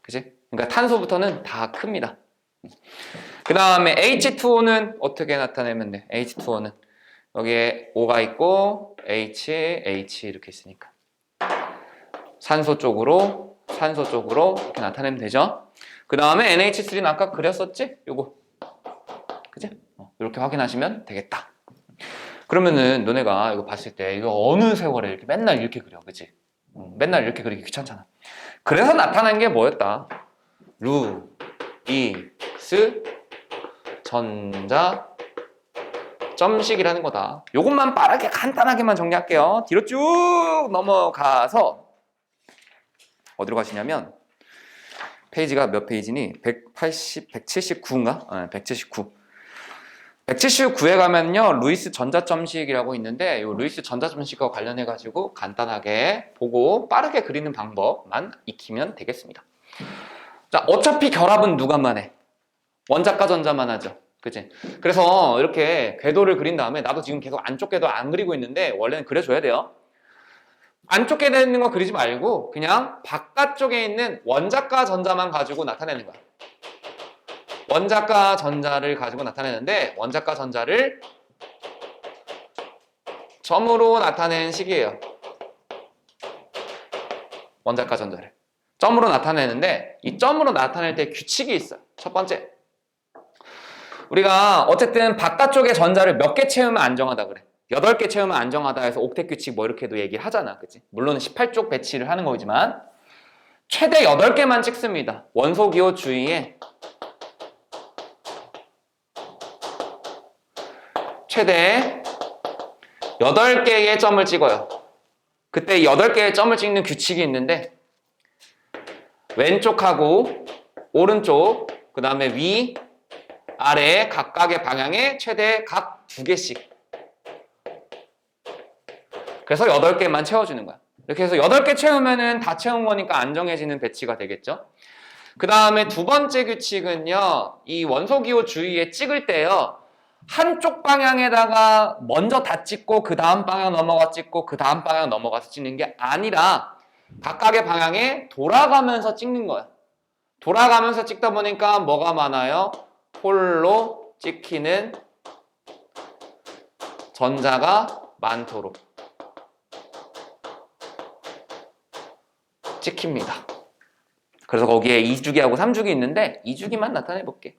그치? 그러니까 탄소부터는 다 큽니다. 그 다음에 H2O는 어떻게 나타내면 돼? H2O는 여기에 O가 있고 H 이렇게 있으니까 산소 쪽으로 이렇게 나타내면 되죠. 그 다음에 NH3는 아까 그렸었지? 요거 그치? 이렇게 확인하시면 되겠다. 그러면은 너네가 이거 봤을 때 이거 어느 세월에 이렇게 맨날 이렇게 그려, 그치? 맨날 이렇게 그리기 귀찮잖아. 그래서 나타난 게 뭐였다? 루이스 전자 점식이라는 거다. 요것만 빠르게 간단하게만 정리할게요. 뒤로 쭉 넘어가서 어디로 가시냐면 페이지가 몇 페이지니? 179인가? 179. 179에 가면요 루이스 전자점식이라고 있는데 이 루이스 전자점식과 관련해 가지고 간단하게 보고 빠르게 그리는 방법만 익히면 되겠습니다. 자, 어차피 결합은 누가만 해? 원자과 전자만 하죠. 그치? 그래서 이렇게 궤도를 그린 다음에 나도 지금 계속 안쪽 궤도 안 그리고 있는데 원래는 그려줘야 돼요. 안쪽 궤도에 있는 거 그리지 말고 그냥 바깥쪽에 있는 원자과 전자만 가지고 나타내는 거야. 원자과 전자를 가지고 나타내는데 원자과 전자를 점으로 나타낸 식이에요. 원자과 전자를 점으로 나타내는데 이 점으로 나타낼 때 규칙이 있어요. 첫 번째, 우리가 어쨌든 바깥쪽에 전자를 몇 개 채우면 안정하다 그래. 8개 채우면 안정하다 해서 옥텟 규칙 뭐 이렇게도 얘기를 하잖아. 그치? 물론 18쪽 배치를 하는 거지만 최대 8개만 찍습니다. 원소 기호 주위에 최대 8개의 점을 찍어요. 그때 8개의 점을 찍는 규칙이 있는데 왼쪽하고 오른쪽, 그 다음에 위, 아래 각각의 방향에 최대 각 2개씩. 그래서 8개만 채워주는 거야. 이렇게 해서 8개 채우면은 다 채운 거니까 안정해지는 배치가 되겠죠. 그 다음에 두 번째 규칙은요, 이 원소기호 주위에 찍을 때요, 한쪽 방향에다가 먼저 다 찍고 그 다음 방향 넘어가 찍고 그 다음 방향 넘어가서 찍는 게 아니라 각각의 방향에 돌아가면서 찍는 거야. 돌아가면서 찍다 보니까 뭐가 많아요? 홀로 찍히는 전자가 많도록 찍힙니다. 그래서 거기에 2주기하고 3주기 있는데 2주기만 나타내 볼게.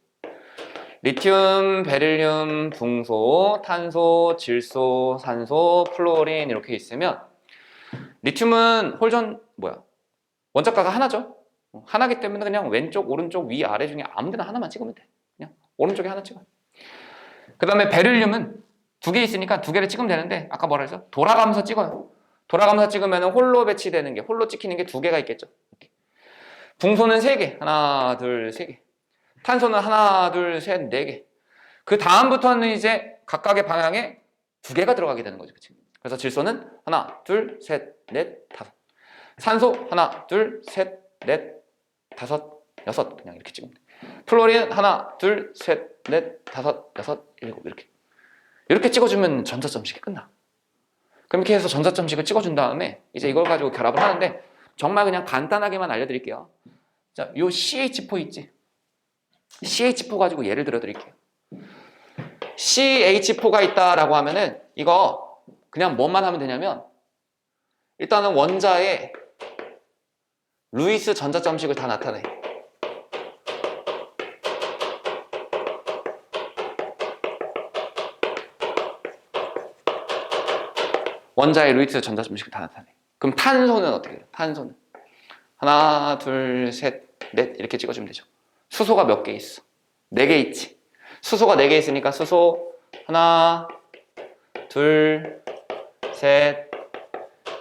리튬, 베릴륨, 붕소, 탄소, 질소, 산소, 플로린 이렇게 있으면 리튬은 원자과가 하나죠. 하나기 때문에 그냥 왼쪽, 오른쪽, 위, 아래 중에 아무 데나 하나만 찍으면 돼. 그냥 오른쪽에 하나 찍어. 그 다음에 베릴륨은 2개 있으니까 2개를 찍으면 되는데 아까 뭐라 했어? 돌아가면서 찍어요. 돌아가면서 찍으면 홀로 배치되는 게, 홀로 찍히는 게 2개가 있겠죠. 이렇게. 붕소는 3개. 하나, 둘, 3개. 탄소는 하나, 둘, 셋, 4개. 그 다음부터는 이제 각각의 방향에 2개가 들어가게 되는 거죠. 그치? 그래서 질소는 하나, 둘, 셋, 넷, 다섯. 산소 하나, 둘, 셋, 넷, 다섯, 여섯. 그냥 이렇게 찍으면 돼. 플로린 하나, 둘, 셋, 넷, 다섯, 여섯, 일곱 이렇게. 이렇게 찍어주면 전자점식이 끝나. 그럼 이렇게 해서 전자점식을 찍어준 다음에 이제 이걸 가지고 결합을 하는데 정말 그냥 간단하게만 알려드릴게요. 자, 요 CH4 있지? CH4 가지고 예를 들어 드릴게요. CH4가 있다라고 하면은 이거 그냥 뭐만 하면 되냐면 일단은 원자에 루이스 전자점식을 다 나타내. 원자의 루이스 전자점식을 다 나타내. 그럼 탄소는 어떻게 해요? 탄소는 하나, 둘, 셋, 넷 이렇게 찍어주면 되죠. 수소가 몇 개 있어? 4개 있지. 수소가 4개 있으니까 수소 하나, 둘, 셋,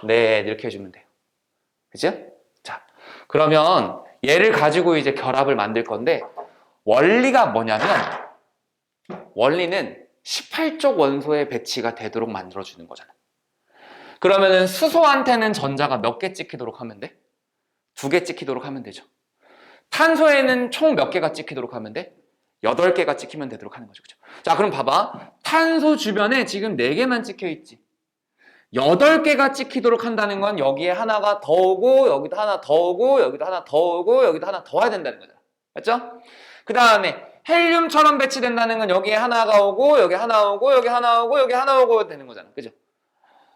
넷 이렇게 해주면 돼요. 그죠? 자, 그러면 얘를 가지고 이제 결합을 만들 건데 원리가 뭐냐면 원리는 18쪽 원소의 배치가 되도록 만들어주는 거잖아. 그러면은 수소한테는 전자가 몇 개 찍히도록 하면 돼? 2개 찍히도록 하면 되죠. 탄소에는 총 몇 개가 찍히도록 하면 돼? 8개가 찍히면 되도록 하는 거죠. 그죠? 자, 그럼 봐봐. 탄소 주변에 지금 4개만 찍혀 있지. 8개가 찍히도록 한다는 건 여기에 하나가 더 오고, 여기도 하나 더 오고, 여기도 하나 더 오고, 여기도 하나 더 와야 된다는 거잖아. 맞죠? 그 다음에 헬륨처럼 배치된다는 건 여기에 하나가 오고, 여기 하나 오고, 여기 하나 오고, 여기 하나 오고 되는 거잖아. 그죠?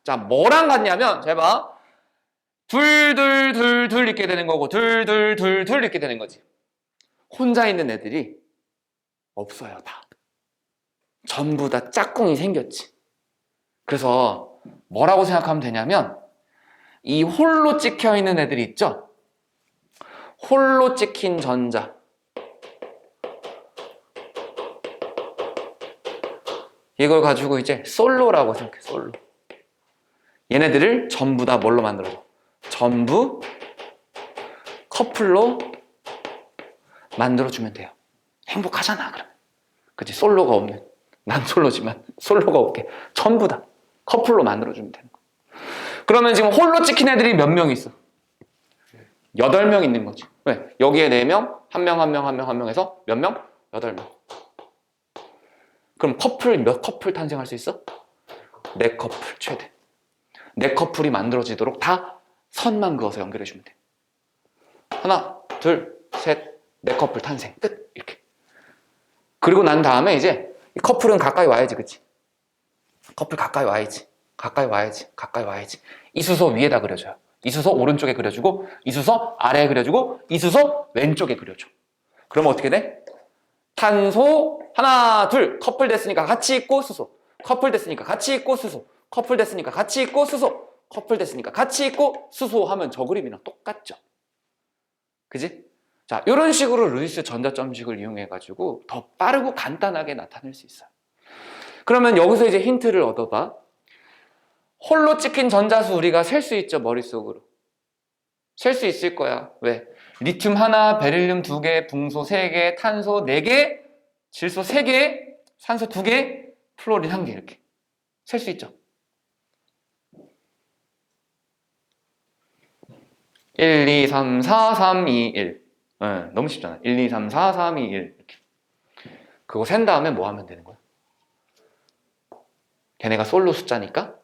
자, 뭐랑 같냐면, 잘 봐. 둘 있게 되는 거고, 둘 있게 되는 거지. 혼자 있는 애들이 없어요, 다. 전부 다 짝꿍이 생겼지. 그래서 뭐라고 생각하면 되냐면 이 홀로 찍혀 있는 애들이 있죠? 홀로 찍힌 전자. 이걸 가지고 이제 솔로라고 생각해, 솔로. 얘네들을 전부 다 뭘로 만들어줘? 전부 커플로 만들어주면 돼요. 행복하잖아, 그러면. 그치? 솔로가 없는. 난 솔로지만 솔로가 없게 전부 다 커플로 만들어주면 되는 거. 그러면 지금 홀로 찍힌 애들이 몇 명 있어? 8명 있는 거지. 왜? 여기에 4명, 한 명 해서 몇 명? 8명. 그럼 커플 몇 커플 탄생할 수 있어? 4커플 최대. 4커플이 만들어지도록 다 선만 그어서 연결해주면 돼. 하나, 둘, 셋, 4커플 탄생. 끝. 이렇게. 그리고 난 다음에 이제 이 커플은 가까이 와야지, 그치? 커플 가까이 와야지. 가까이 와야지. 가까이 와야지. 이수소 위에다 그려줘요. 이수소 오른쪽에 그려주고, 이수소 아래에 그려주고, 이수소 왼쪽에 그려줘. 그러면 어떻게 돼? 탄소 하나, 둘. 커플 됐으니까 같이 있고 수소. 커플 됐으니까 같이 있고 수소. 커플 됐으니까 같이 있고 수소. 커플 됐으니까 같이 있고 수소 하면 저 그림이랑 똑같죠. 그지? 자, 이런 식으로 루이스 전자점식을 이용해가지고 더 빠르고 간단하게 나타낼 수 있어요. 그러면 여기서 이제 힌트를 얻어봐. 홀로 찍힌 전자수 우리가 셀 수 있죠, 머릿속으로. 셀 수 있을 거야. 왜? 리튬 하나, 베릴륨 2개, 붕소 3개, 탄소 4개, 질소 3개, 산소 2개, 플로린 1개 이렇게. 셀 수 있죠. 1, 2, 3, 4, 3, 2, 1. 네, 너무 쉽잖아. 1, 2, 3, 4, 3, 2, 1 이렇게. 그거 센 다음에 뭐 하면 되는 거야? 걔네가 솔로 숫자니까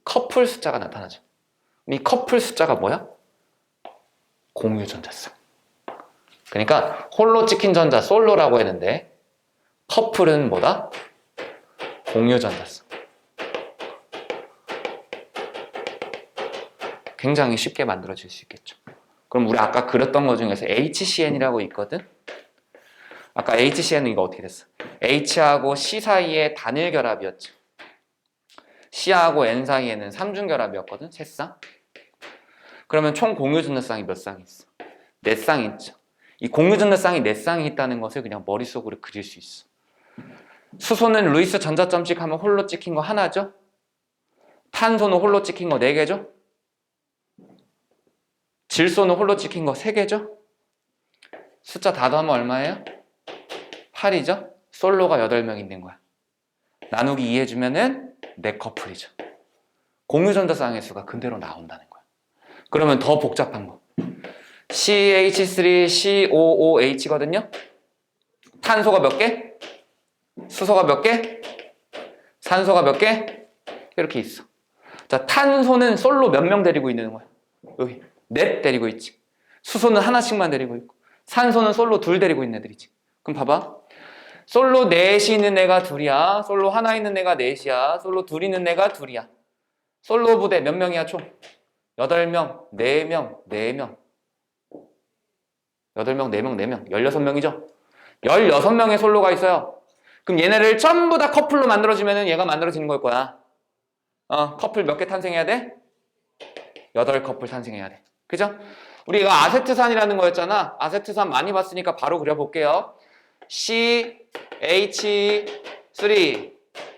커플 숫자가 나타나죠. 이 커플 숫자가 뭐야? 공유 전자성. 그러니까 홀로 찍힌 전자 솔로라고 했는데 커플은 뭐다? 공유 전자성. 굉장히 쉽게 만들어질 수 있겠죠. 그럼 우리 아까 그렸던 것 중에서 HCN이라고 있거든? 아까 HCN은 이거 어떻게 됐어? H하고 C 사이에 단일 결합이었죠. C하고 N 사이에는 삼중 결합이었거든? 세 쌍. 그러면 총 공유 전자쌍이 몇 쌍이 있어? 4쌍이 있죠. 이 공유 전자쌍이 4쌍이 있다는 것을 그냥 머릿속으로 그릴 수 있어. 수소는 루이스 전자점식 하면 홀로 찍힌 거 하나죠? 탄소는 홀로 찍힌 거 4개죠? 질소는 홀로 찍힌 거 3개죠? 숫자 다 더하면 얼마예요? 8이죠? 솔로가 8명 있는 거야. 나누기 2 해주면은 4커플이죠. 공유전자쌍의 수가 그대로 나온다는 거야. 그러면 더 복잡한 거. CH3, COOH거든요? 탄소가 몇 개? 수소가 몇 개? 산소가 몇 개? 이렇게 있어. 자, 탄소는 솔로 몇 명 데리고 있는 거야? 여기. 넷 데리고 있지. 수소는 하나씩만 데리고 있고 산소는 솔로 2 데리고 있는 애들이지. 그럼 봐봐. 솔로 4이 있는 애가 2이야. 솔로 하나 있는 애가 4이야. 솔로 2 있는 애가 2이야. 솔로 부대 몇 명이야 총? 8명, 4명, 4명. 8명, 4명, 4명. 16명이죠? 16명의 솔로가 있어요. 그럼 얘네를 전부 다 커플로 만들어주면 얘가 만들어지는 걸 거야. 커플 몇 개 탄생해야 돼? 8커플 탄생해야 돼. 그죠? 우리가 아세트산이라는 거였잖아. 아세트산 많이 봤으니까 바로 그려볼게요. CH3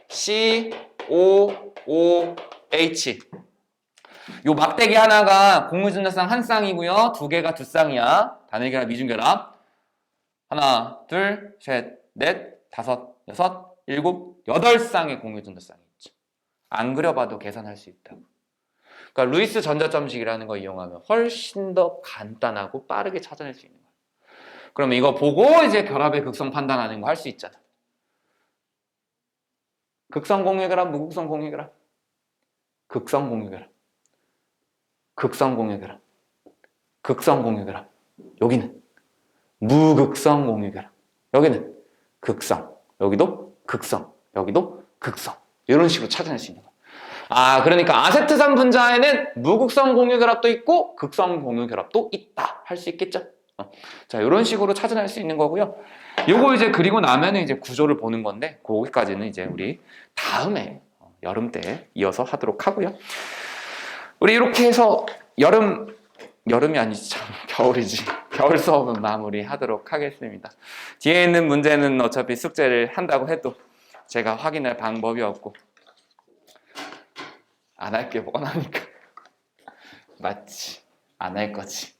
COOH. 요 막대기 하나가 공유전자쌍 한 쌍이고요. 두 개가 두 쌍이야. 단일결합, 이중결합. 하나, 둘, 셋, 넷, 다섯, 여섯, 일곱, 여덟 쌍의 공유전자쌍이 있죠. 안 그려봐도 계산할 수 있다고. 그러니까 루이스 전자점식이라는 거 이용하면 훨씬 더 간단하고 빠르게 찾아낼 수 있는 거야. 그러면 이거 보고 이제 결합의 극성 판단하는 거 할 수 있잖아. 극성 공유결합, 무극성 공유결합. 극성 공유결합. 극성 공유결합. 극성 공유결합. 여기는 무극성 공유결합. 여기는 극성. 여기도 극성. 여기도 극성. 이런 식으로 찾아낼 수 있는 거야. 아, 그러니까 아세트산 분자에는 무극성 공유결합도 있고 극성 공유결합도 있다. 할 수 있겠죠? 자, 이런 식으로 찾아낼 수 있는 거고요. 요거 이제 그리고 나면은 이제 구조를 보는 건데, 거기까지는 이제 우리 다음에 여름 때 이어서 하도록 하고요. 우리 이렇게 해서 여름이 아니지, 참, 겨울이지. 겨울 수업은 마무리하도록 하겠습니다. 뒤에 있는 문제는 어차피 숙제를 한다고 해도 제가 확인할 방법이 없고, 안 할 게 뻔하니까. 맞지? 안 할 거지.